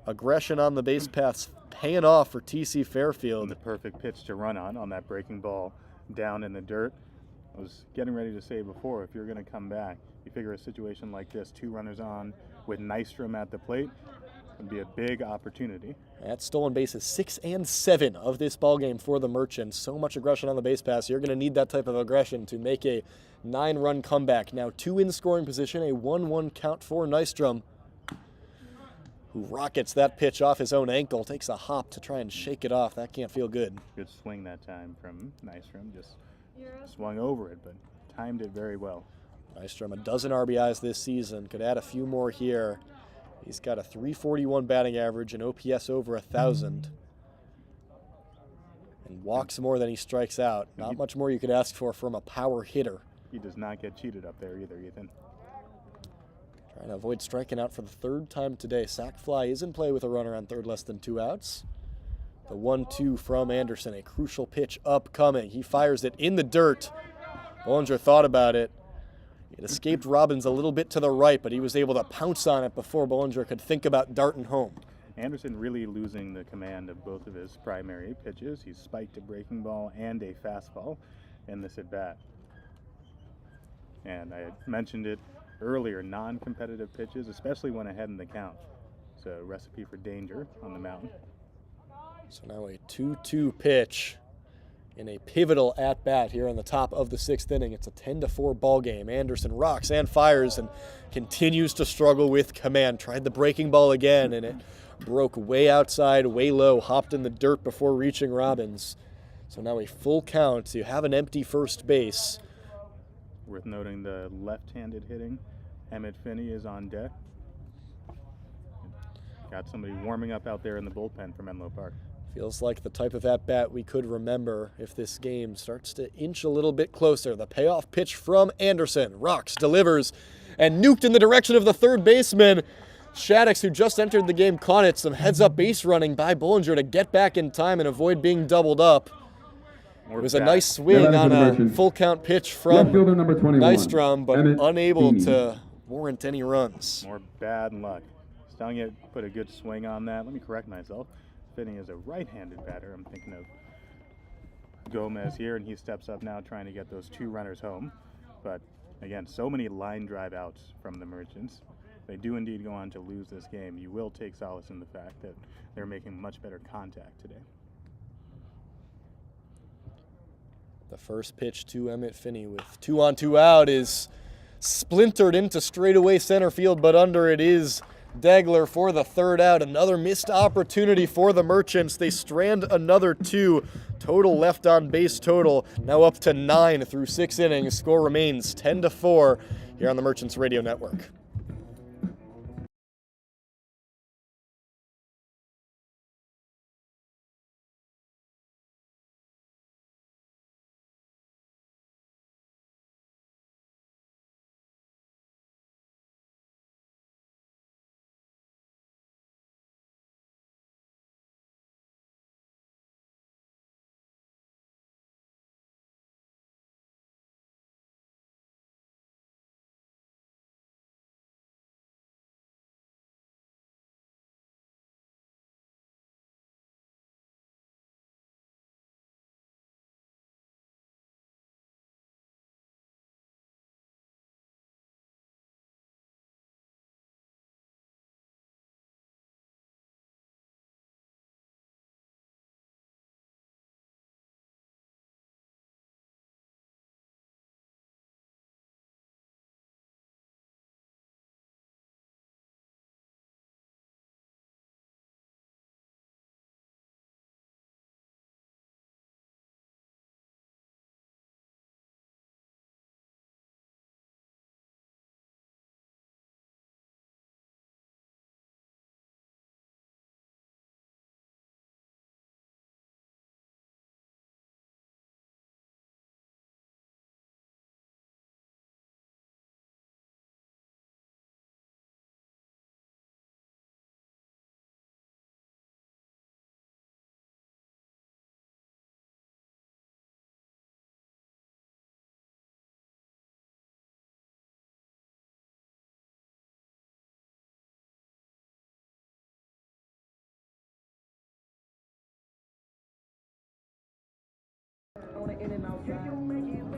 aggression on the base paths paying off for TC Fairfield. And the perfect pitch to run on that breaking ball down in the dirt. I was getting ready to say before, if you're going to come back, you figure a situation like this, 2 runners on with Nystrom at the plate, would be a big opportunity. At stolen bases, 6 and 7 of this ball game for the Merchants. So much aggression on the base pass. You're going to need that type of aggression to make a 9-run comeback. Now 2 in scoring position, a 1-1 count for Nystrom, who rockets that pitch off his own ankle, takes a hop to try and shake it off. That can't feel good. Good swing that time from Nystrom. Just swung over it, but timed it very well. Nystrom, a dozen RBIs this season, could add a few more here. He's got a .341 batting average and OPS over 1,000. And walks more than he strikes out. Not much more you could ask for from a power hitter. He does not get cheated up there either, Ethan. Trying to avoid striking out for the 3rd time today. Sac fly is in play with a runner on third, less than 2 outs. The 1-2 from Anderson, a crucial pitch upcoming. He fires it in the dirt. Bollinger thought about it. It escaped Robbins a little bit to the right, but he was able to pounce on it before Bollinger could think about darting home. Anderson really losing the command of both of his primary pitches. He's spiked a breaking ball and a fastball in this at-bat. And I had mentioned it earlier, non-competitive pitches, especially when ahead in the count. So recipe for danger on the mound. So now a 2-2 pitch in a pivotal at-bat here on the top of the 6th inning. It's a 10-4 ball game. Anderson rocks and fires and continues to struggle with command. Tried the breaking ball again, and it broke way outside, way low, hopped in the dirt before reaching Robbins. So now a full count. You have an empty first base. Worth noting the left-handed hitting. Emmett Finney is on deck. Got somebody warming up out there in the bullpen for Menlo Park. Feels like the type of at-bat we could remember if this game starts to inch a little bit closer. The payoff pitch from Anderson. Rocks, delivers, and nuked in the direction of the third baseman. Shaddix, who just entered the game, caught it. Some heads-up base running by Bollinger to get back in time and avoid being doubled up. It was a nice swing on a full count pitch from Nystrom, but unable to warrant any runs. More bad luck. Stungett put a good swing on that. Let me correct myself. Finney is a right-handed batter. I'm thinking of Gomez here, and he steps up now trying to get those 2 runners home. But again, so many line drive outs from the Merchants. They do indeed go on to lose this game. You will take solace in the fact that they're making much better contact today. The first pitch to Emmett Finney with 2 on 2 out is splintered into straightaway center field, but under it is Degler for the 3rd out. Another missed opportunity for the Merchants. They strand another 2. Total left on base total now up to 9 through 6 innings. Score remains 10-4 here on the Merchants Radio Network.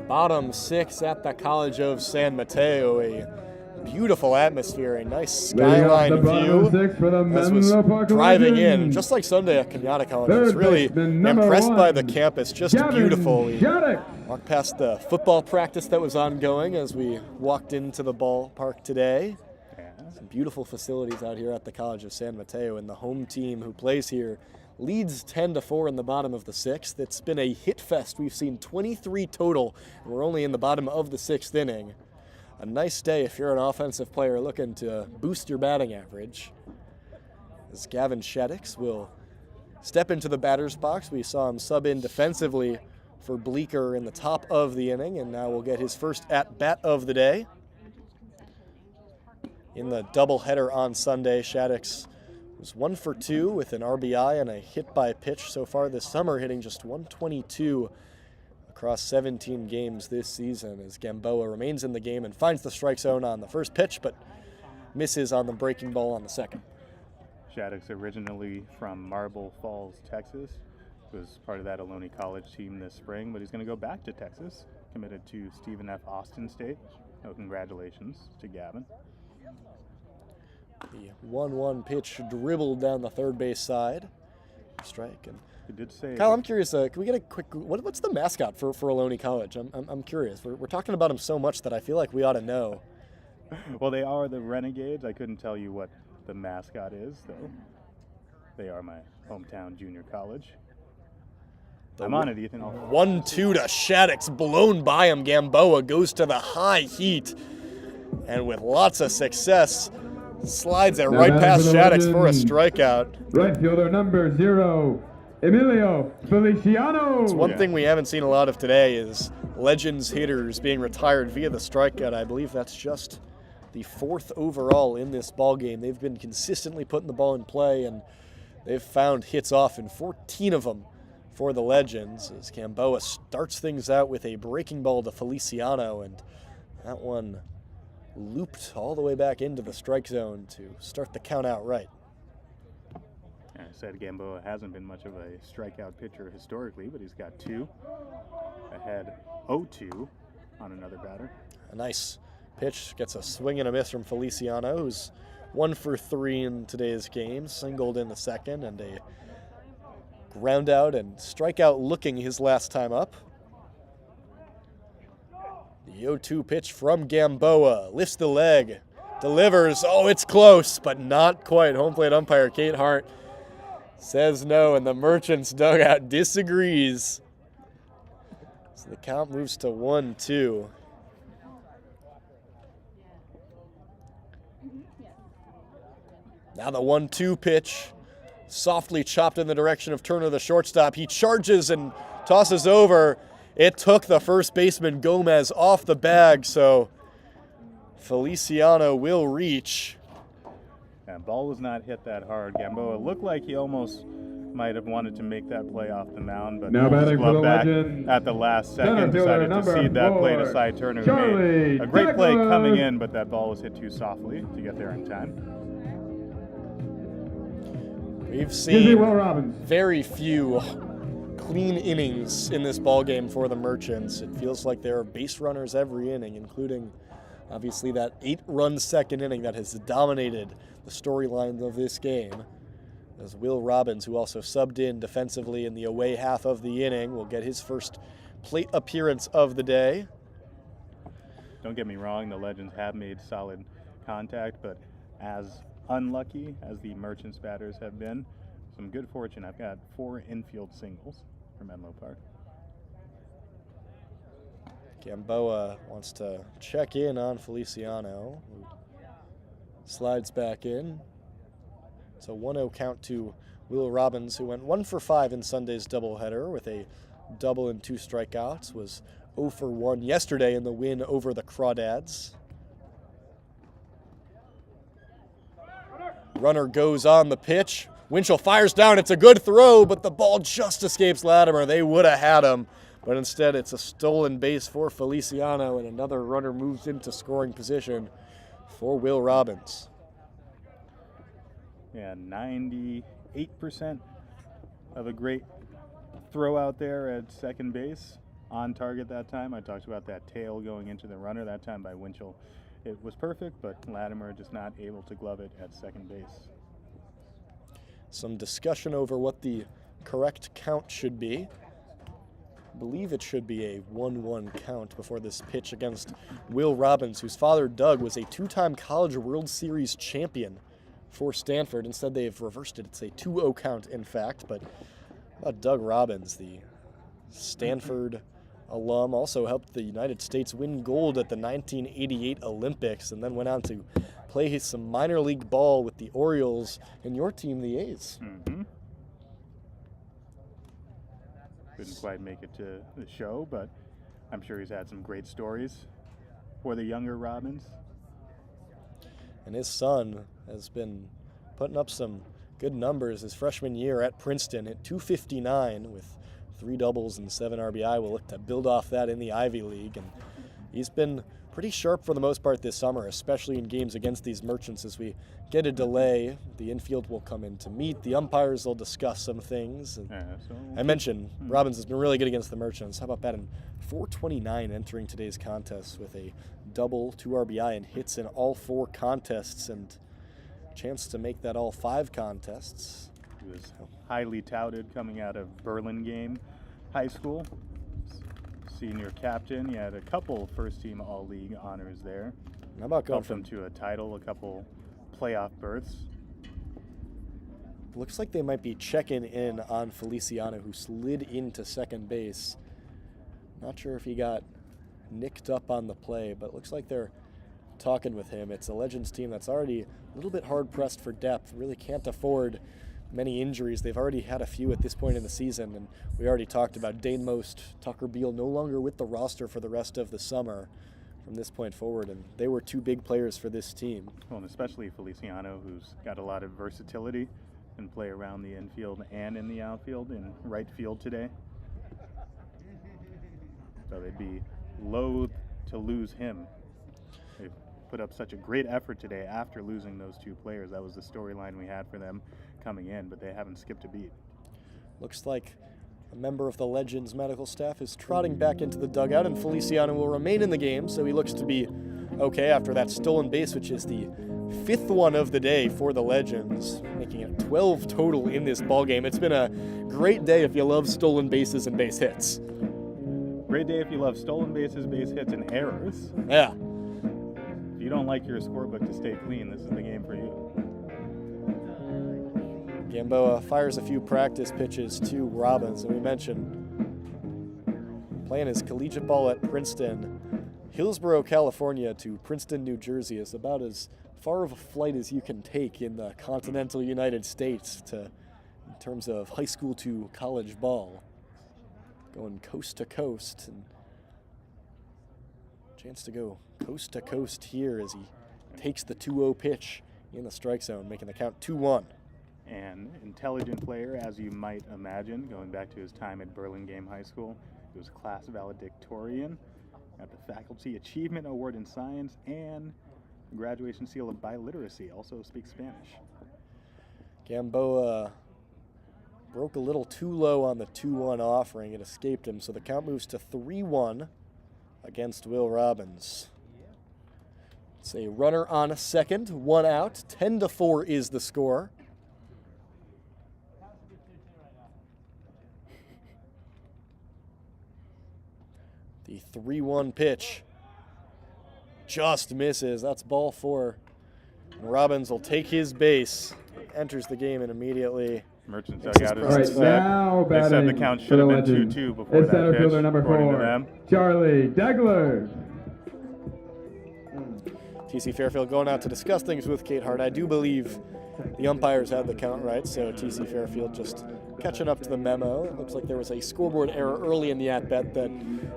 Bottom 6 at the College of San Mateo. A beautiful atmosphere, a nice skyline view as was driving in. Just like Sunday at Kenyatta College, I was really impressed by the campus, just beautiful. We walked past the football practice that was ongoing as we walked into the ballpark today. Some beautiful facilities out here at the College of San Mateo, and the home team who plays here leads 10-4 in the bottom of the 6th. It's been a hit fest. We've seen 23 total, and we're only in the bottom of the 6th inning. A nice day if you're an offensive player looking to boost your batting average. As Gavin Shaddix will step into the batter's box. We saw him sub in defensively for Bleeker in the top of the inning, and now we'll get his first at-bat of the day. In the doubleheader on Sunday, Shaddix was 1 for 2 with an RBI and a hit by pitch so far this summer, hitting just 122 across 17 games this season as Gamboa remains in the game and finds the strike zone on the first pitch, but misses on the breaking ball on the second. Shaddix originally from Marble Falls, Texas. Was part of that Ohlone College team this spring, but he's going to go back to Texas, committed to Stephen F. Austin State. So congratulations to Gavin. The 1-1 pitch dribbled down the third base side. Strike. And He did say. Kyle, I'm curious. Can we get a quick? What's the mascot for Ohlone College? I'm curious. We're talking about them so much that I feel like we ought to know. Well, they are the Renegades. I couldn't tell you what the mascot is, though. They are my hometown junior college. I'm on it, Ethan. 1-2 to Shaddix, blown by him. Gamboa goes to the high heat, and with lots of success, slides it right past Shaddix for a strikeout. Right fielder number 0, Emilio Feliciano. It's one thing we haven't seen a lot of today is Legends hitters being retired via the strikeout. I believe that's just the 4th overall in this ball game. They've been consistently putting the ball in play, and they've found hits off in 14 of them for the Legends, as Gamboa starts things out with a breaking ball to Feliciano, and that one looped all the way back into the strike zone to start the count out right. I said Gamboa hasn't been much of a strikeout pitcher historically, but he's got 2. Ahead 0-2 on another batter. A nice pitch, gets a swing and a miss from Feliciano, who's 1 for 3 in today's game, singled in the second, and a ground out and strikeout looking his last time up. The 0-2 pitch from Gamboa, lifts the leg, delivers, oh, it's close, but not quite. Home plate umpire Kate Hart says no, and the Merchants dugout disagrees. So the count moves to 1-2. Now the 1-2 pitch, softly chopped in the direction of Turner, the shortstop. He charges and tosses over. It took the first baseman Gomez off the bag, so Feliciano will reach. And ball was not hit that hard. Gamboa looked like he almost might have wanted to make that play off the mound, but Now batting for the back Legends, at the last center second fielder decided to number cede that play to 4, Cy Turner, who Charlie made a great play Douglas. coming in, but that ball was hit too softly to get there in time. We've Will seen Robbins. very few clean innings in this ballgame for the Merchants. It feels like there are base runners every inning, including obviously that 8-run second inning that has dominated the storyline of this game. As Will Robbins, who also subbed in defensively in the away half of the inning, will get his first plate appearance of the day. Don't get me wrong, the Legends have made solid contact, but as unlucky as the Merchants batters have been, some good fortune. I've got 4 infield singles for Menlo Park. Gamboa wants to check in on Feliciano, who slides back in. It's a 1-0 count to Will Robbins, who went 1 for 5 in Sunday's doubleheader with a double and 2 strikeouts, was 0 for 1 yesterday in the win over the Crawdads. Runner goes on the pitch. Winchell fires down. It's a good throw, but the ball just escapes Latimer. They would have had him, but instead it's a stolen base for Feliciano, and another runner moves into scoring position for Will Robbins. Yeah, 98% of a great throw out there at second base. On target that time. I talked about that tail going into the runner that time by Winchell. It was perfect, but Latimer just not able to glove it at second base. Some discussion over what the correct count should be. I believe it should be a 1-1 count before this pitch against Will Robbins, whose father, Doug, was a 2-time College World Series champion for Stanford. Instead, they've reversed it. It's a 2-0 count, in fact. But Doug Robbins, the Stanford alum, also helped the United States win gold at the 1988 Olympics, and then went on to play some minor league ball with the Orioles and your team, the A's. Mm-hmm. Couldn't quite make it to the show, but I'm sure he's had some great stories for the younger Robbins. And his son has been putting up some good numbers his freshman year at Princeton at .259 with 3 doubles and 7 RBI. We'll look to build off that in the Ivy League. And he's been pretty sharp for the most part this summer, especially in games against these Merchants. As we get a delay, the infield will come in to meet. The umpires will discuss some things. And I mentioned Robbins has been really good against the Merchants. How about batting .429 entering today's contest with a double, 2 RBI, and hits in all 4 contests, and chance to make that all 5 contests. He was highly touted coming out of Burlingame High School. Senior captain. He had a couple first-team All-League honors there. How about going Helped him to a title, a couple playoff berths. Looks like they might be checking in on Feliciano, who slid into second base. Not sure if he got nicked up on the play, but it looks like they're talking with him. It's a Legends team that's already a little bit hard-pressed for depth, really can't afford many injuries. They've already had a few at this point in the season, and we already talked about Dane Most, Tucker Beal no longer with the roster for the rest of the summer from this point forward, and they were 2 big players for this team. Well, and especially Feliciano, who's got a lot of versatility and play around the infield and in the outfield in right field today. So they'd be loath to lose him. They put up such a great effort today after losing those 2 players. That was the storyline we had for them coming in, but they haven't skipped a beat. Looks like a member of the Legends medical staff is trotting back into the dugout, and Feliciano will remain in the game, so he looks to be okay after that stolen base, which is the 5th one of the day for the Legends, making it 12 total in this ballgame. It's been a great day if you love stolen bases and base hits. Great day if you love stolen bases, base hits, and errors. Yeah. If you don't like your scorebook to stay clean, this is the game for you. Gamboa fires a few practice pitches to Robbins, and we mentioned playing his collegiate ball at Princeton. Hillsborough, California to Princeton, New Jersey is about as far of a flight as you can take in the continental United States in terms of high school to college ball. Going coast to coast, and chance to go coast to coast here as he takes the 2-0 pitch in the strike zone, making the count 2-1. An intelligent player, as you might imagine, going back to his time at Burlingame High School. He was class valedictorian, got the Faculty Achievement Award in Science, and a graduation seal of biliteracy, also speaks Spanish. Gamboa broke a little too low on the 2-1 offering. It escaped him, so the count moves to 3-1 against Will Robbins. It's a runner on second, 1 out. 10-4 is the score. The 3-1 pitch just misses. That's ball 4. And Robbins will take his base, enters the game, and immediately Merchants dugout is Right, set. now They said the batting count for should have the been Legends 2-2 before is that center pitch, fielder number according to 4, them. Charlie Degler. TC Fairfield going out to discuss things with Kate Hart. I do believe the umpires had the count right, so TC Fairfield just catching up to the memo. It looks like there was a scoreboard error early in the at-bat that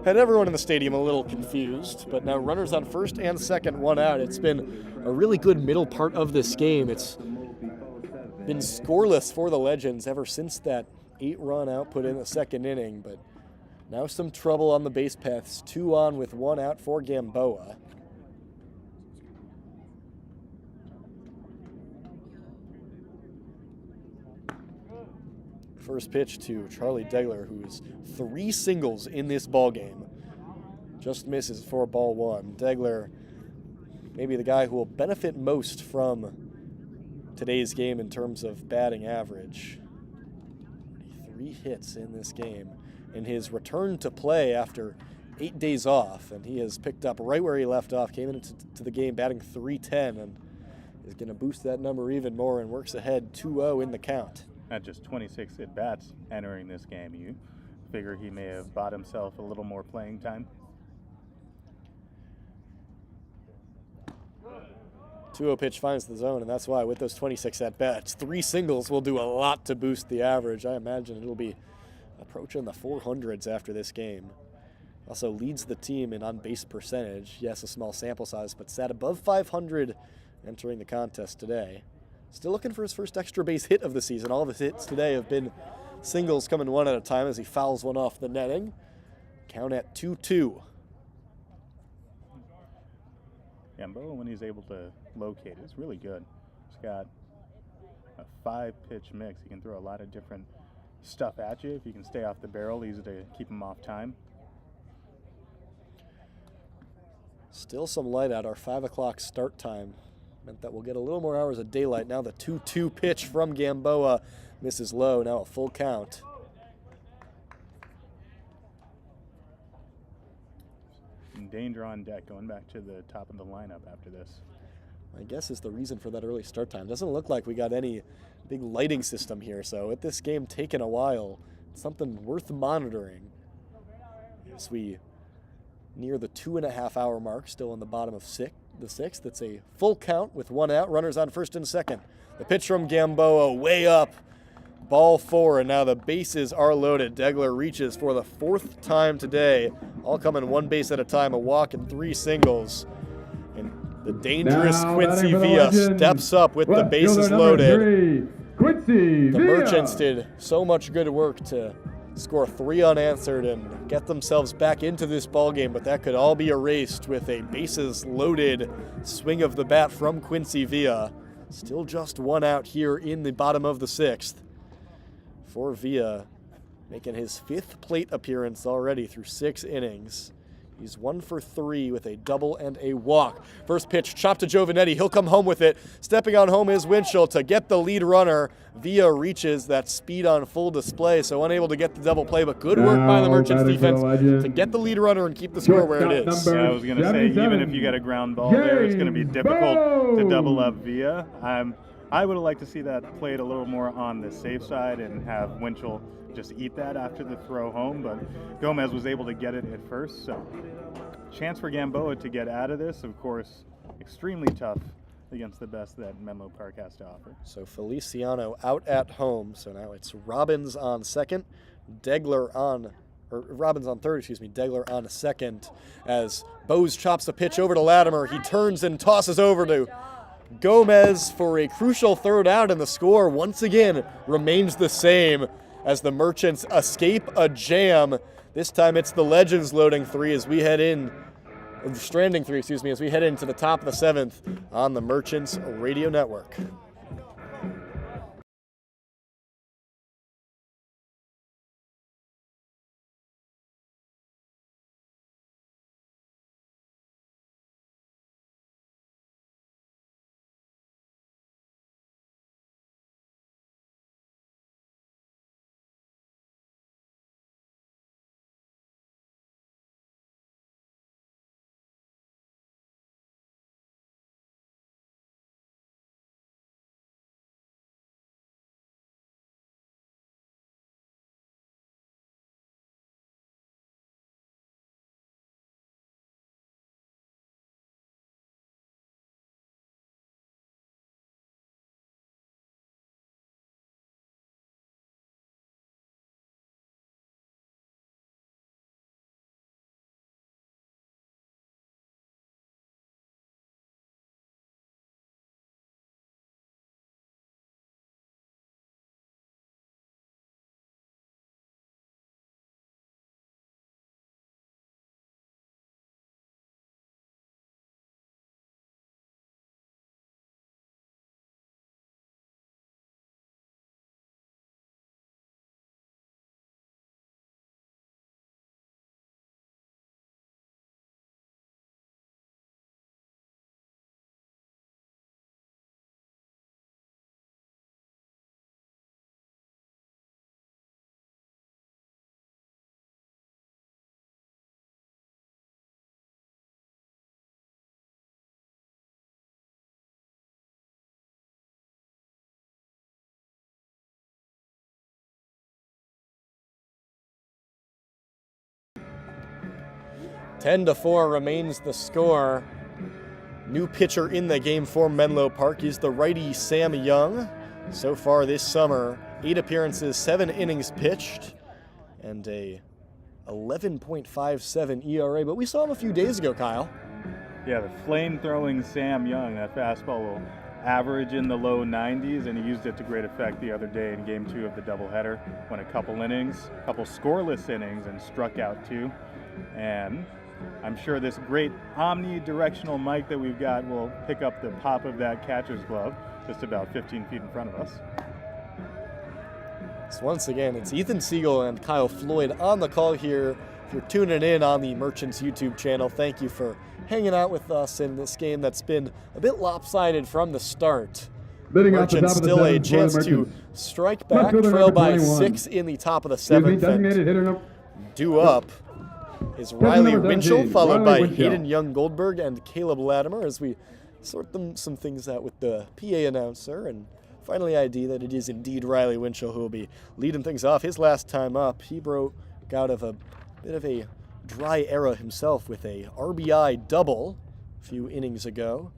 had everyone in the stadium a little confused, but now runners on first and second, 1 out. It's been a really good middle part of this game. It's been scoreless for the Legends ever since that 8-run output in the second inning, but now some trouble on the base paths. 2 on with 1 out for Gamboa. First pitch to Charlie Degler, who's 3 singles in this ball game. Just misses for ball 1. Degler, maybe the guy who will benefit most from today's game in terms of batting average. 3 hits in this game. In his return to play after 8 days off, and he has picked up right where he left off, came into the game batting .310, and is going to boost that number even more and works ahead 2-0 in the count. At just 26 at-bats entering this game, you figure he may have bought himself a little more playing time. 2-0 pitch finds the zone, and that's why with those 26 at-bats, 3 singles will do a lot to boost the average. I imagine it'll be approaching the 400s after this game. Also leads the team in on-base percentage. Yes, a small sample size, but sat above 500 entering the contest today. Still looking for his first extra base hit of the season. All of his hits today have been singles coming 1 at a time as he fouls one off the netting. Count at 2-2. Gamboa, when he's able to locate, is really good. He's got a 5-pitch mix. He can throw a lot of different stuff at you. If you can stay off the barrel, easy to keep him off time. Still some light out. Our 5 o'clock start time meant that we'll get a little more hours of daylight. Now the 2-2 pitch from Gamboa misses low. Now a full count. Danger on deck, going back to the top of the lineup after this. I guess is the reason for that early start time. Doesn't look like we got any big lighting system here, so with this game taking a while, it's something worth monitoring. As we near the 2.5 hour mark, still in the bottom of the sixth. It's a full count with 1 out, runners on first and second. The pitch from Gamboa way up, ball 4, and now the bases are loaded. Degler reaches for the 4th time today, all coming 1 base at a time, a walk and 3 singles. And the dangerous Now, Quincy batting for the Villa Legends, steps up with the left bases fielder number loaded. 3, Quincy The Villa. Merchants did so much good work to score 3 unanswered and get themselves back into this ball game, but that could all be erased with a bases loaded swing of the bat from Quincy Villa. Still just 1 out here in the bottom of the 6th for Villa, making his 5th plate appearance already through 6 innings. He's 1 for 3 with a double and a walk. First pitch chopped to Giovanetti. He'll come home with it. Stepping on home is Winchell to get the lead runner. Villa reaches that speed on full display, so unable to get the double play, but good work by the Now, Merchants batting for the defense Legends, to get the lead runner and keep the score where it is. shortstop Yeah, I was going to say, even 77, if you get a ground ball there, it's going to be James difficult to double Bowe. up Villa. I would have liked to see that played a little more on the safe side and have Winchell just eat that after the throw home, but Gomez was able to get it at first, so chance for Gamboa to get out of this, of course, extremely tough against the best that Menlo Park has to offer. So Feliciano out at home, so now it's Robbins on second, Robbins on third, Degler on second, as Bose chops the pitch over to Latimer. He turns and tosses over to Gomez for a crucial third out, and the score once again remains the same as the Merchants escape a jam. This time it's the Legends loading 3 as we head in, stranding 3, as we head into the top of the 7th on the Merchants Radio Network. Ten to 4 remains the score. New pitcher in the game for Menlo Park is the righty Sam Young. So far this summer, 8 appearances, 7 innings pitched, and a 11.57 ERA. But we saw him a few days ago, Kyle. Yeah, the flame-throwing Sam Young, that fastball will average in the low 90s, and he used it to great effect the other day in Game 2 of the doubleheader. Went a couple scoreless innings, and struck out 2. And I'm sure this great omnidirectional mic that we've got will pick up the pop of that catcher's glove just about 15 feet in front of us. So once again, it's Ethan Siegel and Kyle Floyd on the call here. If you're tuning in on the Merchants YouTube channel, thank you for hanging out with us in this game that's been a bit lopsided from the start. Leading off the Merchants top of the still a seventh for the chance to Merchants. strike Left back, fielder trail number by 21. 6 in the top of the Excuse me, seventh. designated And hitter number. due up is Riley number Winchell, 17, followed Riley by Winchell. Hayden Young Goldberg and Caleb Latimer as we sort some things out with the PA announcer and finally ID that it is indeed Riley Winchell who will be leading things off. His last time up, he broke out of a bit of a dry era himself with a RBI double a few innings ago.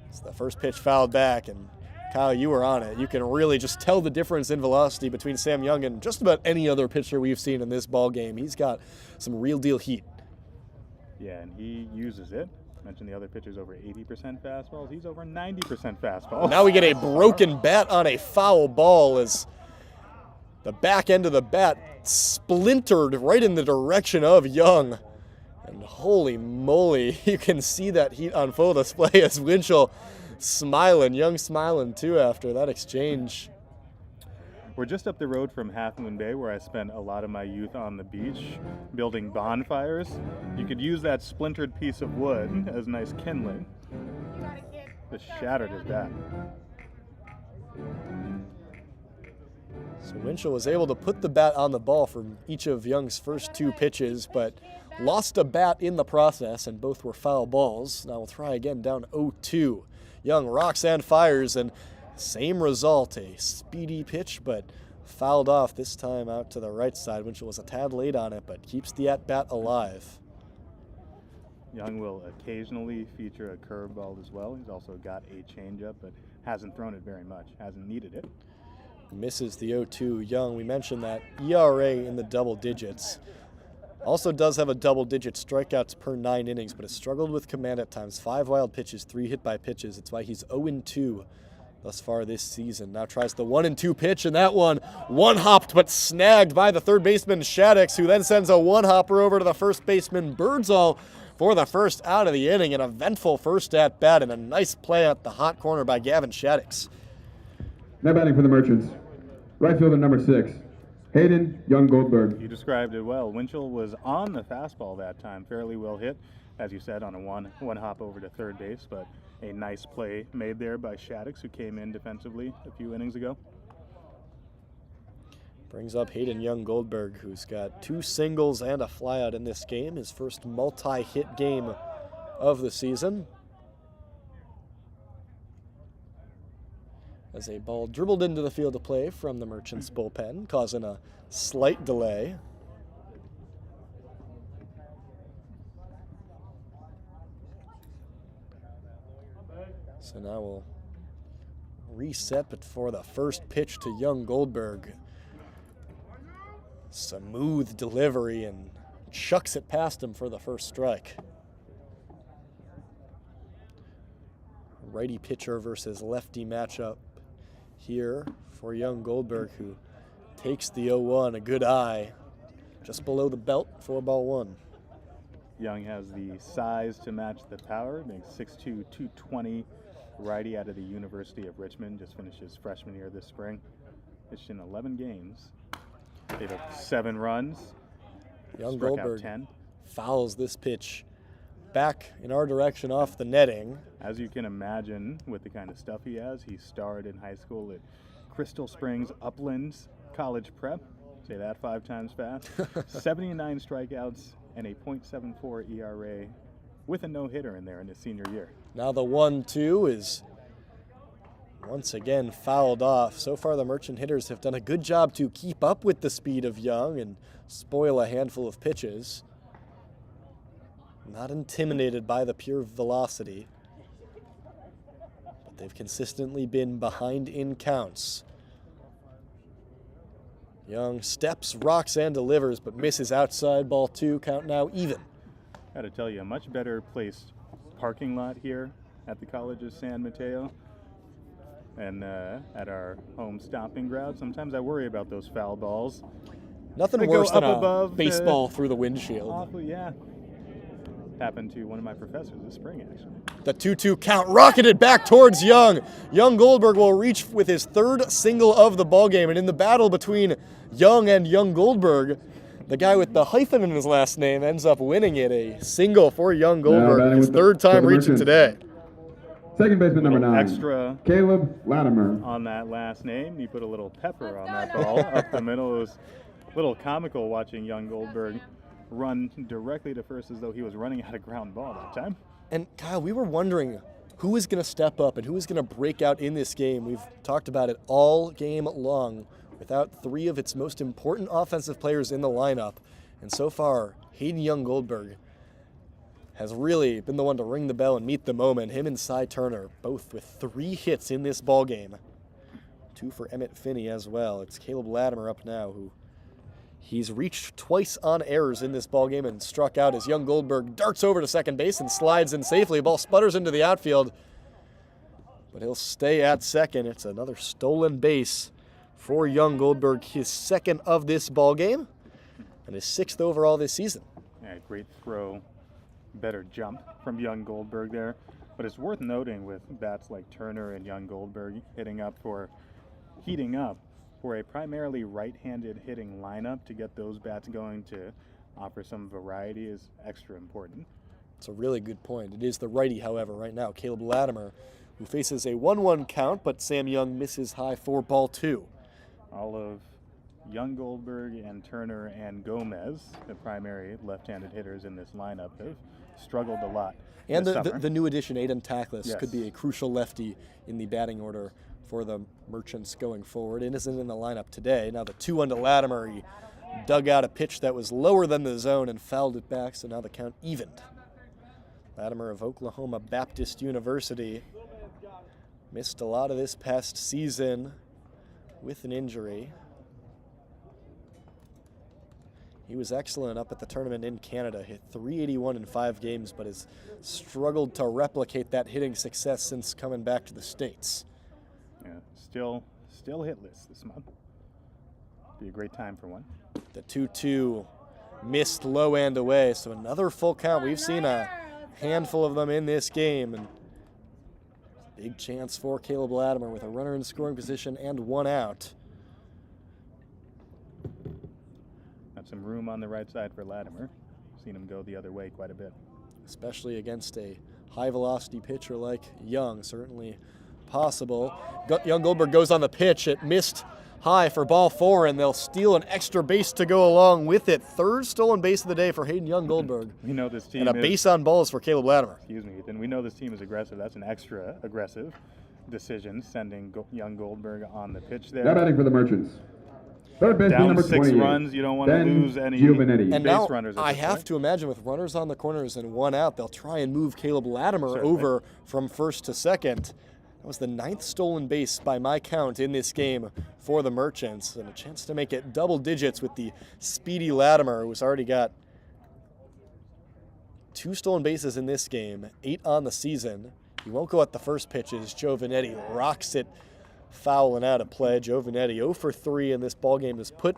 It's the first pitch fouled back, and Kyle, you were on it. You can really just tell the difference in velocity between Sam Young and just about any other pitcher we've seen in this ball game. He's got some real deal heat. Yeah, and he uses it. Mentioned the other pitcher's over 80% fastballs. He's over 90% fastballs. Now we get a broken bat on a foul ball as the back end of the bat splintered right in the direction of Young. And holy moly, you can see that heat on full display as Winchell smiling, Young smiling too after that exchange. We're just up the road from Half Moon Bay, where I spent a lot of my youth on the beach building bonfires. You could use that splintered piece of wood as nice kindling. Just shattered his bat. So Winchell was able to put the bat on the ball for each of Young's first 2 pitches, but lost a bat in the process, and both were foul balls. Now we'll try again down 0-2. Young rocks and fires, and same result, a speedy pitch, but fouled off this time out to the right side. Winchell was a tad late on it, but keeps the at-bat alive. Young will occasionally feature a curveball as well. He's also got a changeup, but hasn't thrown it very much, hasn't needed it. Misses the 0-2. Young, we mentioned that ERA in the double digits. Also does have a double-digit strikeouts per 9 innings, but has struggled with command at times. 5 wild pitches, 3 hit by pitches. It's why he's 0-2 thus far this season. Now tries the 1-2 pitch, and that one hopped but snagged by the third baseman Shaddix, who then sends a one-hopper over to the first baseman Birdsall for the first out of the inning. An eventful first at bat and a nice play at the hot corner by Gavin Shaddix. Now batting for the Merchants. Right fielder number 6, Hayden Young Goldberg. You described it well. Winchell was on the fastball that time, fairly well hit, as you said, on a one hop over to third base, but a nice play made there by Shaddix, who came in defensively a few innings ago. Brings up Hayden Young Goldberg, who's got 2 singles and a flyout in this game, his first multi-hit game of the season. As a ball dribbled into the field of play from the Merchants bullpen, causing a slight delay. So now we'll reset before the first pitch to Young Goldberg. Smooth delivery and chucks it past him for the first strike. Righty pitcher versus lefty matchup here for Young Goldberg, who takes the 0-1, a good eye, just below the belt, 4-1. Young has the size to match the power, being 6'2", 220, righty out of the University of Richmond, just finished his freshman year this spring. Pitched in 11 games, gave up 7 runs, Young struck out Goldberg 10. fouls this pitch back in our direction off the netting. As you can imagine, with the kind of stuff he has, he starred in high school at Crystal Springs Uplands College Prep. Say that 5 times fast. 79 strikeouts and a .74 ERA with a no-hitter in there in his senior year. Now the 1-2 is once again fouled off. So far the Merchant hitters have done a good job to keep up with the speed of Young and spoil a handful of pitches. Not intimidated by the pure velocity, but they've consistently been behind in counts. Young steps, rocks, and delivers, but misses outside, ball 2, count now even. Gotta tell you, a much better placed parking lot here at the College of San Mateo and at our home stomping ground. Sometimes I worry about those foul balls. Nothing They worse go than up a above baseball through the windshield. Awful, yeah. Happened to one of my professors this spring, actually. The 2-2 count rocketed back towards Young. Young Goldberg will reach with his third single of the ballgame. And in the battle between Young and Young Goldberg, the guy with the hyphen in his last name ends up winning it. A single for Young Goldberg, his third time reaching today. Second baseman number 9. Extra Caleb Latimer. on that last name. He put a little pepper on that ball up the middle. It was a little comical watching Young Goldberg run directly to first as though he was running out of ground ball that time. And Kyle, we were wondering who is going to step up and who is going to break out in this game. We've talked about it all game long without 3 of its most important offensive players in the lineup. And so far, Hayden Young Goldberg has really been the one to ring the bell and meet the moment. Him and Cy Turner, both with 3 hits in this ball game. 2 for Emmett Finney as well. It's Caleb Latimer up now, who he's reached twice on errors in this ball game and struck out as Young Goldberg darts over to second base and slides in safely. Ball sputters into the outfield, but he'll stay at second. It's another stolen base for Young Goldberg, his 2nd of this ball game and his 6th overall this season. Yeah, great throw, better jump from Young Goldberg there. But it's worth noting with bats like Turner and Young Goldberg heating up for a primarily right-handed hitting lineup, to get those bats going to offer some variety is extra important. It's a really good point. It is the righty, however, right now, Caleb Latimer, who faces a 1-1 count, but Sam Young misses high for ball 2. All of Young Goldberg and Turner and Gomez, the primary left-handed hitters in this lineup, have struggled a lot. And this the summer. new addition, Aiden Tackless, Yes. could be a crucial lefty in the batting order for the Merchants going forward. It isn't in the lineup today. Now the 2-1 to Latimer. He dug out a pitch that was lower than the zone and fouled it back, so now the count evened. Latimer of Oklahoma Baptist University missed a lot of this past season with an injury. He was excellent up at the tournament in Canada, hit .381 in 5 games, but has struggled to replicate that hitting success since coming back to the States. Yeah, still hitless this month. Be a great time for one. The 2-2 missed low and away, so another full count. We've seen a handful of them in this game, and big chance for Caleb Latimer with a runner in scoring position and 1 out. Got some room on the right side for Latimer. Seen him go the other way quite a bit. Especially against a high-velocity pitcher like Young, certainly possible. Young Goldberg goes on the pitch. It missed high for ball 4, and they'll steal an extra base to go along with it. 3rd stolen base of the day for Hayden Young Goldberg. We know this team and a base on balls for Caleb Latimer. Excuse me, Ethan. We know this team is aggressive. That's an extra aggressive decision, sending Young Goldberg on the pitch there. Now batting for the Merchants. Third baseman Down number 6 28. runs. You don't want to Ben lose any Giovanetti. And base now runners. at I this have point. to imagine with runners on the corners and 1 out, they'll try and move Caleb Latimer Certainly. over from first to second. That was the 9th stolen base by my count in this game for the Merchants, and a chance to make it double digits with the speedy Latimer, who's already got 2 stolen bases in this game, 8 on the season. He won't go at the first pitch as Giovanetti rocks it foul and out of play. Giovanetti 0 for 3 in this ballgame has put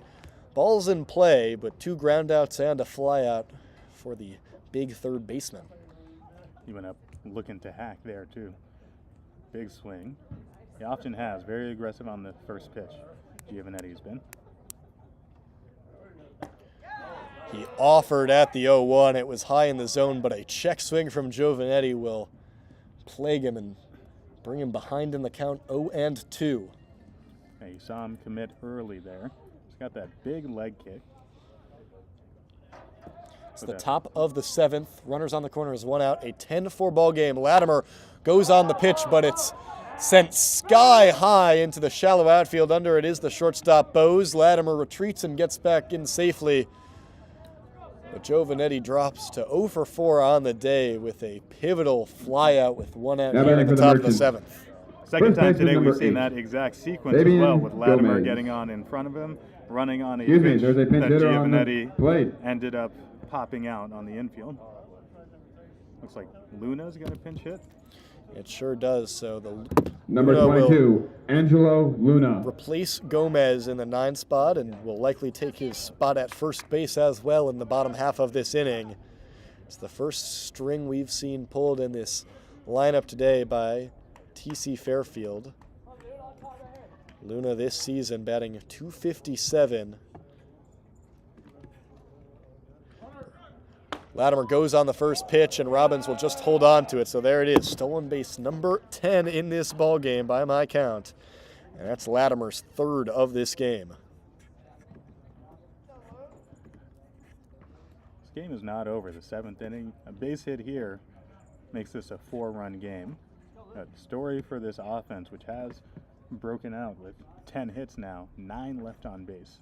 balls in play, but 2 groundouts and a flyout for the big third baseman. He went up looking to hack there too. Big swing. He often has. Very aggressive on the first pitch. Giovanetti's been. He offered at the 0-1. It was high in the zone, but a check swing from Giovanetti will plague him and bring him behind in the count 0-2. Yeah, you saw him commit early there. He's got that big leg kick. It's the top of the 7th. Runners on the corner is 1 out. A 10-4 ball game. Latimer goes on the pitch, but it's sent sky high into the shallow outfield. Under it is the shortstop Bose. Latimer retreats and gets back in safely. But Giovanetti drops to 0 for 4 on the day with a pivotal flyout with 1 out here at the top of the 7th. Second First time baseman today number we've seen 8. that exact sequence Fabian as well, with Latimer Gomez. getting on in front of him, running on a Excuse me, pitch there's a pinch that hitter on the Giovanetti plate. ended up popping out on the infield. Looks like Luna's got a pinch hit. It sure does. So the Number Luna will 22, Angelo Luna. replace Gomez in the 9 spot and will likely take his spot at first base as well in the bottom half of this inning. It's the first string we've seen pulled in this lineup today by TC Fairfield. Luna this season batting .257. Latimer goes on the first pitch, and Robbins will just hold on to it. So there it is, stolen base number 10 in this ball game by my count. And that's Latimer's 3rd of this game. This game is not over. The 7th inning, a base hit here makes this a 4-run game. A story for this offense, which has broken out with 10 hits now, 9 left on base.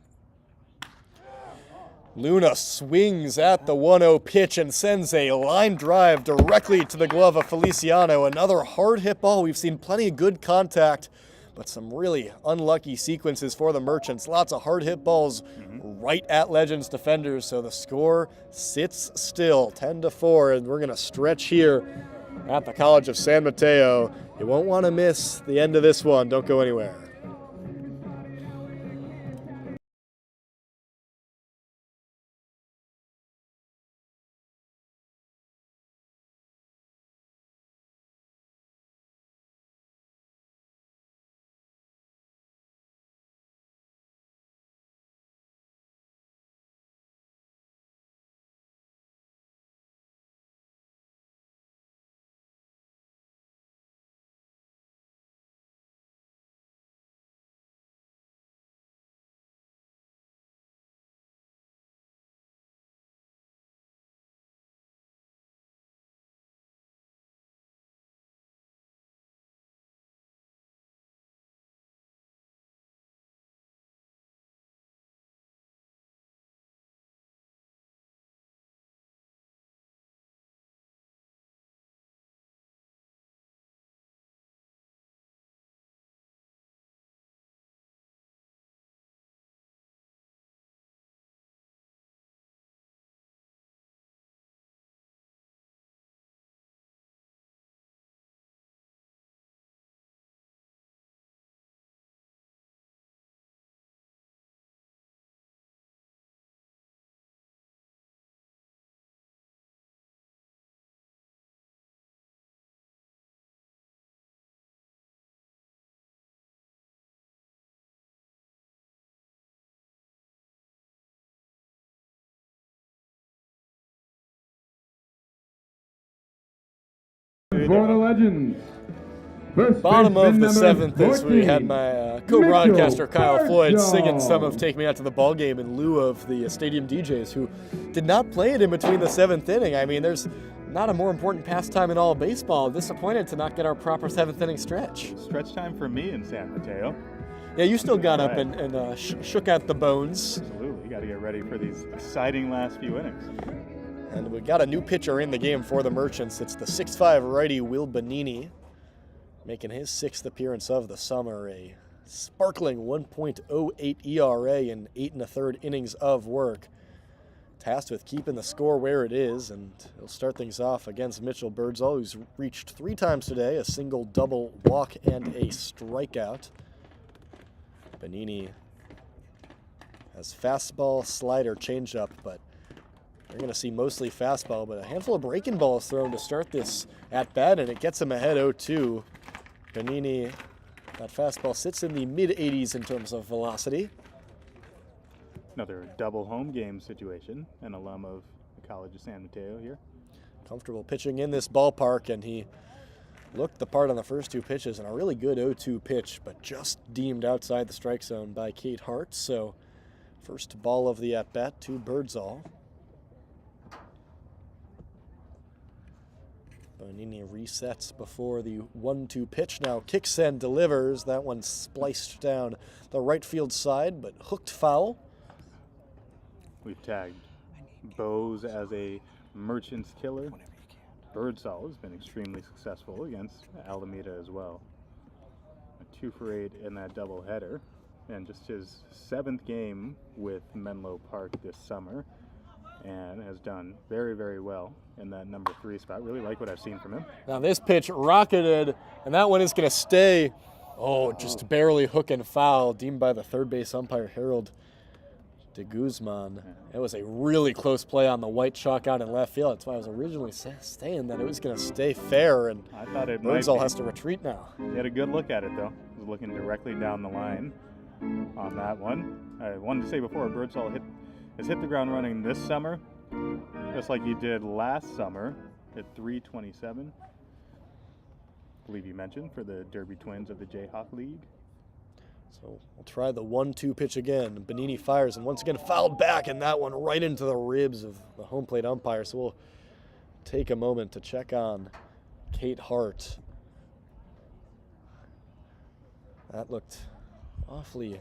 Luna swings at the 1-0 pitch and sends a line drive directly to the glove of Feliciano. Another hard hit ball. We've seen plenty of good contact, but some really unlucky sequences for the Merchants. Lots of hard hit balls right at Legends defenders. So the score sits still, 10-4, and we're going to stretch here at the College of San Mateo. You won't want to miss the end of this one. Don't go anywhere. For the Legends. First Bottom of baseman the number 7th as we 14, had my co-broadcaster Mitchell Kyle Floyd singing Birdsall. some of Take Me Out to the Ball Game in lieu of the stadium DJs who did not play it in between the 7th inning. I mean, there's not a more important pastime in all of baseball. Disappointed to not get our proper 7th inning stretch. Stretch time for me in San Mateo. Yeah, you still got up and shook out the bones. Absolutely, you got to get ready for these exciting last few innings. And we got a new pitcher in the game for the Merchants. It's the 6'5" righty Will Bonini, making his 6th appearance of the summer. A sparkling 1.08 ERA in 8 1/3 innings of work. Tasked with keeping the score where it is, and he'll start things off against Mitchell Birdsall, who's reached 3 times today, a single, double, walk, and a strikeout. Bonini has fastball, slider, changeup, but we're going to see mostly fastball, but a handful of breaking balls thrown to start this at bat, and it gets him ahead 0-2. Bonini, that fastball sits in the mid-80s in terms of velocity. Another double home game situation, an alum of the College of San Mateo here. Comfortable pitching in this ballpark, and he looked the part on the first 2 pitches, and a really good 0-2 pitch, but just deemed outside the strike zone by Kate Hart. So first ball of the at-bat to Birdsall. Bonini resets before the 1-2 pitch. Now kicks and delivers. That one spliced down the right field side, but hooked foul. We've tagged Bose as a Merchants killer. Birdsall has been extremely successful against Alameda as well. A 2 for 8 in that doubleheader, and just his 7th game with Menlo Park this summer. and has done very, very well in that number 3 spot. Really like what I've seen from him. Now this pitch rocketed, and that one is going to stay. Oh, just barely hook and foul, deemed by the third base umpire, Harold de Guzman. It was a really close play on the white chalk out in left field. That's why I was originally saying that it was going to stay fair, and I thought it Birdsall has to retreat now. He had a good look at it, though. He was looking directly down the line on that one. I wanted to say before, Birdsall has hit the ground running this summer, just like he did last summer at 327. I believe you mentioned for the Derby Twins of the Jayhawk League. So we'll try the 1-2 pitch again. Bonini fires, and once again fouled back, and that one right into the ribs of the home plate umpire. So we'll take a moment to check on Kate Hart. That looked awfully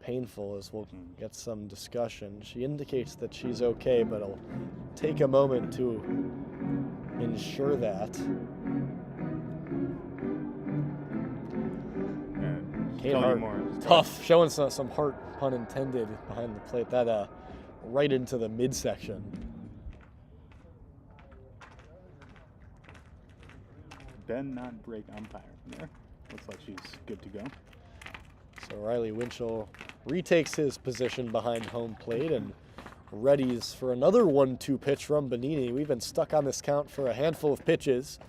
painful, as we'll get some discussion. She indicates that she's okay, but I'll take a moment to ensure that. Kate Hart, tough, showing some heart, pun intended, behind the plate. That right into the midsection. Ben not break umpire from there. Looks like she's good to go. So Riley Winchell retakes his position behind home plate and readies for another 1-2 pitch from Bonini. We've been stuck on this count for a handful of pitches.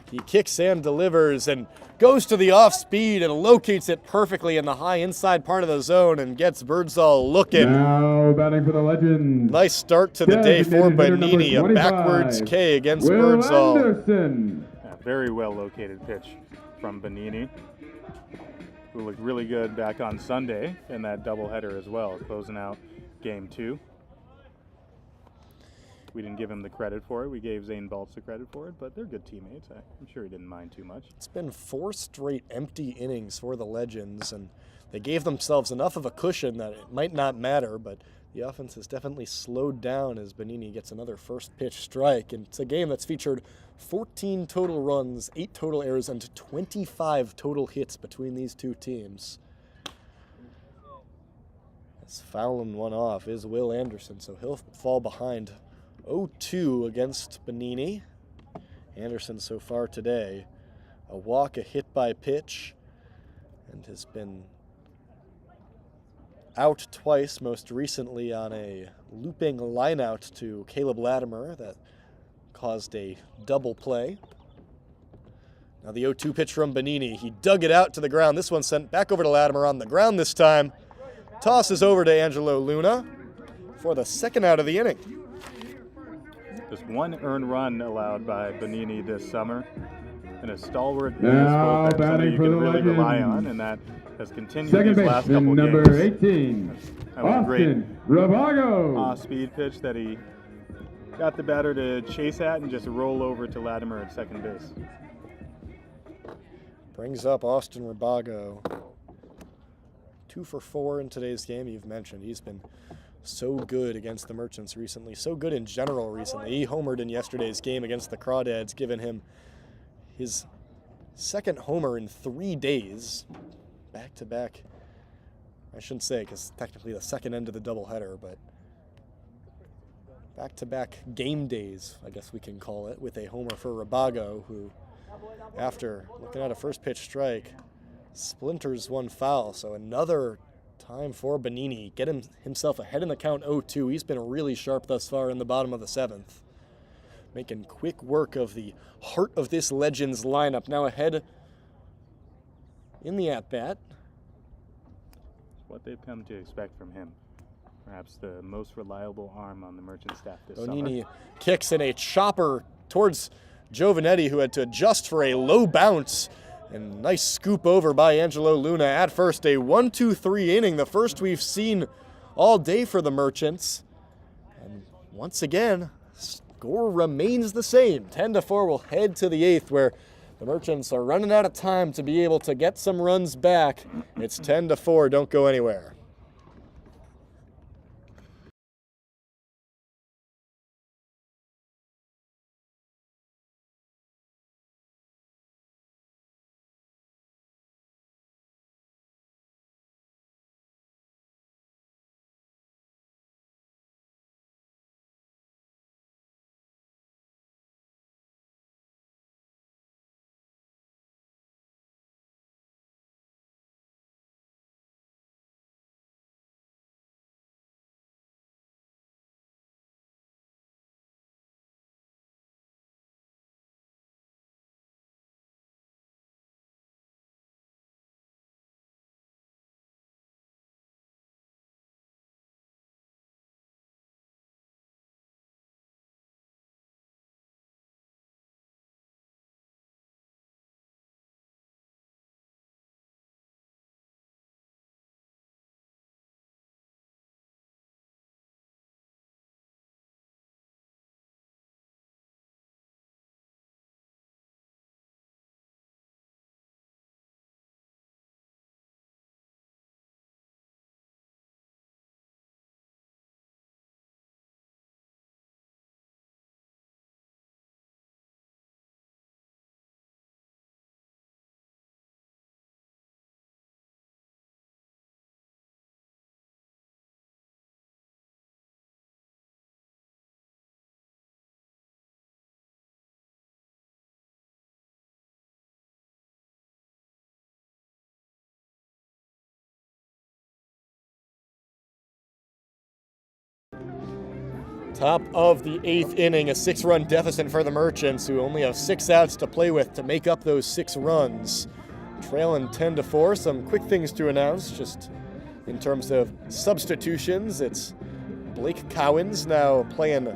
He kicks and delivers and goes to the off speed and locates it perfectly in the high inside part of the zone and gets Birdsall looking. Now batting for the Legends. Nice start to the day for Bonini. A backwards K against Birdsall. Anderson. Very well located pitch from Bonini, who looked really good back on Sunday in that doubleheader as well, closing out Game 2. We didn't give him the credit for it. We gave Zane Baltz the credit for it, but they're good teammates. I'm sure he didn't mind too much. It's been 4 straight empty innings for the Legends, and they gave themselves enough of a cushion that it might not matter, but the offense has definitely slowed down as Bonini gets another first pitch strike. And it's a game that's featured 14 total runs, 8 total errors, and 25 total hits between these two teams. As fouling one off is Will Anderson, so he'll fall behind 0-2 against Bonini. Anderson so far today, a walk, a hit by pitch, and has been out twice, most recently on a looping lineout to Caleb Latimer that caused a double play. Now the 0-2 pitch from Bonini. He dug it out to the ground. This one sent back over to Latimer on the ground this time. Tosses over to Angelo Luna for the second out of the inning. Just one earned run allowed by Bonini this summer, and a stalwart in Now this bullpen, somebody you for can the really rely Legends. on, and that has continued Second these last couple baseman, number games. 18, That was a great Austin Ravago. off-speed pitch that he got the batter to chase at and just roll over to Latimer at second base. Brings up Austin Rabago. 2 for 4 in today's game. You've mentioned he's been so good against the Merchants recently, so good in general recently. He homered in yesterday's game against the Crawdads, giving him his second homer in 3 days. Back-to-back, I shouldn't say because technically the second end of the doubleheader, but back-to-back game days, I guess we can call it, with a homer for Rabago, who, after looking at a first pitch strike, splinters one foul. So another time for Bonini. Get himself ahead in the count 0-2. He's been really sharp thus far in the bottom of the 7th. Making quick work of the heart of this Legends lineup. Now ahead in the at-bat. What they've come to expect from him. Perhaps the most reliable arm on the Merchant staff this Bonini summer. kicks in a chopper towards Giovanetti, who had to adjust for a low bounce. And nice scoop over by Angelo Luna at first. A 1-2-3 inning, the first we've seen all day for the Merchants. And once again, score remains the same. 10-4 will head to the 8th, where the Merchants are running out of time to be able to get some runs back. It's 10-4. Don't go anywhere. Top of the 8th inning, a 6-run deficit for the Merchants, who only have 6 outs to play with to make up those 6 runs. Trailing 10-4. Some quick things to announce, just in terms of substitutions. It's Blake Cowens now playing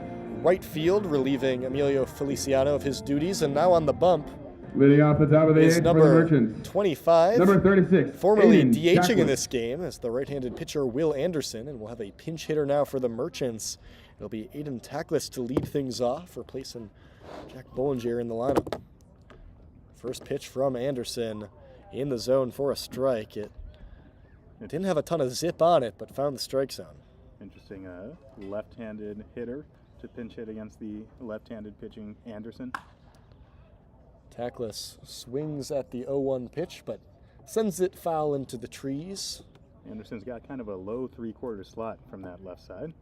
right field, relieving Emilio Feliciano of his duties, and now on the bump Leading off the top of the is 8th for the number Merchants. 25. Number 36. Formerly Aiden DHing in Jacklin. this game as the right-handed pitcher Will Anderson, and we'll have a pinch hitter now for the Merchants. It'll be Aiden Tackless to lead things off, replacing Jack Bollinger in the lineup. First pitch from Anderson in the zone for a strike. It didn't have a ton of zip on it, but found the strike zone. Interesting left-handed hitter to pinch hit against the left-handed pitching Anderson. Tackless swings at the 0-1 pitch, but sends it foul into the trees. Anderson's got kind of a low 3/4 slot from that left side.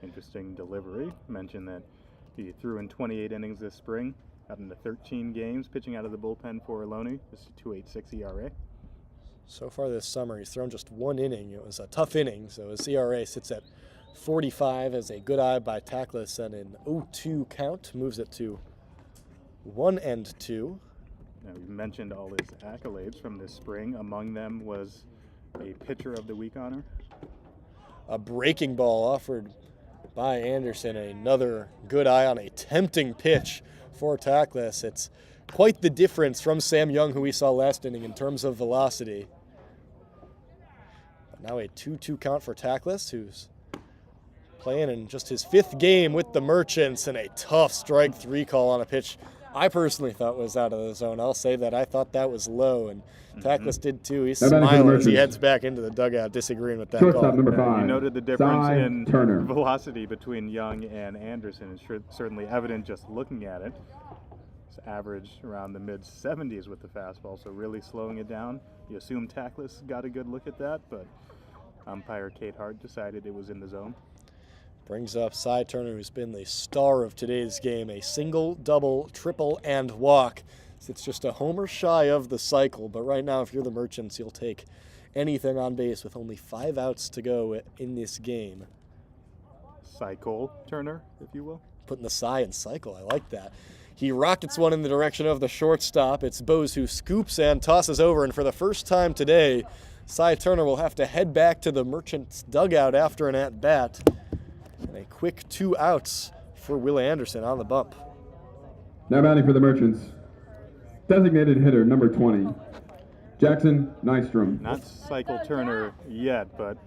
Interesting delivery. Mentioned that he threw in 28 innings this spring, got into 13 games pitching out of the bullpen for Ohlone. Just a 2.86 ERA. So far this summer, he's thrown just 1 inning. It was a tough inning, so his ERA sits at 45 as a good eye by Tackless, and an 0-2 count moves it to 1-2. Now, we mentioned all his accolades from this spring. Among them was a Pitcher of the Week honor. A breaking ball offered by Anderson, another good eye on a tempting pitch for Tackless. It's quite the difference from Sam Young, who we saw last inning in terms of velocity. But now a 2-2 count for Tackless, who's playing in just his 5th game with the Merchants, and a tough strike 3 call on a pitch I personally thought was out of the zone. I'll say that I thought that was low, and Tackless did too. He's Now batting for the smiling as he Merchants. heads back into the dugout, disagreeing with that Shortstop call. number You 5. noted the difference Cy in Turner. velocity between Young and Anderson. It's certainly evident just looking at it. It's averaged around the mid-70s with the fastball, so really slowing it down. You assume Tackless got a good look at that, but umpire Kate Hart decided it was in the zone. Brings up Cy Turner, who's been the star of today's game. A single, double, triple, and walk. It's just a homer shy of the cycle, but right now, if you're the Merchants, you'll take anything on base with only 5 outs to go in this game. Cycle Turner, if you will. Putting the Cy in cycle, I like that. He rockets one in the direction of the shortstop. It's Bose who scoops and tosses over, and for the first time today, Cy Turner will have to head back to the Merchants dugout after an at-bat. And a quick 2 outs for Will Anderson on the bump. Now batting for the Merchants. Designated hitter number 20. Jackson Nystrom. Not Cycle Turner yet, but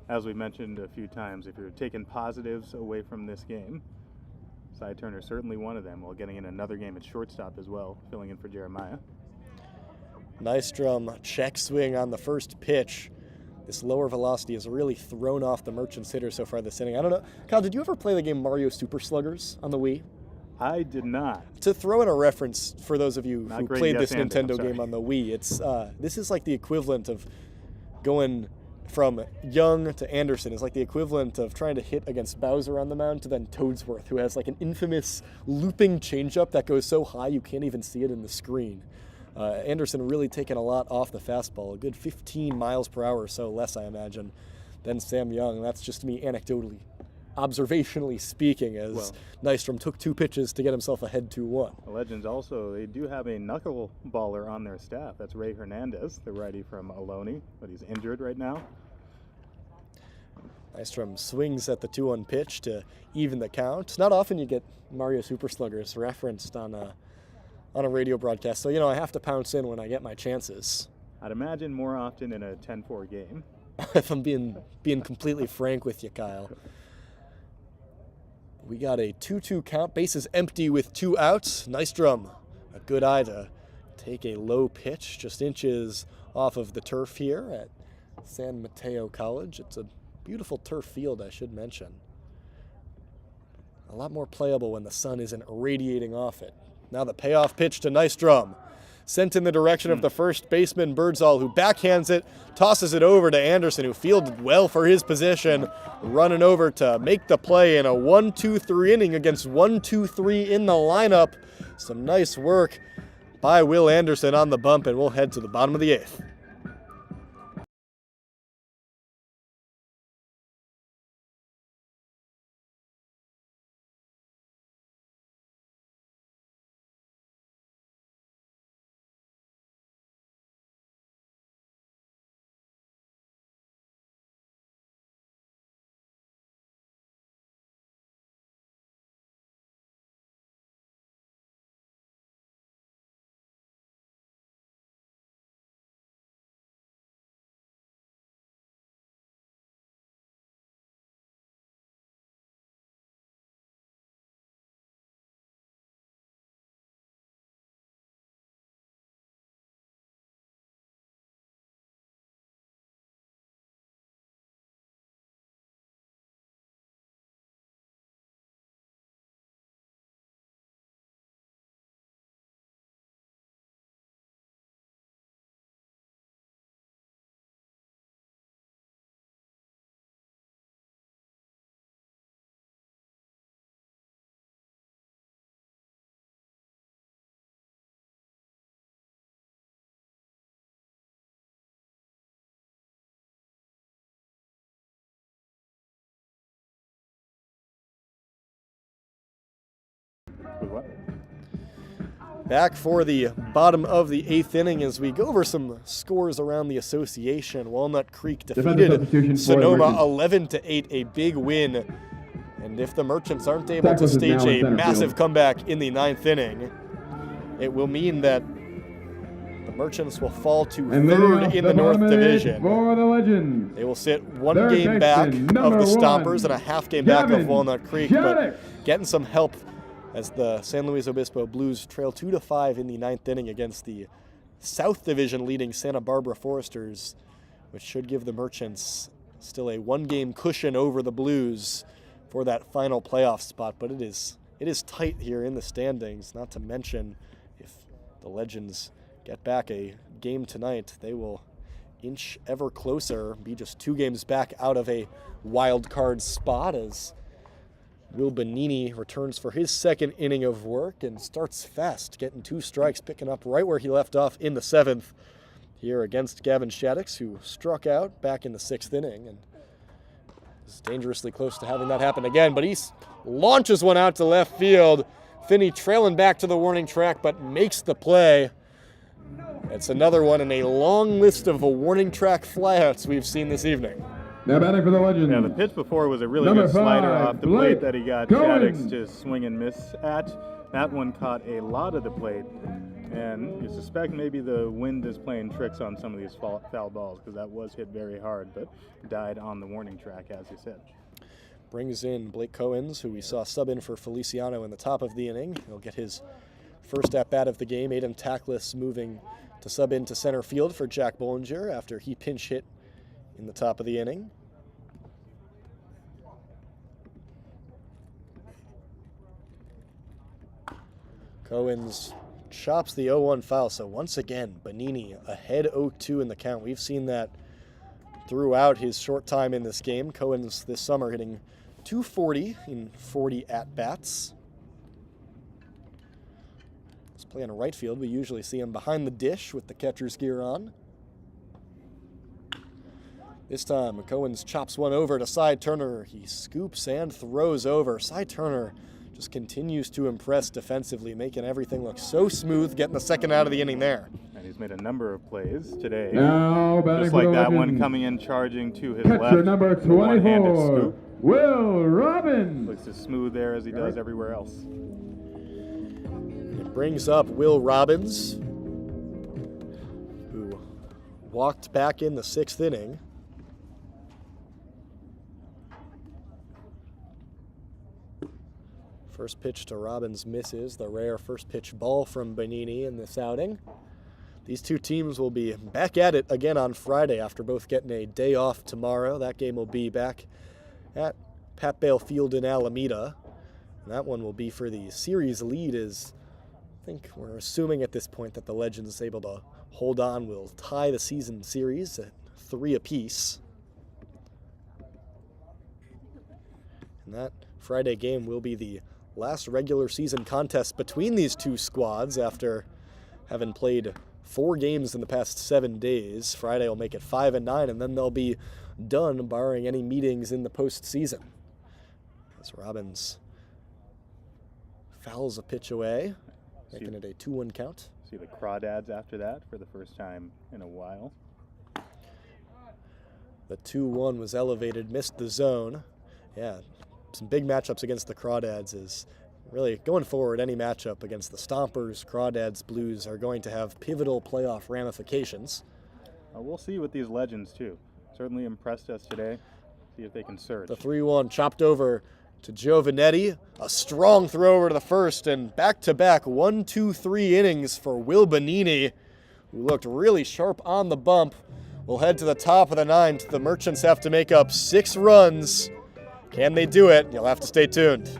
as we mentioned a few times, if you're taking positives away from this game, Cy Turner certainly one of them, while getting in another game at shortstop as well, filling in for Jeremiah. Nystrom check swing on the first pitch. This lower velocity has really thrown off the Merchants hitter so far this inning. I don't know. Kyle, did you ever play the game Mario Super Sluggers on the Wii? I did not. To throw in a reference for those of you Not who great, played yes, this and I'm Nintendo sorry. game on the Wii, it's this is like the equivalent of going from Young to Anderson. Is like the equivalent of trying to hit against Bowser on the mound to then Toadsworth, who has like an infamous looping changeup that goes so high you can't even see it in the screen. Anderson really taking a lot off the fastball, a good 15 miles per hour or so less, I imagine, than Sam Young. That's just me anecdotally, observationally speaking, as Well- Nystrom took 2 pitches to get himself ahead 2-1. The Legends also, they do have a knuckleballer on their staff. That's Ray Hernandez, the righty from Ohlone, but he's injured right now. Nystrom swings at the 2-1 pitch to even the count. Not often you get Mario Super Sluggers referenced on a radio broadcast, so I have to pounce in when I get my chances. I'd imagine more often in a 10-4 game. If I'm being completely frank with you, Kyle. We got a 2-2 count, bases empty with 2 outs. Nystrom, a good eye to take a low pitch, just inches off of the turf here at San Mateo College. It's a beautiful turf field, I should mention. A lot more playable when the sun isn't radiating off it. Now the payoff pitch to Nystrom. Sent in the direction of the first baseman, Birdsall, who backhands it, tosses it over to Anderson, who fielded well for his position, running over to make the play in a 1-2-3 inning against 1-2-3 in the lineup. Some nice work by Will Anderson on the bump, and we'll head to the bottom of the 8th. 2-1. Back for the bottom of the 8th inning as we go over some scores around the association. Walnut Creek defeated Sonoma 11-8, a big win. And if the Merchants aren't able to stage a massive comeback in the 9th inning, it will mean that the Merchants will fall to 3rd in the North Division. For the Legends, they will sit 1 game back of the Stompers and a half game back of Walnut Creek, but getting some help as the San Luis Obispo Blues trail 2-5 in the 9th inning against the South Division leading Santa Barbara Foresters, which should give the Merchants still a 1-game cushion over the Blues for that final playoff spot. But it is tight here in the standings, not to mention if the Legends get back a game tonight, they will inch ever closer, be just 2 games back out of a wild card spot as Will Benini returns for his 2nd inning of work and starts fast, getting 2 strikes, picking up right where he left off in the 7th here against Gavin Shaddix, who struck out back in the 6th inning and is dangerously close to having that happen again. But he launches one out to left field. Finney trailing back to the warning track, but makes the play. It's another one in a long list of warning track flyouts we've seen this evening. Now batting for the Legends. Yeah, the pitch before was a really good slider off the plate that he got Shaddix to swing and miss at. That one caught a lot of the plate, and you suspect maybe the wind is playing tricks on some of these foul balls because that was hit very hard, but died on the warning track, as you said. Brings in Blake Cohens, who we saw sub in for Feliciano in the top of the inning. He'll get his first at-bat of the game. Aiden Tackless moving to sub into center field for Jack Bollinger after he pinch hit in the top of the inning. Cohens chops the 0-1 foul, so once again, Benini ahead 0-2 in the count. We've seen that throughout his short time in this game. Cohens this summer hitting .240 in 40 at-bats. He's playing right field. We usually see him behind the dish with the catcher's gear on. This time, Cohens chops one over to Cy Turner. He scoops and throws over. Cy Turner just continues to impress defensively, making everything look so smooth, getting the 2nd out of the inning there. And he's made a number of plays today. Now just like that one coming in, charging to his catcher left. number 24, Will Robbins. Looks as smooth there as he does everywhere else. It brings up Will Robbins, who walked back in the 6th inning. First pitch to Robbins misses, the rare first pitch ball from Benini in this outing. These two teams will be back at it again on Friday after both getting a day off tomorrow. That game will be back at Pat Bale Field in Alameda. And that one will be for the series lead, as I think we're assuming at this point that the Legends is able to hold on, will tie the season series at 3 apiece. And that Friday game will be the last regular season contest between these two squads after having played 4 games in the past 7 days. Friday will make it 5 and 9, and then they'll be done, barring any meetings in the postseason. As Robbins fouls a pitch away, making it a 2-1 count. See the crawdads after that for the first time in a while. The 2-1 was elevated, missed the zone. Yeah, some big matchups against the Crawdads is really going forward. Any matchup against the Stompers, Crawdads, Blues are going to have pivotal playoff ramifications. We'll see with these Legends too. Certainly impressed us today. See if they can surge. The 3-1 chopped over to Giovanetti. A strong throw over to the first, and back-to-back 1-2-3 innings for Will Benini, who looked really sharp on the bump. We'll head to the top of the 9th. The Merchants have to make up 6 runs. Can they do it? You'll have to stay tuned.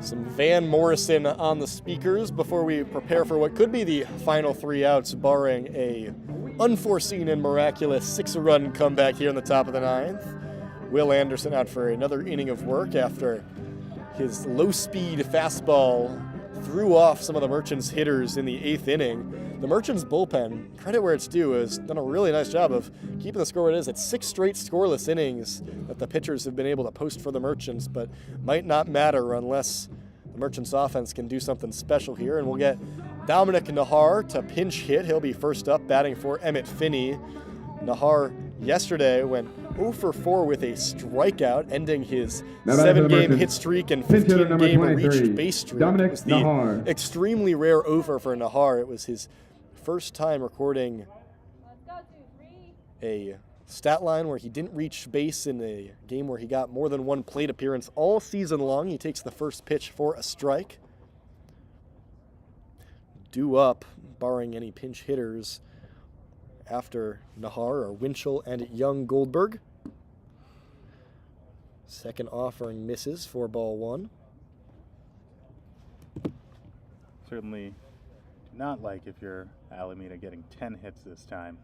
Some Van Morrison on the speakers before we prepare for what could be the final 3 outs, barring a unforeseen and miraculous 6-run comeback here in the top of the 9th. Will Anderson out for another inning of work after his low-speed fastball threw off some of the Merchants hitters in the 8th inning. The Merchants bullpen, credit where it's due, has done a really nice job of keeping the score where it is. It's 6 straight scoreless innings that the pitchers have been able to post for the Merchants, but might not matter unless the Merchants offense can do something special here. And we'll get Dominic Nahar to pinch hit. He'll be first up, batting for Emmett Finney. Nahar yesterday went 0 for 4 with a strikeout, ending his 7-game hit streak and 15-game reached base streak. Dominic It was the Nahar. extremely rare over for Nahar. It was his first time recording a stat line where he didn't reach base in a game where he got more than 1 plate appearance all season long. He takes the first pitch for a strike. Due up, barring any pinch hitters, after Nahar are Winchell and Young Goldberg. Second offering misses for ball 1. Certainly do not like if you're Alameda getting 10 hits this time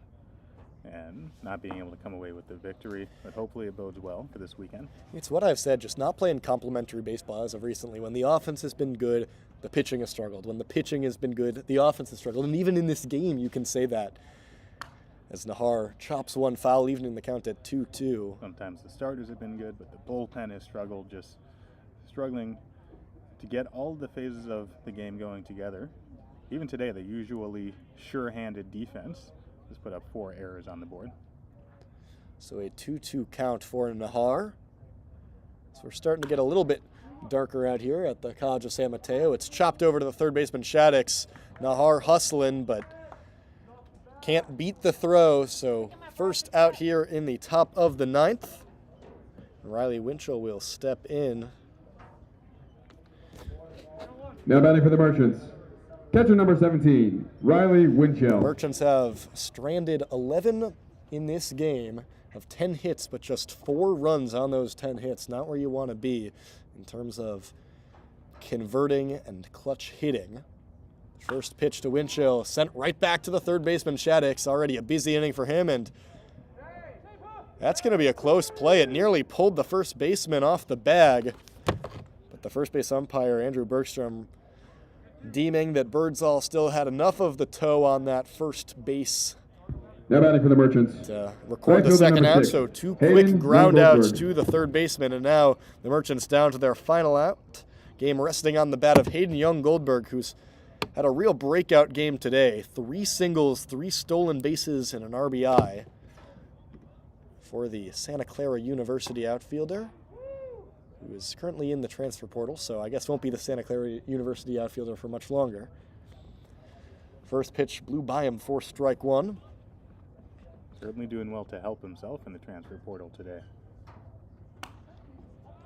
and not being able to come away with the victory, but hopefully it bodes well for this weekend. It's what I've said, just not playing complimentary baseball as of recently. When the offense has been good, the pitching has struggled. When the pitching has been good, the offense has struggled. And even in this game, you can say that. As Nahar chops one foul, evening the count at 2-2. Sometimes the starters have been good, but the bullpen has struggled, just struggling to get all the phases of the game going together. Even today, the usually sure-handed defense has put up 4 errors on the board. So a 2-2 count for Nahar. So we're starting to get a little bit darker out here at the College of San Mateo. It's chopped over to the third baseman Shaddix. Nahar hustling, but can't beat the throw. So first out here in the top of the 9th. Riley Winchell will step in. Now batting for the Merchants, catcher number 17, Riley Winchell. Merchants have stranded 11 in this game of 10 hits, but just 4 runs on those 10 hits. Not where you want to be in terms of converting and clutch hitting. First pitch to Winchell, sent right back to the third baseman Shaddix. Already a busy inning for him, and that's going to be a close play. It nearly pulled the first baseman off the bag, but the first base umpire, Andrew Bergstrom, deeming that Birdsall still had enough of the toe on that first base Now batting for the Merchants, to record the Right fielder second number out. 6, So 2 Hayden quick ground outs Goldberg. to the third baseman, and now the Merchants down to their final out. Game resting on the bat of Hayden Young Goldberg, who's had a real breakout game today. 3 singles, 3 stolen bases, and an RBI for the Santa Clara University outfielder, who is currently in the transfer portal, so I guess won't be the Santa Clara University outfielder for much longer. First pitch blew by him for strike 1. Certainly doing well to help himself in the transfer portal today.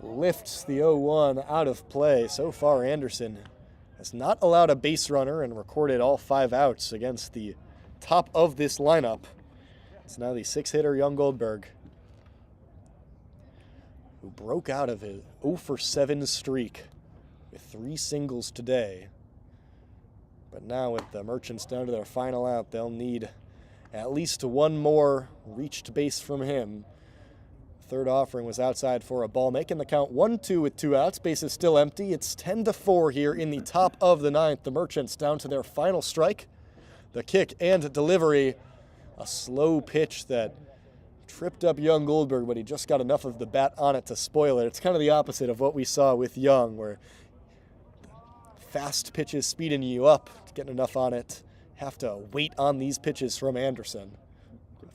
Lifts the 0-1 out of play. So far, Anderson has not allowed a base runner and recorded all 5 outs against the top of this lineup. It's now the 6-hitter Young Goldberg, who broke out of his 0-for-7 streak with 3 singles today. But now with the Merchants down to their final out, they'll need at least 1 more reached base from him. Third offering was outside for a ball, making the count 1-2 with 2 outs. Base is still empty. It's 10-4 here in the top of the 9th. The Merchants down to their final strike. The kick and delivery. A slow pitch that tripped up Young Goldberg, but he just got enough of the bat on it to spoil it. It's kind of the opposite of what we saw with Young, where fast pitches speeding you up, getting enough on it. Have to wait on these pitches from Anderson.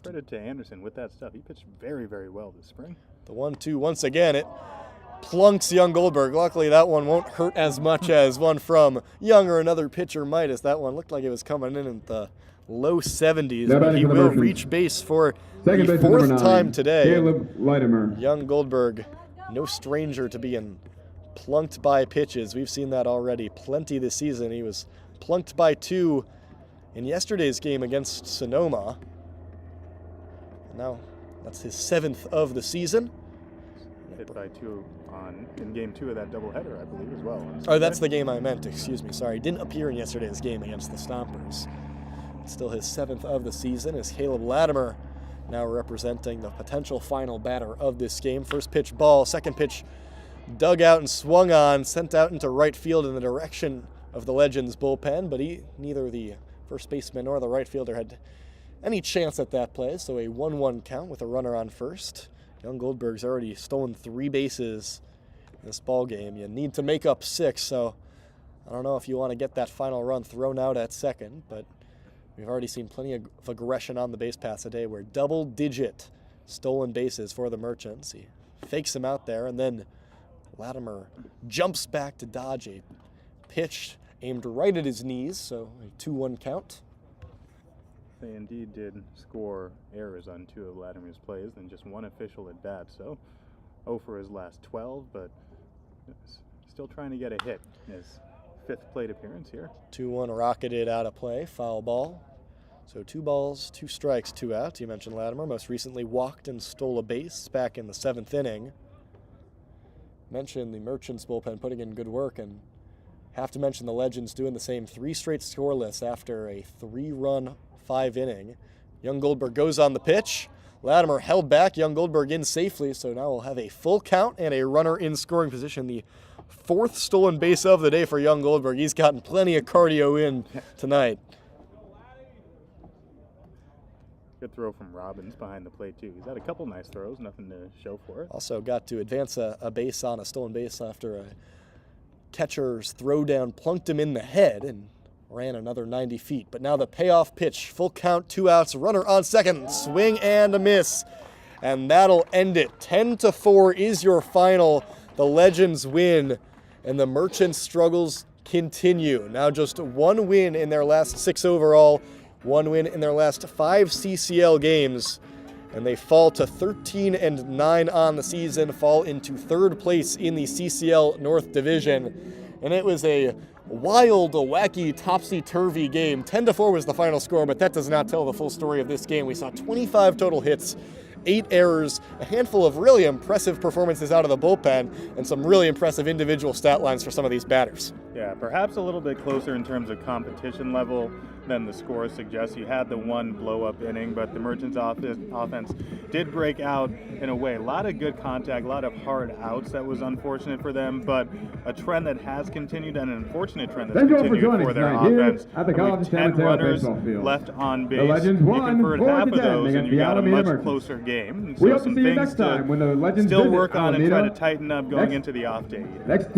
Credit to Anderson with that stuff. He pitched very, very well this spring. The 1-2, once again, it plunks Young Goldberg. Luckily, that one won't hurt as much as one from Young or another pitcher might, as that one looked like it was coming in at the low 70s. Now But he batting for the will Merchants, reach base for second the baseman number 4th 9, time today. Caleb Latimer. Young Goldberg, no stranger to being plunked by pitches. We've seen that already plenty this season. He was plunked by 2 in yesterday's game against Sonoma. Now, that's his 7th of the season. hit by 2 in game 2 of that doubleheader, I believe, as well. Oh, that's the game I meant, excuse me, sorry. Didn't appear in yesterday's game against the Stompers. Still his 7th of the season is Caleb Latimer, now representing the potential final batter of this game. First pitch ball, second pitch dug out and swung on, sent out into right field in the direction of the Legends bullpen, but neither the first baseman nor the right fielder had any chance at that play, so a 1-1 count with a runner on first. Young Goldberg's already stolen 3 bases in this ball game. You need to make up 6, so I don't know if you want to get that final run thrown out at second, but we've already seen plenty of aggression on the base paths today. We're double-digit stolen bases for the Merchants. He fakes him out there, and then Latimer jumps back to dodge a pitch aimed right at his knees, so a 2-1 count. They indeed did score errors on 2 of Latimer's plays, and just 1 official at bat, so 0 for his last 12, but still trying to get a hit in his 5th plate appearance here. 2-1 rocketed out of play, foul ball. So 2 balls, 2 strikes, 2 out. You mentioned Latimer, most recently walked and stole a base back in the 7th inning. Mentioned the Merchants bullpen putting in good work, and have to mention the Legends doing the same. 3 straight scoreless after a 3-run 5 inning. Young Goldberg goes on the pitch. Latimer held back, Young Goldberg in safely, so now we'll have a full count and a runner in scoring position. The 4th stolen base of the day for Young Goldberg. He's gotten plenty of cardio in tonight. Good throw from Robbins behind the plate, too. He's had a couple nice throws, nothing to show for it. Also got to advance a base on a stolen base after a catcher's throwdown plunked him in the head and ran another 90 feet. But now the payoff pitch, full count, 2 outs, runner on second, swing and a miss. And that'll end it. 10-4 is your final. The Legends win, and the Merchants' struggles continue. Now just 1 win in their last 6 overall, 1 win in their last 5 CCL games, and they fall to 13-9 on the season, fall into 3rd place in the CCL North Division. And it was a wild, wacky, topsy-turvy game. 10-4 was the final score, but that does not tell the full story of this game. We saw 25 total hits, 8 errors, a handful of really impressive performances out of the bullpen, and some really impressive individual stat lines for some of these batters. Yeah, perhaps a little bit closer in terms of competition level than the score suggests. You had the 1 blow-up inning, but the Merchants offense did break out in a way. A lot of good contact, a lot of hard outs that was unfortunate for them, but a trend that has continued and an unfortunate trend that's continued for their offense. At the College of San 10 Mateo runners baseball field. left on base. The Legends You won convert 4-10 half of those, and against you the got a Alameda much Merchants. closer game. And We so hope to some see you things next time when the Legends still visit work on and try to Alameda tighten up going into the off day. Next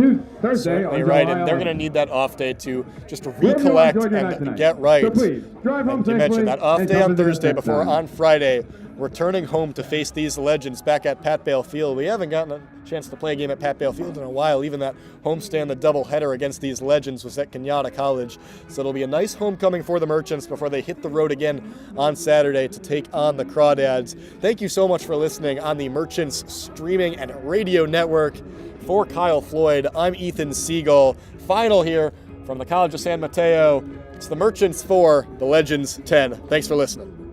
Thursday on You're right, and July they're 11th. going to need that off day to just We hope you recollect enjoyed your night and tonight. get right. So please, drive home And you safely mentioned that off and day come on visit us Thursday next before time. on Friday, returning home to face these Legends back at Pat Bale Field. We haven't gotten a chance to play a game at Pat Bale Field in a while. Even that homestand, the doubleheader against these Legends, was at Kenyatta College. So it'll be a nice homecoming for the Merchants before they hit the road again on Saturday to take on the Crawdads. Thank you so much for listening on the Merchants streaming and radio network. For Kyle Floyd, I'm Ethan Siegel. Final here from the College of San Mateo. It's the Merchants 4, the Legends 10. Thanks for listening.